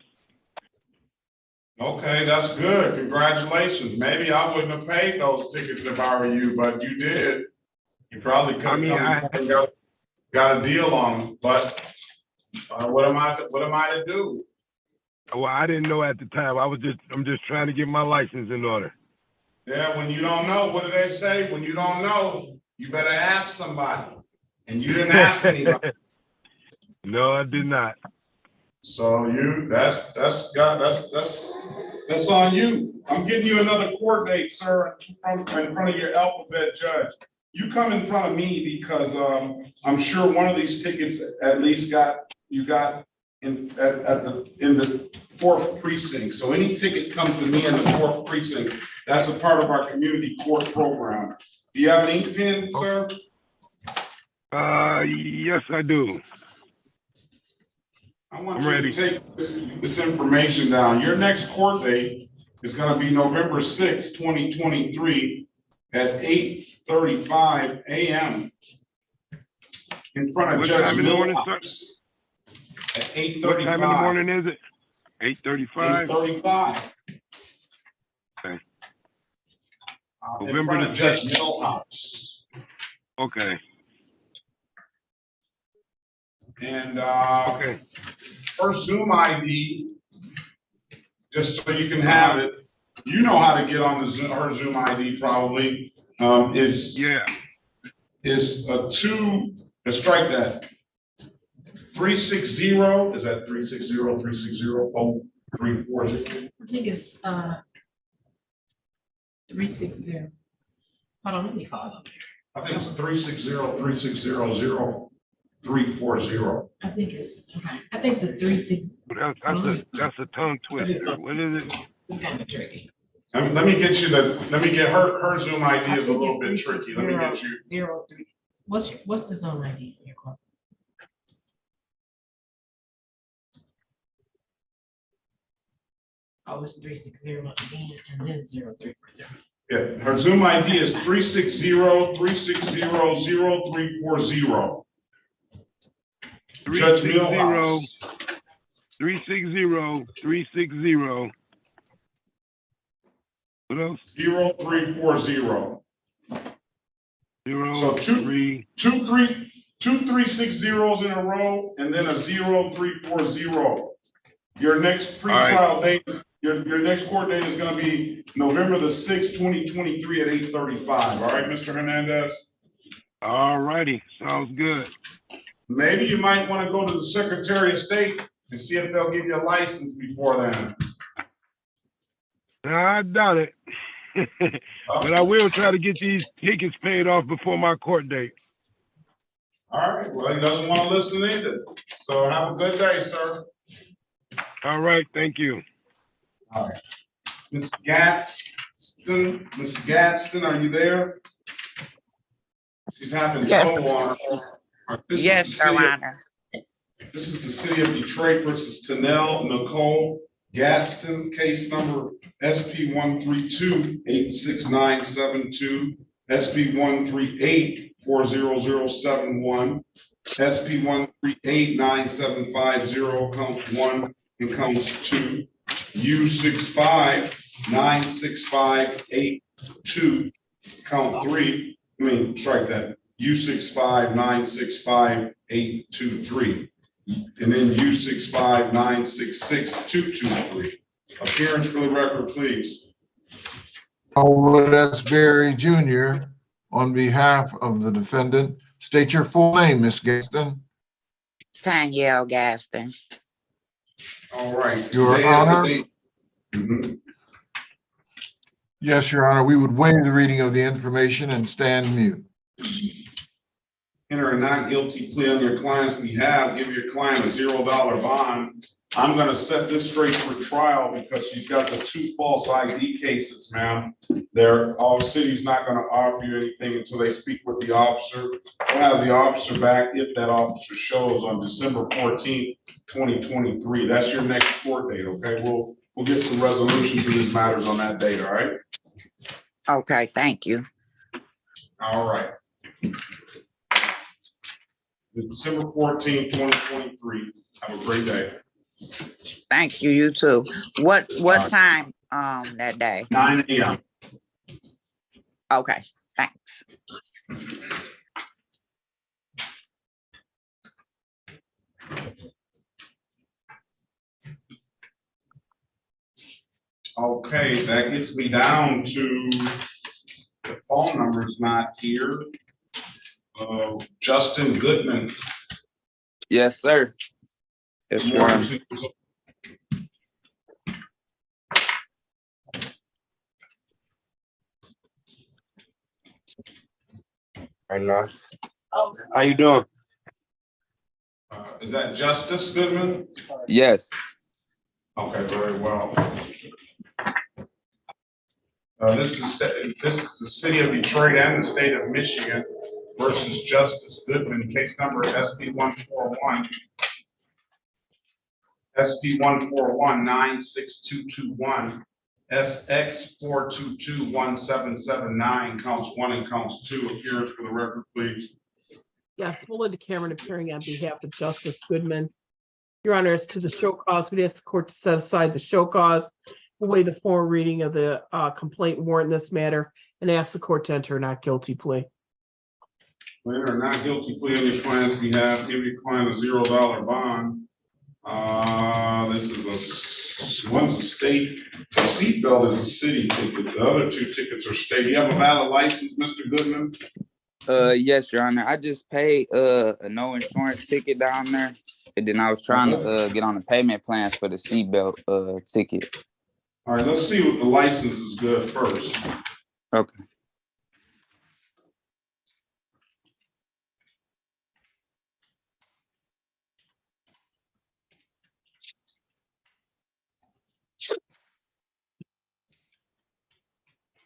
Okay, that's good. Congratulations. Maybe I wouldn't have paid those tickets if I were you, but you did. You probably could have got a deal on them, but what am I to do? Well, I didn't know at the time. I'm just trying to get my license in order. Yeah, when you don't know, what do they say? When you don't know, you better ask somebody. And you didn't ask anybody. No, I did not. So that's on you. I'm getting you another court date, sir, in front of your alphabet judge. You come in front of me because I'm sure one of these tickets at least you got in the 4th precinct. So any ticket comes to me in the 4th precinct, that's a part of our community court program. Do you have an ink pen, sir? Yes, I do. I want you to take this information down. Your next court date is going to be November 6, 2023 at 8:35 a.m. in front of What Judge time in the morning, sir? At 8:35. What time in the morning is it? 8:35? 8:35. Okay. In front of Judge Millhouse. Okay. And her Zoom ID, just so you can have it, you know how to get on the her Zoom ID probably, is a 2, let's strike that. 360, is that 360, 360, 0340? I think it's 360. Hold on, let me call them. I think it's 360, 360, 0340. I think it's okay. I think the 36. That's a tongue twister. What is it? It's kind of tricky. Let me get her Zoom ID is a little bit tricky. Let me get you 03. What's the Zoom ID for your court? Oh, it's 360 again and then 0340. Yeah, her Zoom ID is 360, 360, 0340. Judge Millhouse. 360, 360. What else? 0340. So two 360s in a row and then a 0340. Your next pretrial date, your next court date is going to be November the 6th, 2023 at 8:35. All right, Mr. Hernandez? All righty, sounds good. Maybe you might want to go to the Secretary of State and see if they'll give you a license before then. I doubt it. But I will try to get these tickets paid off before my court date. All right, well, he doesn't want to listen either. So have a good day, sir. All right, thank you. All right. Ms. Gadsden, are you there? She's having trouble on her. Yes, Your Honor. This is the city of Detroit versus Tanel Nicole Gadsden, case number SP 132-86972, SP 138-40071, SP 138-9750, counts 1 and counts 2, U65-96582, count 3, strike that, U65-965-823, and then U65-966-223. Appearance for the record, please. Elwood S. Berry Jr. on behalf of the defendant. State your full name, Ms. Gaston. Tanya Gaston. All right. Your Honor. Yes, Your Honor, we would waive the reading of the information and stand mute. enter a not guilty plea on your client's behalf, give your client a $0 bond. I'm gonna set this straight for trial because she's got the 2 false ID cases, ma'am. Our city's not gonna offer you anything until they speak with the officer. We'll have the officer back if that officer shows on December 14th, 2023. That's your next court date, okay? We'll get some resolution to these matters on that date, all right? Okay, thank you. All right. December 14th, 2023. Have a great day. Thank you, you too. What time that day? 9 a.m. Okay, thanks. Okay, that gets me down to the phone number's not here. Justin Goodman. Yes, sir. Yes, Your Honor. Right now. How you doing? Is that Justice Goodman? Yes. Okay, very well. This is the city of Detroit and the state of Michigan versus Justice Goodman, case number SP141. SP141-96221, SX4221779, counts 1 and counts 2. Appearance for the record, please. Yes, Melinda Cameron appearing on behalf of Justice Goodman. Your Honor, as to the show cause, we ask the court to set aside the show cause, await the formal reading of the complaint warrant in this matter, and ask the court to enter a not guilty plea. Enter a not guilty plea on your client's behalf. Give your client a $0 bond. This is one's a state. The seatbelt is a city ticket. The other 2 tickets are state. Do you have a valid license, Mr. Goodman? Yes, Your Honor. I just paid a no insurance ticket down there, and then I was trying to get on the payment plans for the seatbelt ticket. All right, let's see what the license is good first. Okay.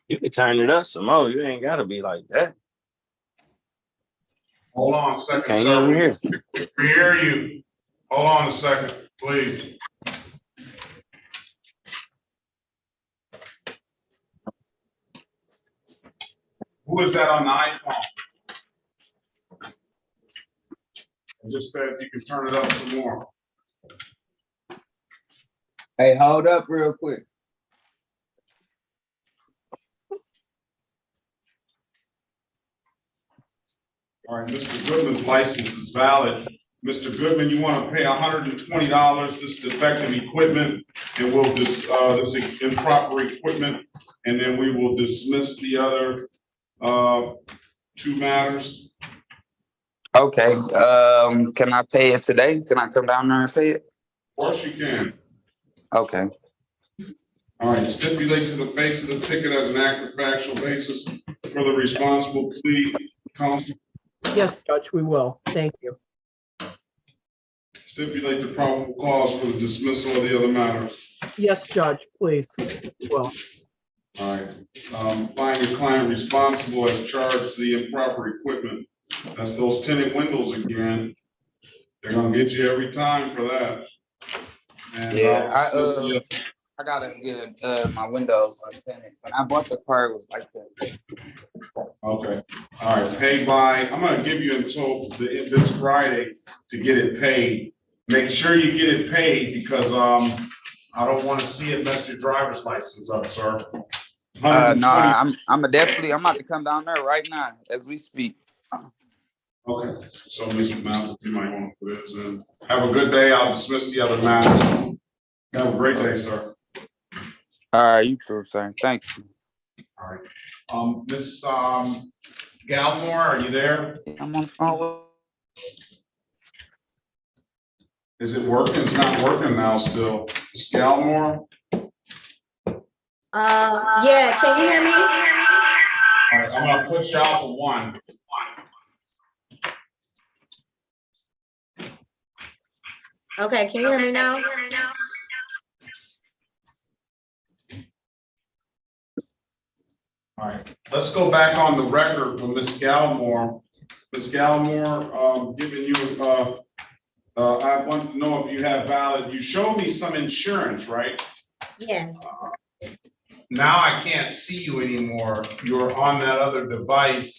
You can turn it up some more. You ain't gotta be like that. Hold on a second. Can't even hear. We hear you. Hold on a second, please. Who is that on the iPhone? I just said you can turn it up some more. Hey, hold up real quick. All right, Mr. Goodman's license is valid. Mr. Goodman, you want to pay $120, this defective equipment, and we'll this improper equipment, and then we will dismiss the other 2 matters. Okay. Can I pay it today? Can I come down there and pay it? Of course you can. Okay. All right, stipulate to the face of the ticket as an act of factual basis for the responsible plea, counsel. Yes, Judge, we will. Thank you. Stipulate the probable cause for the dismissal of the other matters. Yes, Judge, please. Well. All right. Find your client responsible as charged to the improper equipment. That's those tinted windows again. They're gonna get you every time for that. And Yeah, I gotta get my windows tinted. When I bought the car, it was like that. Okay. All right. Pay by. I'm gonna give you until this Friday to get it paid. Make sure you get it paid because I don't want to see it mess your driver's license up, sir. No, I'm about to come down there right now as we speak. Okay. So, Mr. Malcolm, you might want to put this in. Have a good day. I'll dismiss the other matters. Have a great day, sir. All right, you too, sir. Thank you. All right. Miss Galmore, are you there? I'm on the phone. Is it working? It's not working now still. Miss Galmore? Yeah, can you hear me? All right, I'm gonna put you out for 1. Okay, can you hear me now? All right, let's go back on the record with Ms. Gallimore. Ms. Gallimore, giving you, I want to know if you have valid, you showed me some insurance, right? Yes. Now I can't see you anymore. You're on that other device.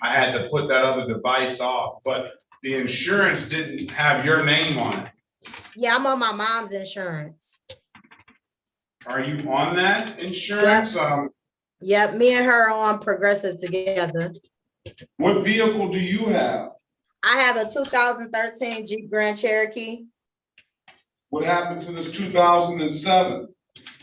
I had to put that other device off, but the insurance didn't have your name on it. Yeah, I'm on my mom's insurance. Are you on that insurance? Yep, me and her are on Progressive together. What vehicle do you have? I have a 2013 Jeep Grand Cherokee. What happened to this 2007?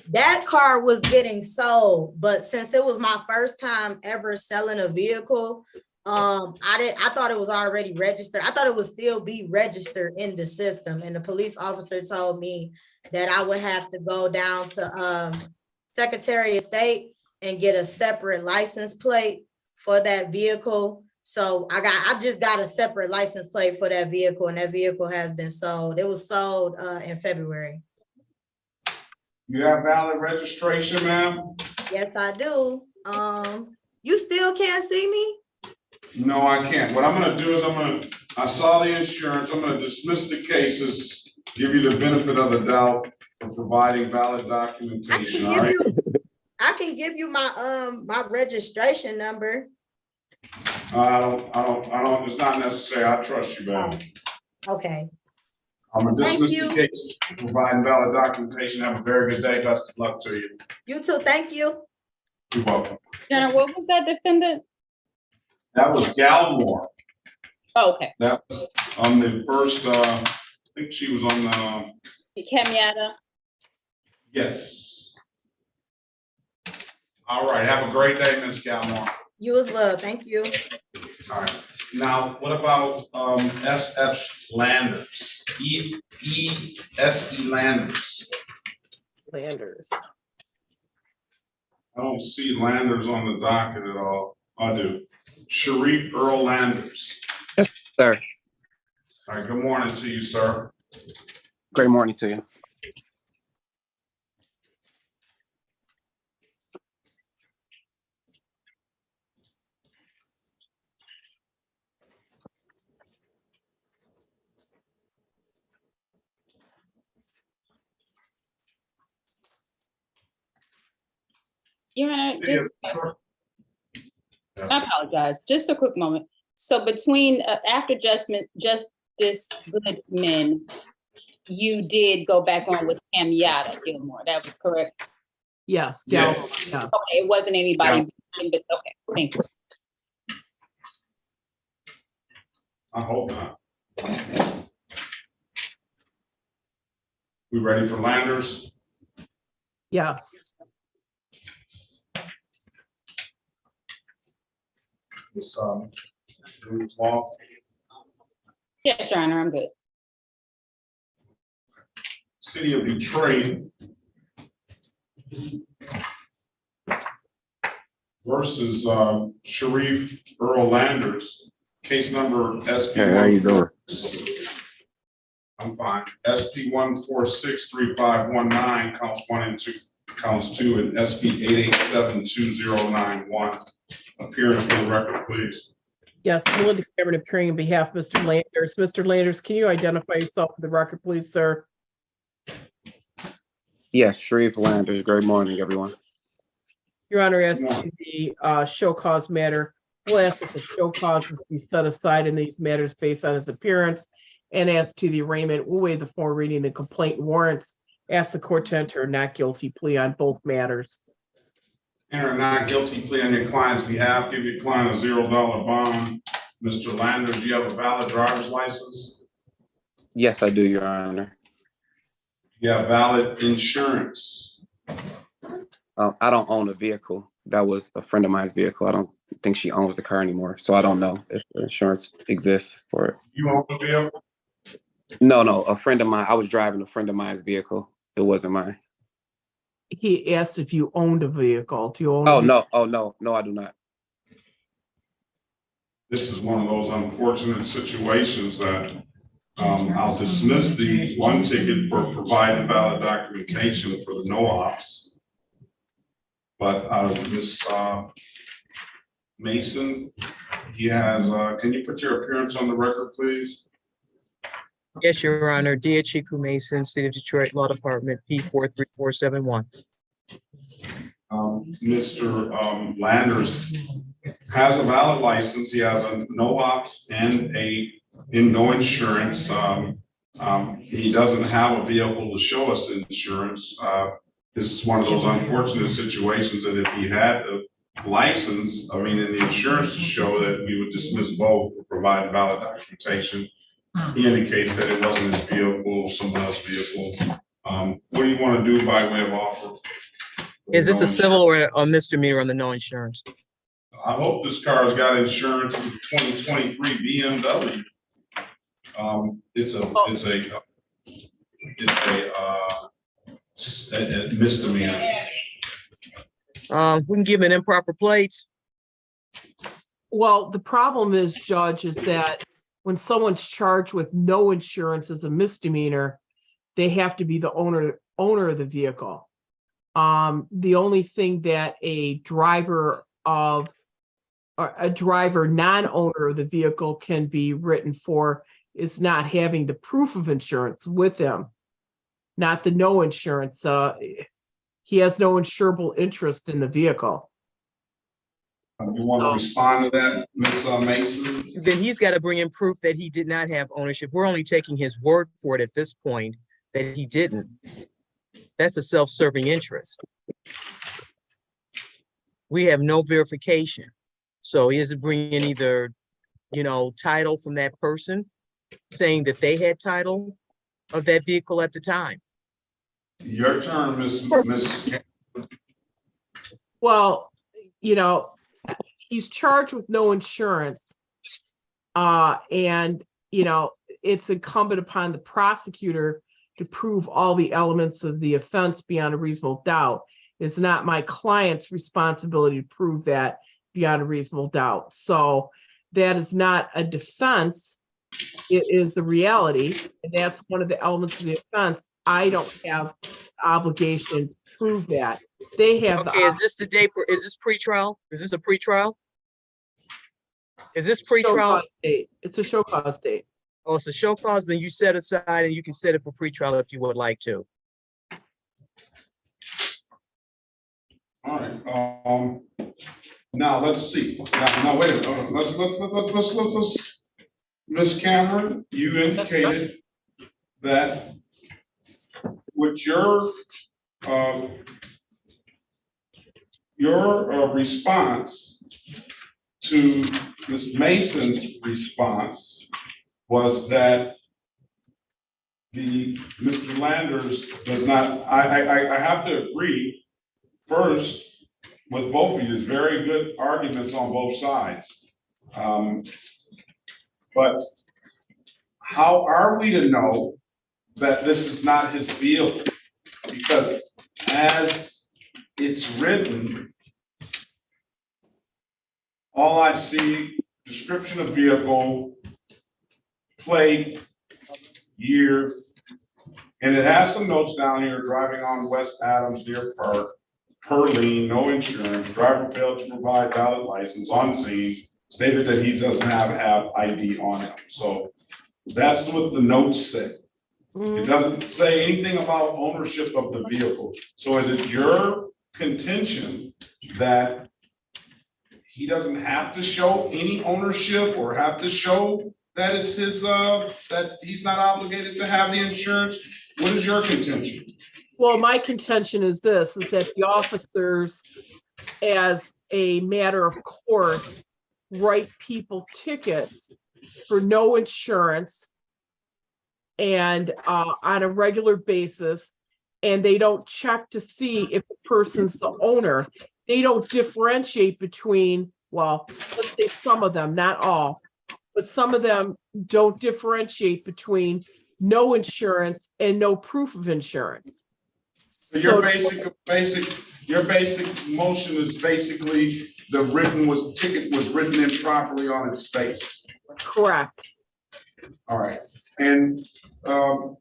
That car was getting sold, but since it was my first time ever selling a vehicle, I thought it was already registered. I thought it would still be registered in the system. And the police officer told me that I would have to go down to Secretary of State and get a separate license plate for that vehicle. So I just got a separate license plate for that vehicle, and that vehicle has been sold. It was sold in February. You have valid registration, ma'am? Yes, I do. You still can't see me? No, I can't. What I'm gonna do is I saw the insurance. I'm gonna dismiss the cases, give you the benefit of the doubt for providing valid documentation, all right? I can give you my my registration number. I don't, it's not necessary. I trust you, ma'am. Okay. I'm gonna dismiss the case, providing valid documentation. Have a very good day. Best of luck to you. You too. Thank you. You're welcome. General, what was that defendant? That was Gallimore. Oh, okay. That was on the first, I think she was on the. Kamiata. Yes. All right. Have a great day, Ms. Gallimore. You as well. Thank you. All right. Now, what about S.F. Landers? E.S.E. Landers. Landers. I don't see Landers on the docket at all. I do. Sharif Earl Landers. Yes, sir. All right. Good morning to you, sir. Great morning to you. Yeah, just, I apologize. Just a quick moment. So between, after Justice Goodman, you did go back on with Kamiata Gilmore. That was correct? Yes. Yes. Yeah. Okay, it wasn't anybody, but okay, thank you. I hope not. We ready for Landers? Yes. This law. Yes, Your Honor, I'm good. City of Detroit versus Sharif Earl Landers, case number SP. Hey, how you doing? I'm fine. SP 1463519, counts 1 and 2, counts 2, and SP 8872091. Appearance for the record, please. Yes, Melinda Cameron appearing on behalf of Mr. Landers. Mr. Landers, can you identify yourself for the record, please, sir? Yes, Sharif Landers. Great morning, everyone. Your Honor, as to the show cause matter, we'll ask that the show causes be set aside in these matters based on his appearance. And as to the arraignment, we'll waive the formal reading of the complaint warrants. Ask the court to enter a not guilty plea on both matters. Enter a not guilty plea on your client's behalf. Give your client a $0 bond. Mr. Landers, do you have a valid driver's license? Yes, I do, Your Honor. You have valid insurance? I don't own a vehicle. That was a friend of mine's vehicle. I don't think she owns the car anymore, so I don't know if the insurance exists for it. You own the vehicle? No, a friend of mine. I was driving a friend of mine's vehicle. It wasn't mine. He asked if you owned a vehicle. Do you own? No, I do not. This is one of those unfortunate situations that I'll dismiss the one ticket for providing valid documentation for the no ops. But Ms. Mason, he has, can you put your appearance on the record, please? Yes, Your Honor. Dia Chiku Mason, City of Detroit Law Department, P43471. Mr. Landers has a valid license. He has a no ops and no insurance. He doesn't have a vehicle to show us insurance. This is one of those unfortunate situations that if he had a license, I mean, and the insurance to show that we would dismiss both for providing valid documentation. He indicates that it wasn't his vehicle, someone else's vehicle. What do you want to do by way of offer? Is this a civil or a misdemeanor on the no insurance? I hope this car's got insurance with 2023 BMW. It's a misdemeanor. We can give him improper plates. Well, the problem is, Judge, is that when someone's charged with no insurance as a misdemeanor, they have to be the owner of the vehicle. The only thing that a driver non-owner of the vehicle can be written for is not having the proof of insurance with him, not the no insurance. He has no insurable interest in the vehicle. You want to respond to that, Ms. Mason? Then he's got to bring in proof that he did not have ownership. We're only taking his word for it at this point that he didn't. That's a self-serving interest. We have no verification. So he has to bring in either, title from that person saying that they had title of that vehicle at the time. Your turn, Ms. Well, he's charged with no insurance. And it's incumbent upon the prosecutor to prove all the elements of the offense beyond a reasonable doubt. It's not my client's responsibility to prove that beyond a reasonable doubt. So that is not a defense. It is the reality. And that's one of the elements of the offense. I don't have obligation to prove that. They have. Okay, is this the day for, is this pretrial? Is this a pretrial? Is this pretrial? It's a show cause date. Oh, it's a show cause, then you set aside and you can set it for pretrial if you would like to. All right. Now let's see. Now wait a minute. Let's. Ms. Cameron, you indicated that with your response to Ms. Mason's response was that Mr. Landers does not, I have to agree first with both of you. There's very good arguments on both sides. But how are we to know that this is not his vehicle? Because as it's written, all I see, description of vehicle, plate, year, and it has some notes down here, driving on West Adams Deer Park, per lien, no insurance, driver failed to provide valid license, on scene, stated that he doesn't have ID on him. So that's what the notes say. It doesn't say anything about ownership of the vehicle. So is it your contention that he doesn't have to show any ownership or have to show that it's his, that he's not obligated to have the insurance? What is your contention? Well, my contention is this, is that the officers, as a matter of course, write people tickets for no insurance and on a regular basis, and they don't check to see if the person's the owner. They don't differentiate between, well, let's say some of them, not all, but some of them don't differentiate between no insurance and no proof of insurance. So your basic motion is basically the ticket was written improperly on its face. Correct. All right, and,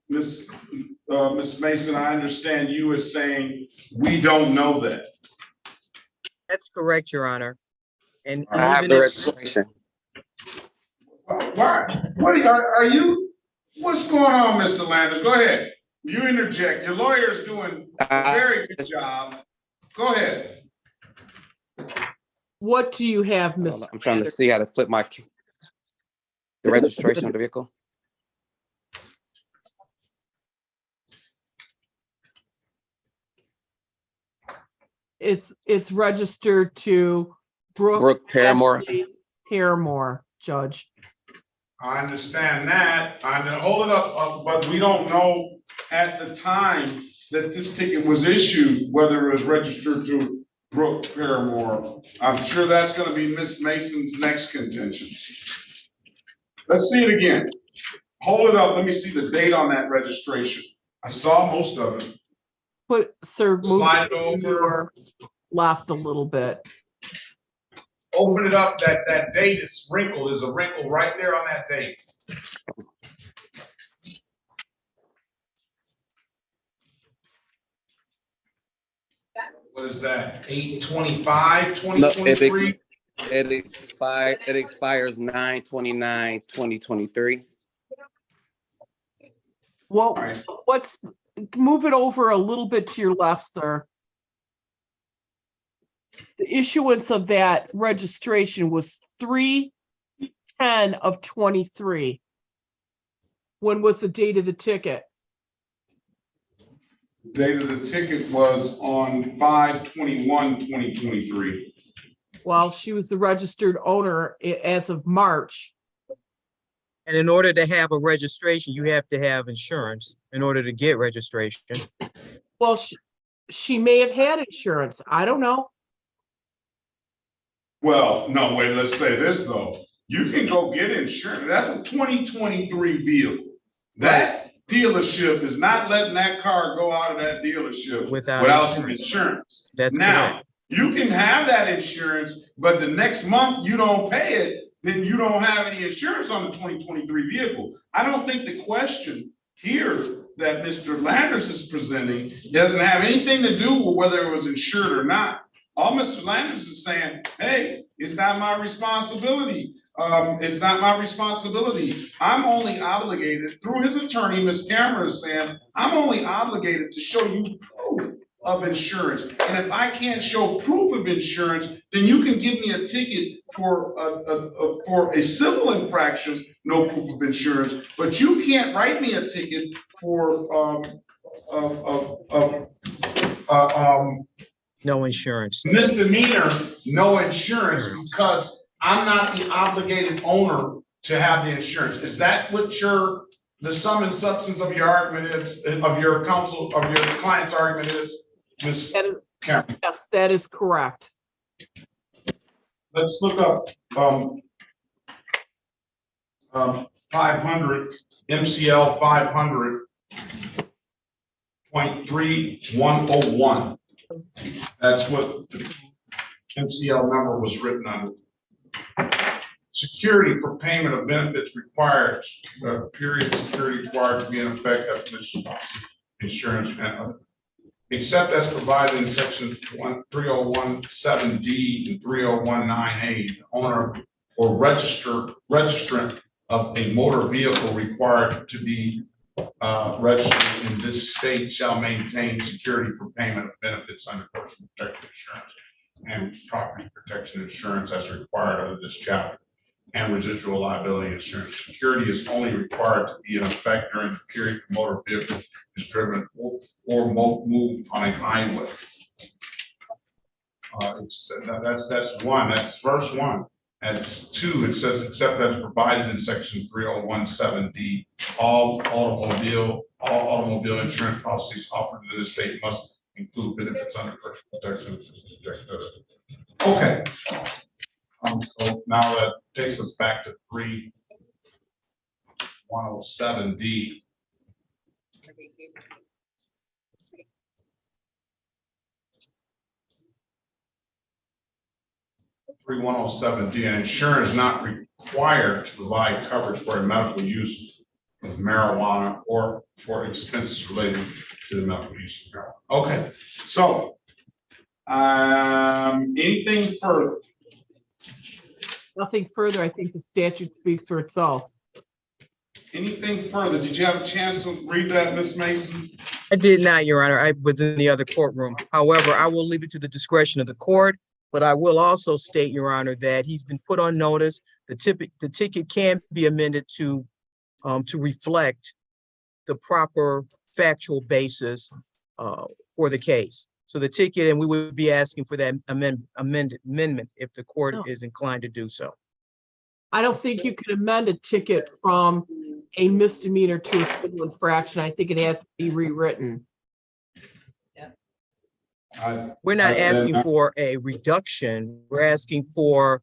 Ms. Mason, I understand you as saying, we don't know that. That's correct, Your Honor. And I have even the if, registration. Why, are you, what's going on, Mr. Landers? Go ahead, you interject, your lawyer's doing a very good job. Go ahead. What do you have, Mr. I'm trying to see how to flip the registration of the vehicle. It's registered to Brooke Paramore. Ashley Paramore, Judge. I understand that. Hold it up, but we don't know at the time that this ticket was issued, whether it was registered to Brooke Paramore. I'm sure that's gonna be Miss Mason's next contention. Let's see it again. Hold it up, let me see the date on that registration. I saw most of it. Sir, move Slide it to over. your left a little bit. Open it up, that date is wrinkled, there's a wrinkle right there on that date. What is that, 8/25/2023? It expires 9/29/2023. Well, move it over a little bit to your left, sir. The issuance of that registration was 3/10/23. When was the date of the ticket? Date of the ticket was on 5/21/2023. Well, she was the registered owner as of March. and in order to have a registration, you have to have insurance in order to get registration. Well, she may have had insurance. I don't know. Well, no, wait, let's say this though. You can go get insurance. That's a 2023 vehicle. That dealership is not letting that car go out of that dealership without some insurance. That's now, correct. You can have that insurance, but the next month you don't pay it, then you don't have any insurance on the 2023 vehicle. I don't think the question here that Mr. Landers is presenting doesn't have anything to do with whether it was insured or not. All Mr. Landers is saying, hey, it's not my responsibility. It's not my responsibility. I'm only obligated, through his attorney, Ms. Cameron is saying, I'm only obligated to show you proof of insurance. And if I can't show proof of insurance, then you can give me a ticket for a civil infraction, no proof of insurance, but you can't write me a ticket for no insurance. Misdemeanor, no insurance, because I'm not the obligated owner to have the insurance. Is that what the sum and substance of your argument is, of your client's argument is, Ms. Cameron? Yes, that is correct. Let's look up 500, MCL 500.3101. That's what the MCL number was written under. Security for payment of benefits required, period security required to be in effect after insurance and except as provided in section 3017D and 3019A, the owner or registrant of a motor vehicle required to be registered in this state shall maintain security for payment of benefits under personal protection insurance and property protection insurance as required under this chapter, and residual liability insurance. Security is only required to be in effect during the period the motor vehicle is driven or moved on a highway. That's one. That's first one. That's two. It says except as provided in section 3017D, all automobile insurance policies offered in this state must include benefits under personal protection. Okay. So now that takes us back to 3107D. 3107D, an insurer is not required to provide coverage for a medical use of marijuana or for expenses related to the medical use of marijuana. Okay, so anything further? Nothing further. I think the statute speaks for itself. Anything further? Did you have a chance to read that, Ms. Mason? I did not, Your Honor. I was in the other courtroom. However, I will leave it to the discretion of the court, but I will also state, Your Honor, that he's been put on notice. The ticket can be amended to reflect the proper factual basis for the case. So the ticket, and we would be asking for that amendment if the court is inclined to do so. I don't think you can amend a ticket from a misdemeanor to a civil infraction. I think it has to be rewritten. We're not asking for a reduction. We're asking for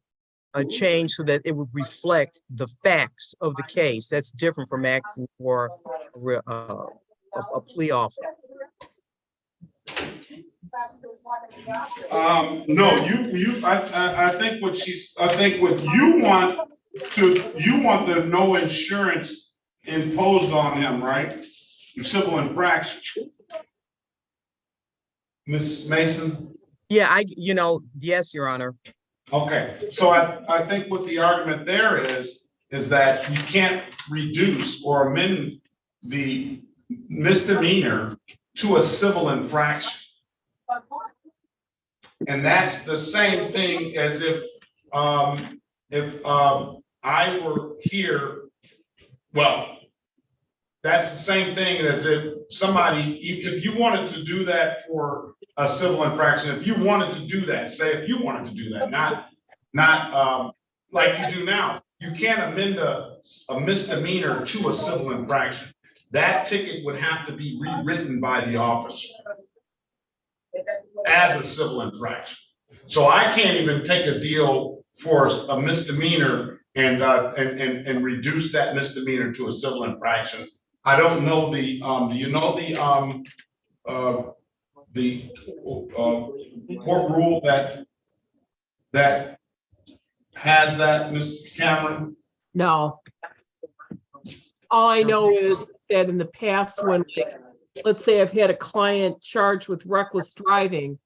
a change so that it would reflect the facts of the case. That's different from asking for a plea offer. No, I think what you want the no insurance imposed on him, right? Civil infraction. Ms. Mason? Yeah, yes, Your Honor. Okay, so I think what the argument there is that you can't reduce or amend the misdemeanor to a civil infraction. And that's the same thing as if I were here, well, that's the same thing as if somebody, if you wanted to do that for a civil infraction, if you wanted to do that, say if you wanted to do that, not like you do now, you can't amend a misdemeanor to a civil infraction. That ticket would have to be rewritten by the officer as a civil infraction. So I can't even take a deal for a misdemeanor and reduce that misdemeanor to a civil infraction. I don't know the do you know the court rule that has that, Ms. Cameron? No. All I know is that in the past, when, let's say I've had a client charged with reckless driving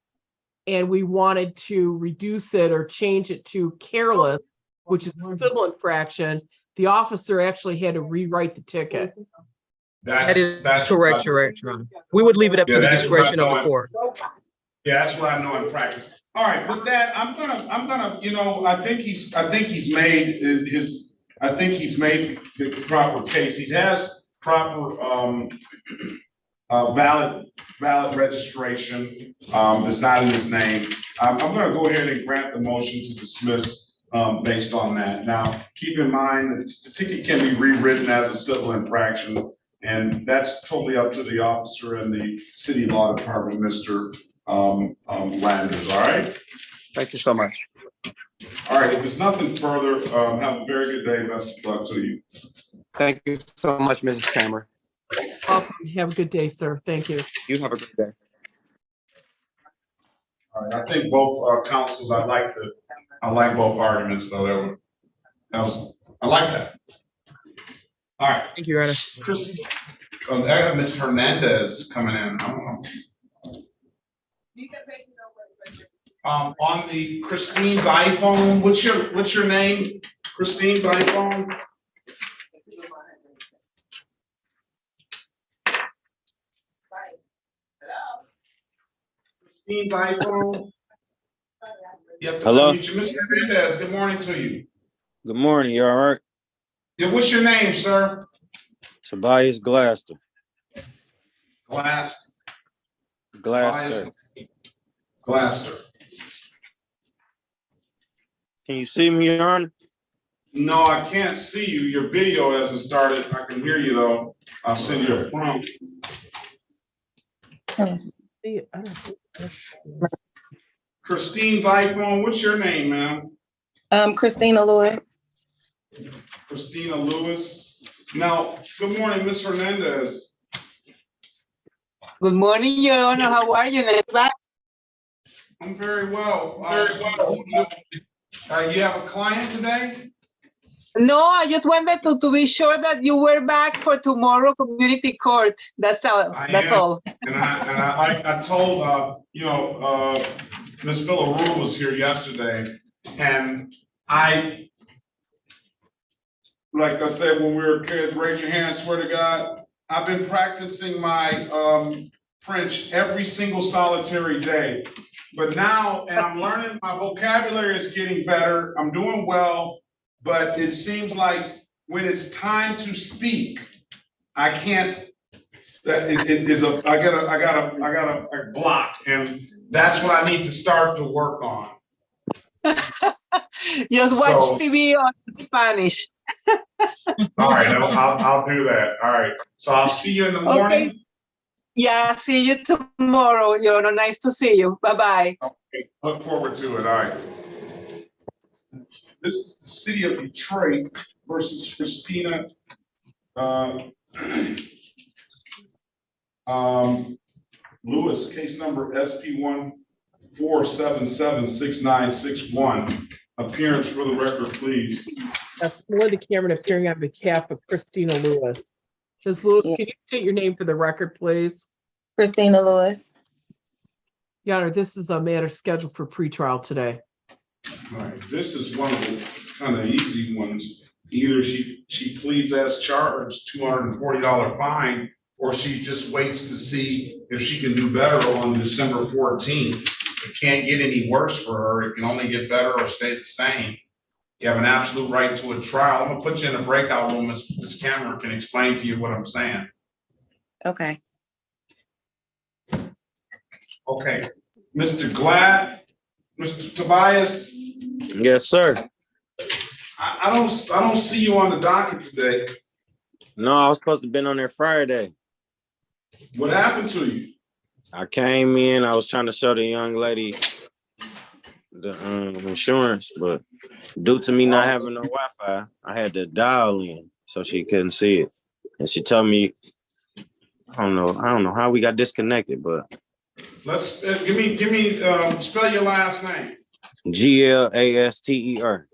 and we wanted to reduce it or change it to careless, which is a civil infraction, the officer actually had to rewrite the ticket. That's correct, Your Honor. We would leave it up to the discretion of the court. Yeah, that's what I know in practice. All right, with that, I'm gonna, I think he's made the proper case. He has proper valid registration. It's not in his name. I'm gonna go ahead and grant the motion to dismiss based on that. Now, keep in mind that the ticket can be rewritten as a civil infraction, and that's totally up to the officer and the city law department, Mr. Landers. All right. Thank you so much. All right. If there's nothing further, have a very good day. Best of luck to you. Thank you so much, Mrs. Cameron. Welcome. Have a good day, sir. Thank you. You have a good day. All right. I think both councils. I like both arguments, though. I like that. All right. Thank you, Your Honor. Chris, I got Ms. Hernandez coming in. I don't know. On the Christine's iPhone, what's your name? Christine's iPhone? Christine's iPhone? Hello? Mr. Hernandez, good morning to you. Good morning. You all right? Yeah, what's your name, sir? Tobias Glaster. Glaster. Can you see me, Your Honor? No, I can't see you. Your video hasn't started. I can hear you though. I'll send you a prompt. Christine's iPhone. What's your name, ma'am? Christina Lewis. Christina Lewis. Now, good morning, Ms. Hernandez. Good morning, Your Honor. How are you? I'm very well. You have a client today? No, I just wanted to be sure that you were back for tomorrow community court. That's all. That's all. And I told, Ms. Villaroo was here yesterday, and like I said, when we were kids, raise your hand, swear to God. I've been practicing my French every single solitary day. But now, and I'm learning, my vocabulary is getting better. I'm doing well, but it seems like when it's time to speak, I can't. That it is a. I got a block, and that's what I need to start to work on. Just watch TV on Spanish. All right, I'll do that. All right, so I'll see you in the morning. Okay. Yeah, see you tomorrow, Your Honor. Nice to see you. Bye-bye. Okay, look forward to it. All right. This is the city of Detroit versus Christina Lewis, case number SP 1477691. Appearance for the record, please. Melinda Cameron appearing on behalf of Christina Lewis. Ms. Lewis, can you state your name for the record, please? Christina Lewis. Your Honor, this is a matter scheduled for pretrial today. All right, this is one of the kind of easy ones. Either she pleads as charged, $240 fine, or she just waits to see if she can do better on December 14th. It can't get any worse for her. It can only get better or stay the same. You have an absolute right to a trial. I'm gonna put you in a breakout room. This camera can explain to you what I'm saying. Okay. Okay, Mr. Glad, Mr. Tobias. Yes, sir. I don't see you on the docket today. No, I was supposed to have been on there Friday. What happened to you? I came in, I was trying to show the young lady the insurance, but due to me not having no Wi-Fi, I had to dial in so she couldn't see it. And she told me, I don't know how we got disconnected, but Let's give me spell your last name. Glaster.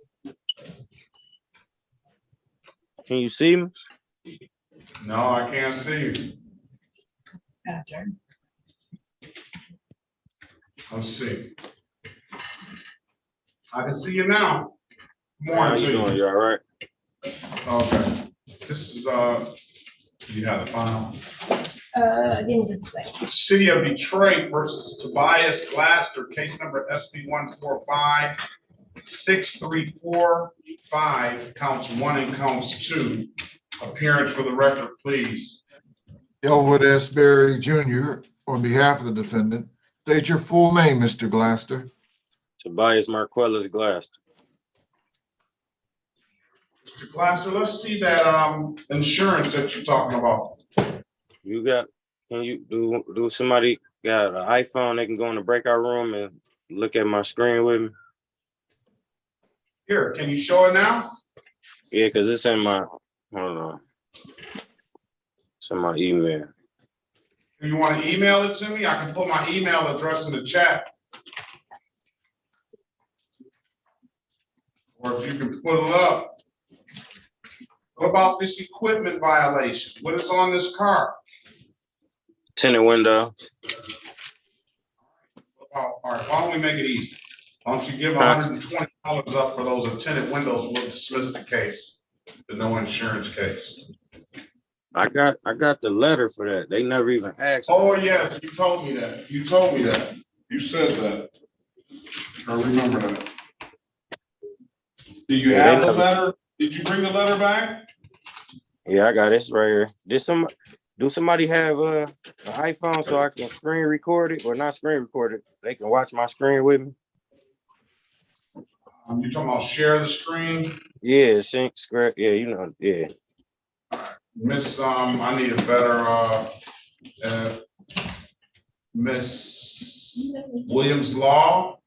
Can you see me? No, I can't see you. Let's see. I can see you now. How you doing? You all right? Okay. This is you have the file. Give me just a second. City of Detroit versus Tobias Glaster, case number SP 1456345, counts 1 and counts 2. Appearance for the record, please. Elwood S. Berry Jr. on behalf of the defendant. State your full name, Mr. Glaster. Tobias Marquellis Glaster. Mr. Glaster, let's see that insurance that you're talking about. You got, can you do somebody got an iPhone, they can go in the breakout room and look at my screen with me? Here, can you show it now? Yeah, because it's in my, hold on. It's in my email. Do you want to email it to me? I can put my email address in the chat. Or if you can put it up. What about this equipment violation? What is on this car? Tinted window. All right, why don't we make it easy? Why don't you give $120 up for those tinted windows? We'll dismiss the case, the no insurance case. I got the letter for that. They never even asked. Oh, yes, you told me that. You told me that. You said that. I remember that. Do you have the letter? Did you bring the letter back? Yeah, I got it. It's right here. Do somebody have an iPhone so I can screen record it, or not screen record it? They can watch my screen with me. You talking about share the screen? Yeah, sync script. Yeah, you know, yeah. Miss, I need a better Miss Williams Law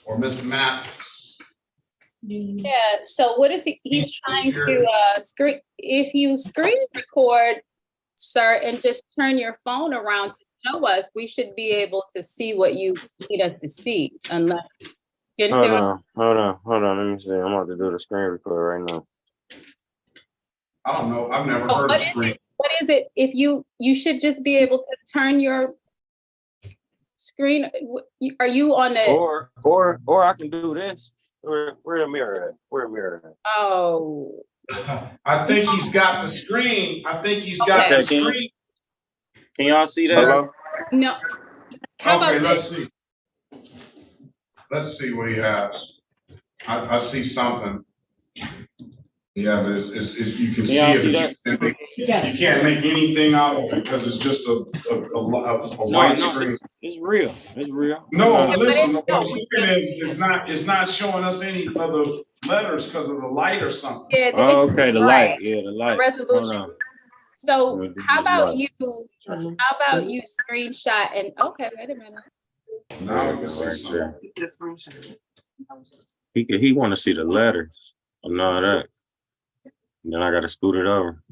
or Miss Mathis. Yeah, so what is he's trying to screen, if you screen record, sir, and just turn your phone around to show us, we should be able to see what you need us to see, unless You Hold understand? on. Let me see. I'm about to do the screen record right now. I don't know. I've never Oh, heard of screen. what is it? If you should just be able to turn your screen. Are you on the? Or I can do this. Where the mirror at? Where the mirror at? Oh. I think he's got the screen. I think he's got the screen. Can y'all see that? Hello? No. How Okay, about let's see. Let's see what he has. I see something. Yeah, but it's you can see it, but you can't make anything out of it because it's just a white screen. It's real. It's real. No, listen, what I'm saying is it's not showing us any other letters because of the light or something. Yeah, Oh, okay, the light. Yeah, the light. Resolution. So how about you screenshot and okay, wait a minute. Now we can see something. He want to see the letters. I know that. Then I got to scoot it over.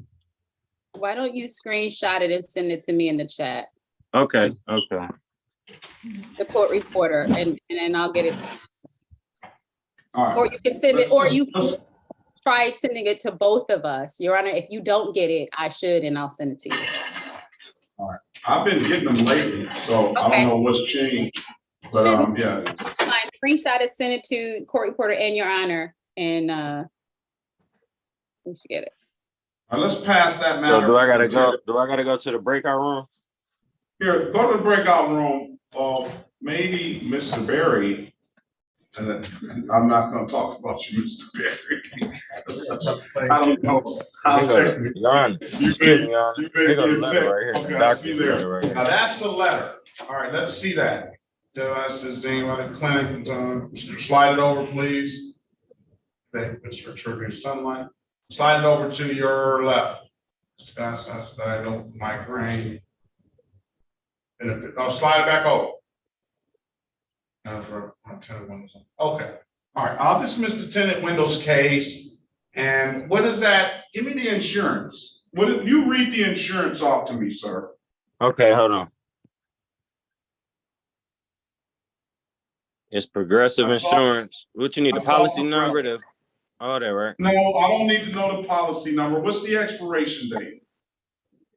Why don't you screenshot it and send it to me in the chat? Okay. The court reporter, and then I'll get it. All right. Or you can send it, or you can try sending it to both of us. Your Honor, if you don't get it, I should, and I'll send it to you. All right. I've been getting them lately, so I don't know what's changed. But yeah. Fine. Screenshot it, send it to court reporter and Your Honor, and we should get it. All right, let's pass that matter. So do I gotta go to the breakout room? Here, go to the breakout room of maybe Mr. Berry. And I'm not going to talk about you, Mr. Berry. I don't know. Okay, I see there. Now that's the letter. All right, let's see that. That's his name on the clinic. Slide it over, please. Mr. Triggering sunlight. Slide it over to your left. That's migraine. I'll slide it back over. Okay. All right. I'll dismiss the tenant windows case. And what is that? Give me the insurance. You read the insurance off to me, sir? Okay, hold on. It's Progressive Insurance. What you need, the policy number? All that, right? No, I don't need to know the policy number. What's the expiration date?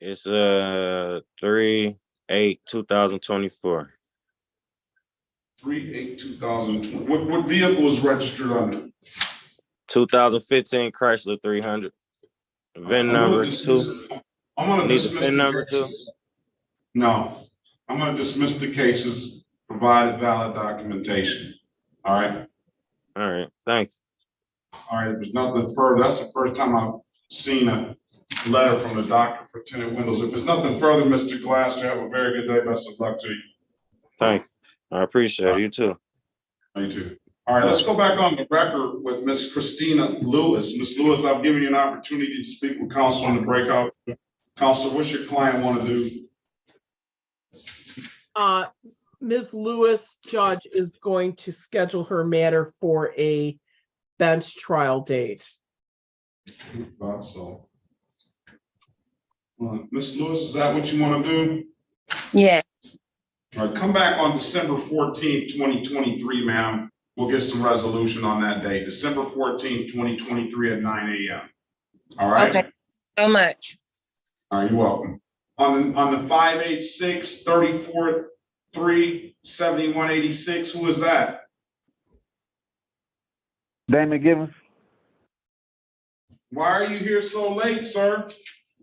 It's 3/8/2024. 3/8/2020. What vehicle is registered under? 2015 Chrysler 300. VIN number 2. I'm going to dismiss VIN number 2. No, I'm going to dismiss the cases. Provided valid documentation. All right. All right. Thanks. All right. If there's nothing further, that's the first time I've seen a letter from the doctor for tenant windows. If there's nothing further, Mr. Glass, you have a very good day. Best of luck to you. Thanks. I appreciate it. You too. You too. All right. Let's go back on the record with Miss Christina Lewis. Miss Lewis, I've given you an opportunity to speak with counsel on the breakout. Counsel, what's your client want to do? Ms. Lewis, judge, is going to schedule her matter for a bench trial date. So, Ms. Lewis, is that what you want to do? Yeah. All right, come back on December 14th, 2023, ma'am. We'll get some resolution on that day. December 14th, 2023 at 9 a.m. All right? Okay, so much. All right, you're welcome. On the 586-34-3-7186, who is that? Damon Givens. Why are you here so late, sir?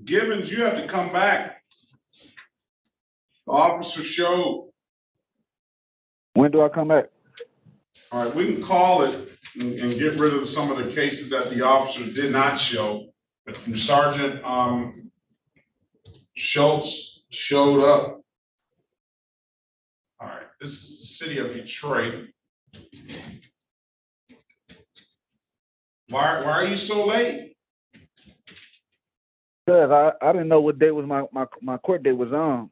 Givens, you have to come back. The officer showed. When do I come back? All right, we can call it and get rid of some of the cases that the officer did not show. But Sergeant Schultz showed up. All right, this is the city of Detroit. Why are you so late? Because I didn't know what day was my court date was on.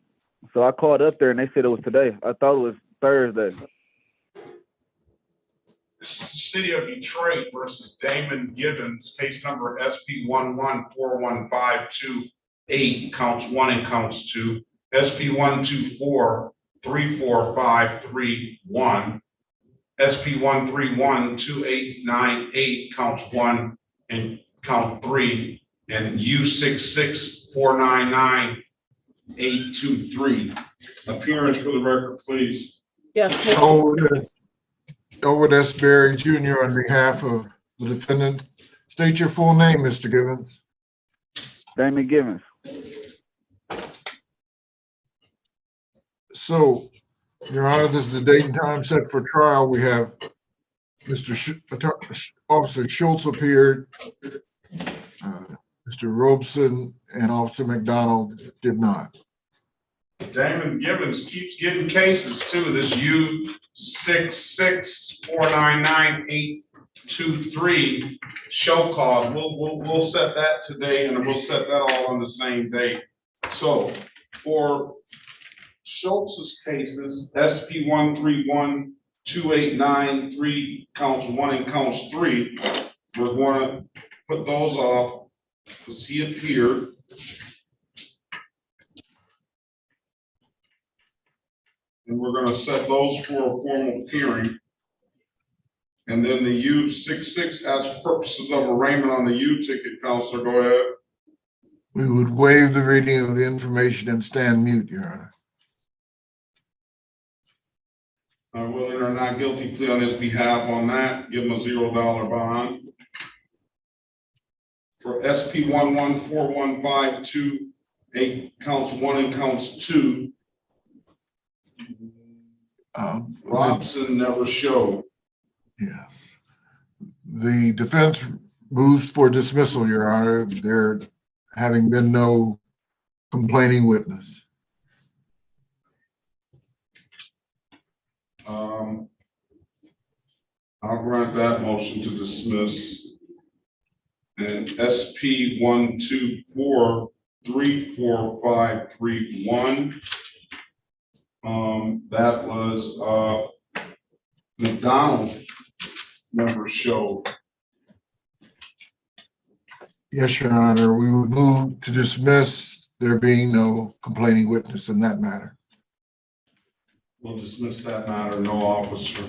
So I called up there and they said it was today. I thought it was Thursday. This is the city of Detroit versus Damon Givens, case number SP114152. Counts 1 and counts 2. SP124-34531. SP 1312898 counts 1 and count 3, and U 66499 Appearance for the record, please. Yes. Elwood S. Berry Jr. on behalf of the defendant. State your full name, Mr. Givens. Damon Givens. So, Your Honor, this is the date and time set for trial. We have Officer Schultz appeared. Mr. Robeson and Officer McDonald did not. Damon Givens keeps getting cases too. This U 66499 show cause. We'll set that today, and we'll set that all on the same date. So for Schultz's cases, SP 1312893 counts 1 and counts 3, we're going to put those off because he appeared. And we're going to set those for a formal hearing. And then the U66, as for purposes of arraignment on the U ticket, Counselor, go ahead. We would waive the reading of the information and stand mute, Your Honor. Willing or not guilty plea on his behalf on that. Give him a $0 bond. For SP 1141528 counts 1 and counts 2. Robson never showed. Yes. The defense moves for dismissal, Your Honor, there having been no complaining witness. I'll grant that motion to dismiss. And SP 1243451. That was McDonald never showed. Yes, Your Honor, we would move to dismiss, there being no complaining witness in that matter. We'll dismiss that matter, no officer.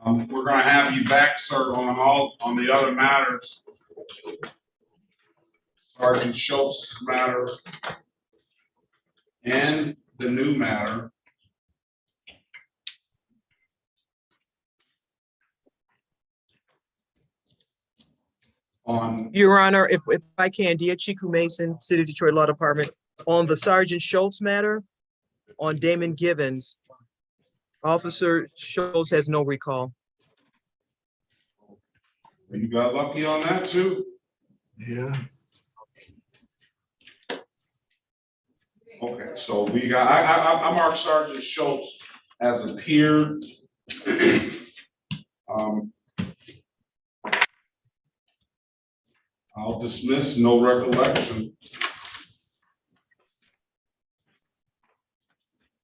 We're going to have you back, sir, on the other matters. Sergeant Schultz's matter and the new matter. Your Honor, if I can, Dia Chiku Mason, City of Detroit Law Department, on the Sergeant Schultz matter, on Damon Givens, Officer Schultz has no recall. You got lucky on that too? Yeah. Okay, so we got, I marked Sergeant Schultz as appeared. I'll dismiss, no recollection.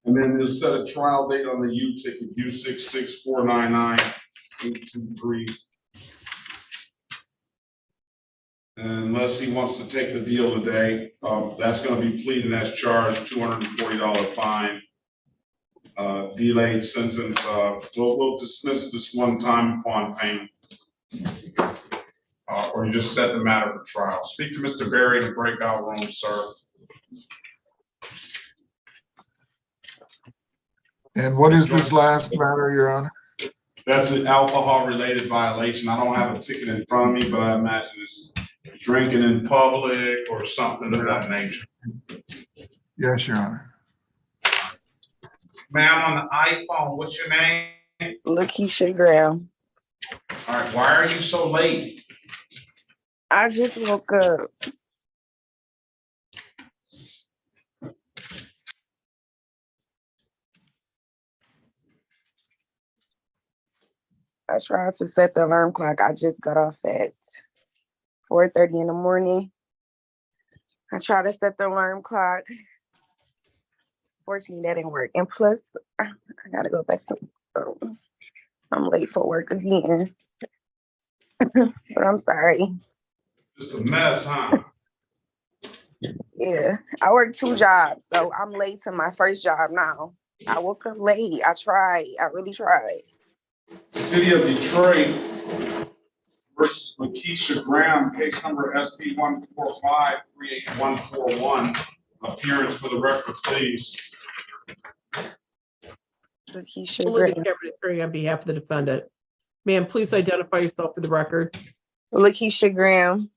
And then we'll set a trial date on the U ticket, U66499-823. Unless he wants to take the deal today, that's going to be pleaded as charged, $240 fine, delayed sentence. We'll dismiss this one time upon payment. Or you just set the matter for trial. Speak to Mr. Berry in the breakout room, sir. And what is this last matter, Your Honor? That's an alcohol-related violation. I don't have a ticket in front of me, but I imagine it's drinking in public or something of that nature. Yes, Your Honor. Ma'am, on the iPhone, what's your name? Lakeisha Graham. All right, why are you so late? I just woke up. I tried to set the alarm clock. I just got off at 4:30 in the morning. I tried to set the alarm clock. Fortunately, that didn't work. And plus, I gotta go back to, I'm late for work again. But I'm sorry. Just a mess, huh? Yeah, I work 2 jobs, so I'm late to my first job now. I woke up late. I tried. I really tried. City of Detroit versus Lakeisha Graham, case number SP 145-38141. Appearance for the record, please. Lakeisha Only the Graham. Cabinet Attorney on behalf of the defendant. Ma'am, please identify yourself for the record. Lakeisha Graham.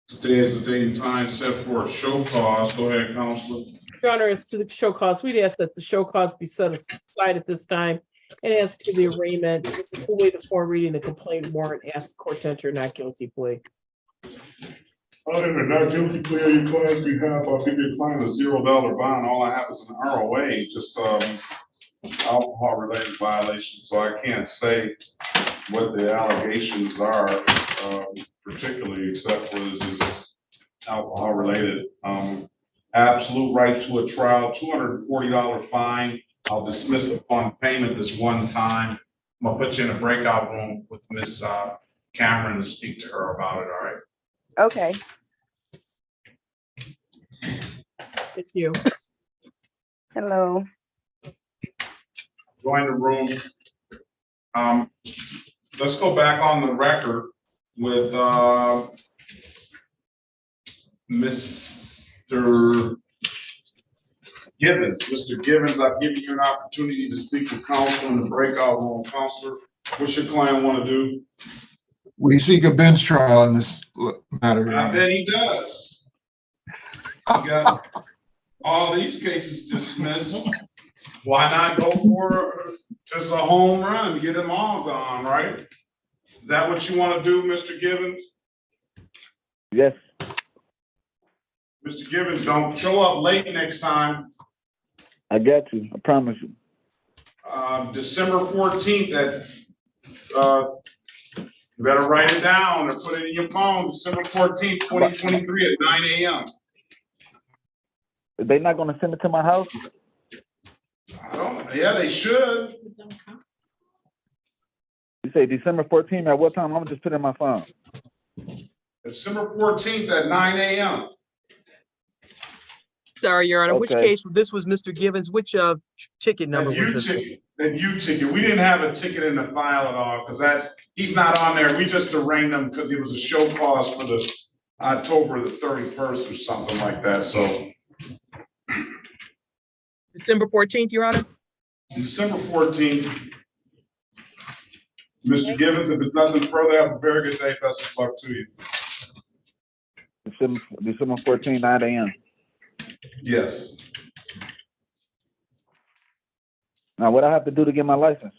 Today is the date and time set for a show cause. Go ahead, Counselor. Your Honor, as to the show cause, we'd ask that the show cause be set aside at this time and ask to the arraignment, we'll wait before reading the complaint warrant, ask the court to enter a not guilty plea. Other than not guilty plea on your client's behalf, I'll give your client a $0 bond. All I have is an ROA, just alcohol related violation. So I can't say what the allegations are, particularly except for this is alcohol related. Absolute right to a trial, $240 fine. I'll dismiss upon payment this one time. I'm gonna put you in a breakout room with Miss Cameron to speak to her about it, all right? Okay. It's you. Hello. Join the room. Let's go back on the record with Mr. Givens. Mr. Givens, I've given you an opportunity to speak to counsel in the breakout room. Counselor, what's your client want to do? We seek a bench trial in this matter, Your I Honor. bet he does. You got all these cases dismissed. Why not go for just a home run, get them all gone, right? Is that what you want to do, Mr. Givens? Yes. Mr. Givens, don't show up late next time. I got you. I promise you. December 14th at, you better write it down or put it in your phone, December 14th, 2023 at 9 a.m. Are they not gonna send it to my house? Yeah, they should. You say December 14th at what time? I'm gonna just put it in my phone. December 14th at 9 a.m. Sorry, Your Honor, which Okay. case, this was Mr. Givens, which ticket number was this? That you ticket. We didn't have a ticket in the file at all because he's not on there. We just arraigned him because it was a show cause for the October the 31st or something like that. So December 14th, Your Honor? December 14th. Mr. Givens, if there's nothing further, have a very good day. Best of luck to you. December 14th, 9 a.m. Yes. Now, what I have to do to get my license?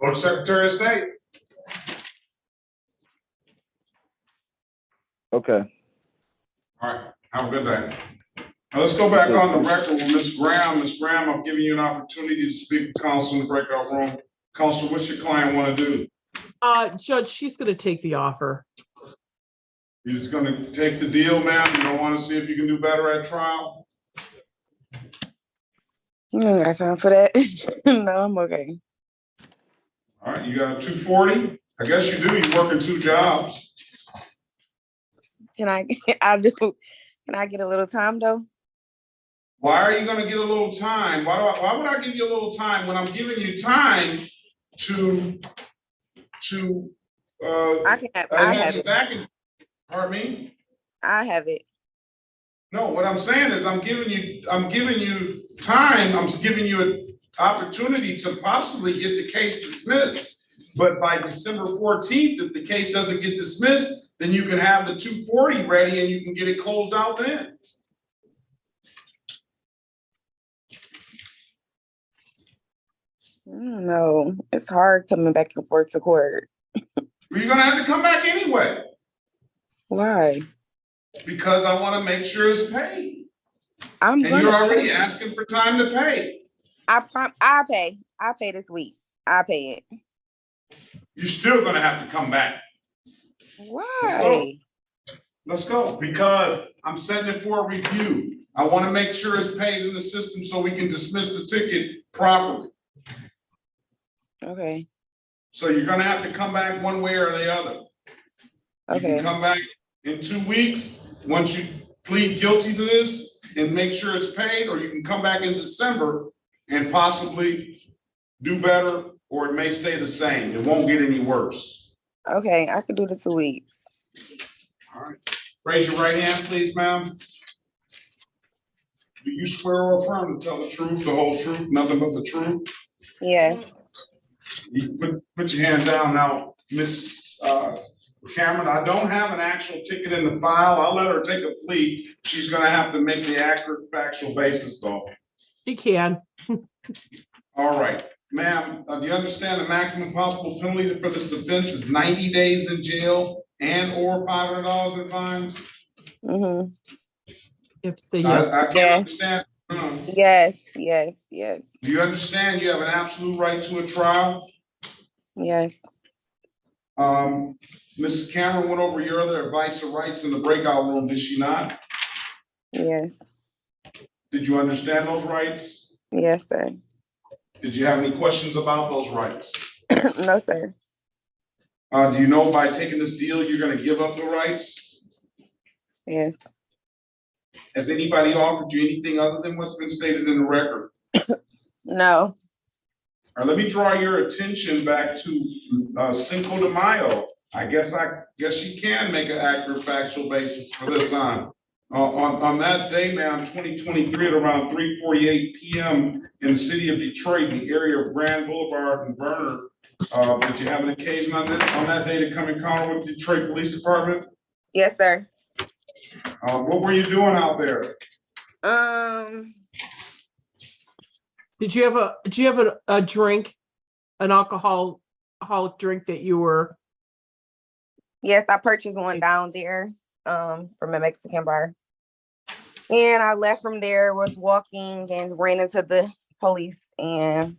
Go to Secretary of State. Okay. All right. Have a good day. Now let's go back on the record with Ms. Graham. Ms. Graham, I'm giving you an opportunity to speak to counsel in the breakout room. Counsel, what's your client want to do? Judge, she's gonna take the offer. You're just going to take the deal, ma'am? You don't want to see if you can do better at trial? You don't got time for that. No, I'm okay. All right, you got a 240? I guess you do. You work in 2 jobs. Can I get a little time though? Why are you going to get a little time? Why would I give you a little time when I'm giving you time to I have it. back in, pardon me? I have it. No, what I'm saying is I'm giving you time. I'm giving you an opportunity to possibly get the case dismissed. But by December 14th, if the case doesn't get dismissed, then you can have the 240 ready and you can get it closed out then. I don't know. It's hard coming back and forth to court. Well, you're gonna have to come back anyway. Why? Because I want to make sure it's paid. And you're already asking for time to pay. I pay. I pay this week. I pay it. You're still gonna have to come back. Why? Let's go. Because I'm setting it for a review. I want to make sure it's paid in the system so we can dismiss the ticket properly. Okay. So you're gonna have to come back one way or the other. You Okay. can come back in 2 weeks, once you plead guilty to this and make sure it's paid, or you can come back in December and possibly do better, or it may stay the same. It won't get any worse. Okay, I could do the 2 weeks. All right. Raise your right hand, please, ma'am. Do you swear or affirm to tell the truth, the whole truth, nothing but the truth? Yes. You put your hand down now, Miss Cameron. I don't have an actual ticket in the file. I'll let her take a plea. She's gonna have to make the accurate factual basis though. She can. All right, ma'am, do you understand the maximum possible penalty for this offense is 90 days in jail and or $500 in fines? Mm-hmm. If say I yes. can't understand. Yes, yes, yes, Do you understand you have an absolute right to a trial? yes. Mrs. Cameron went over your other advice or rights in the breakout room, did she not? Yes, Did you understand those rights? yes, sir. Did you have any questions about those rights? No, sir. Do you know by taking this deal, you're gonna give up the rights? Yes. Has anybody offered you anything other than what's been stated in the record? No. All right, let me draw your attention back to Cinco de Mayo. I guess you can make an accurate factual basis for this on. On that day, ma'am, 2023 at around 3:48 p.m. in the city of Detroit, the area of Grand Boulevard and Verner, did you have an occasion on that day to come encounter with the Detroit Police Department? Yes, sir. What were you doing out there? Did you have a drink, an alcoholic drink that you were? Yes, I purchased one down there from a Mexican bar. And I left from there, was walking and ran into the police and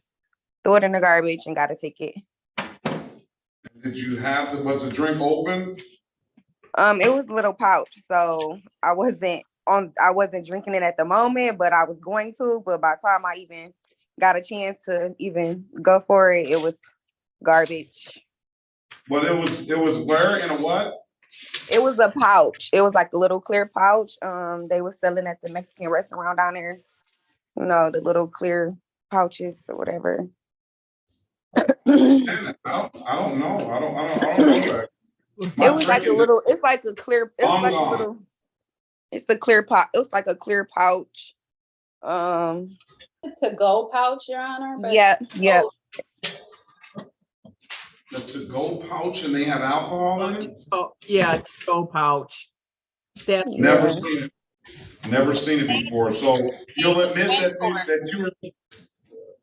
threw it in the garbage and got a ticket. Was the drink open? It was a little pouch, so I wasn't drinking it at the moment, but I was going to, but by the time I even got a chance to even go for it, it was garbage. But it was where, in a what? It was a pouch. It was like a little clear pouch. They were selling at the Mexican restaurant down there. You know, the little clear pouches or whatever. I don't know. I don't know that. It was like a little, it's like a clear, it's like a little, it's a clear pot. It was like a clear pouch. It's a go pouch, Your Honor. Yeah, yeah. The to-go pouch and they have alcohol in it? Oh, yeah, to-go pouch. That's Never seen it. Never seen it before. So you'll admit that you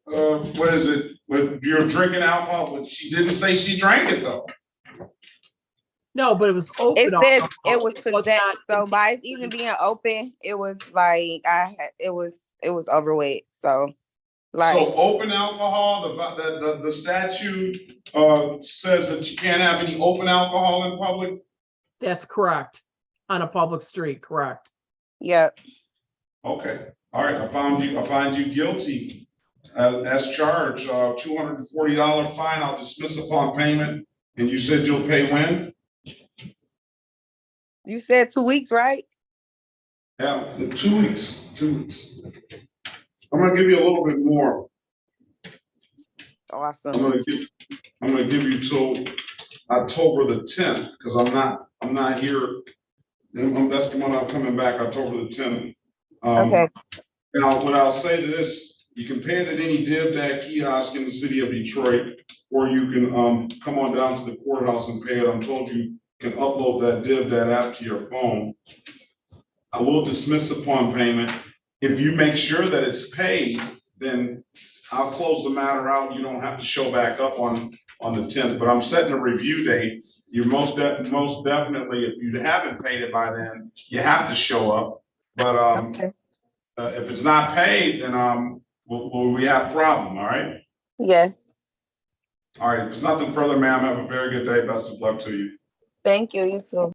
were, what is it? You're drinking alcohol, but she didn't say she drank it though. No, but it was open. It said it was possessed. So by it even being open, it was like it was overweight. So like, so open alcohol, the statute says that you can't have any open alcohol in public. That's correct. On a public street, correct. Yep. Okay. All right. I find you guilty as charged. $240 fine. I'll dismiss upon payment. And you said you'll pay when? You said 2 weeks, right? Yeah, 2 weeks. 2 weeks. I'm gonna give you a little bit more. Awesome. I'm gonna give you till October the 10th because I'm not here. That's the one I'm coming back October the 10th. Okay. Now, what I'll say to this, you can pay it at any DivDad kiosk in the city of Detroit, or you can come on down to the courthouse and pay it. I'm told you can upload that DivDad app to your phone. I will dismiss upon payment. If you make sure that it's paid, then I'll close the matter out. You don't have to show back up on the 10th, but I'm setting a review date. You're most definitely, if you haven't paid it by then, you have to show up. But if it's not paid, then we have a problem, all right? Yes. All right, if there's nothing further, ma'am, have a very good day. Best of luck to you. Thank you. You too.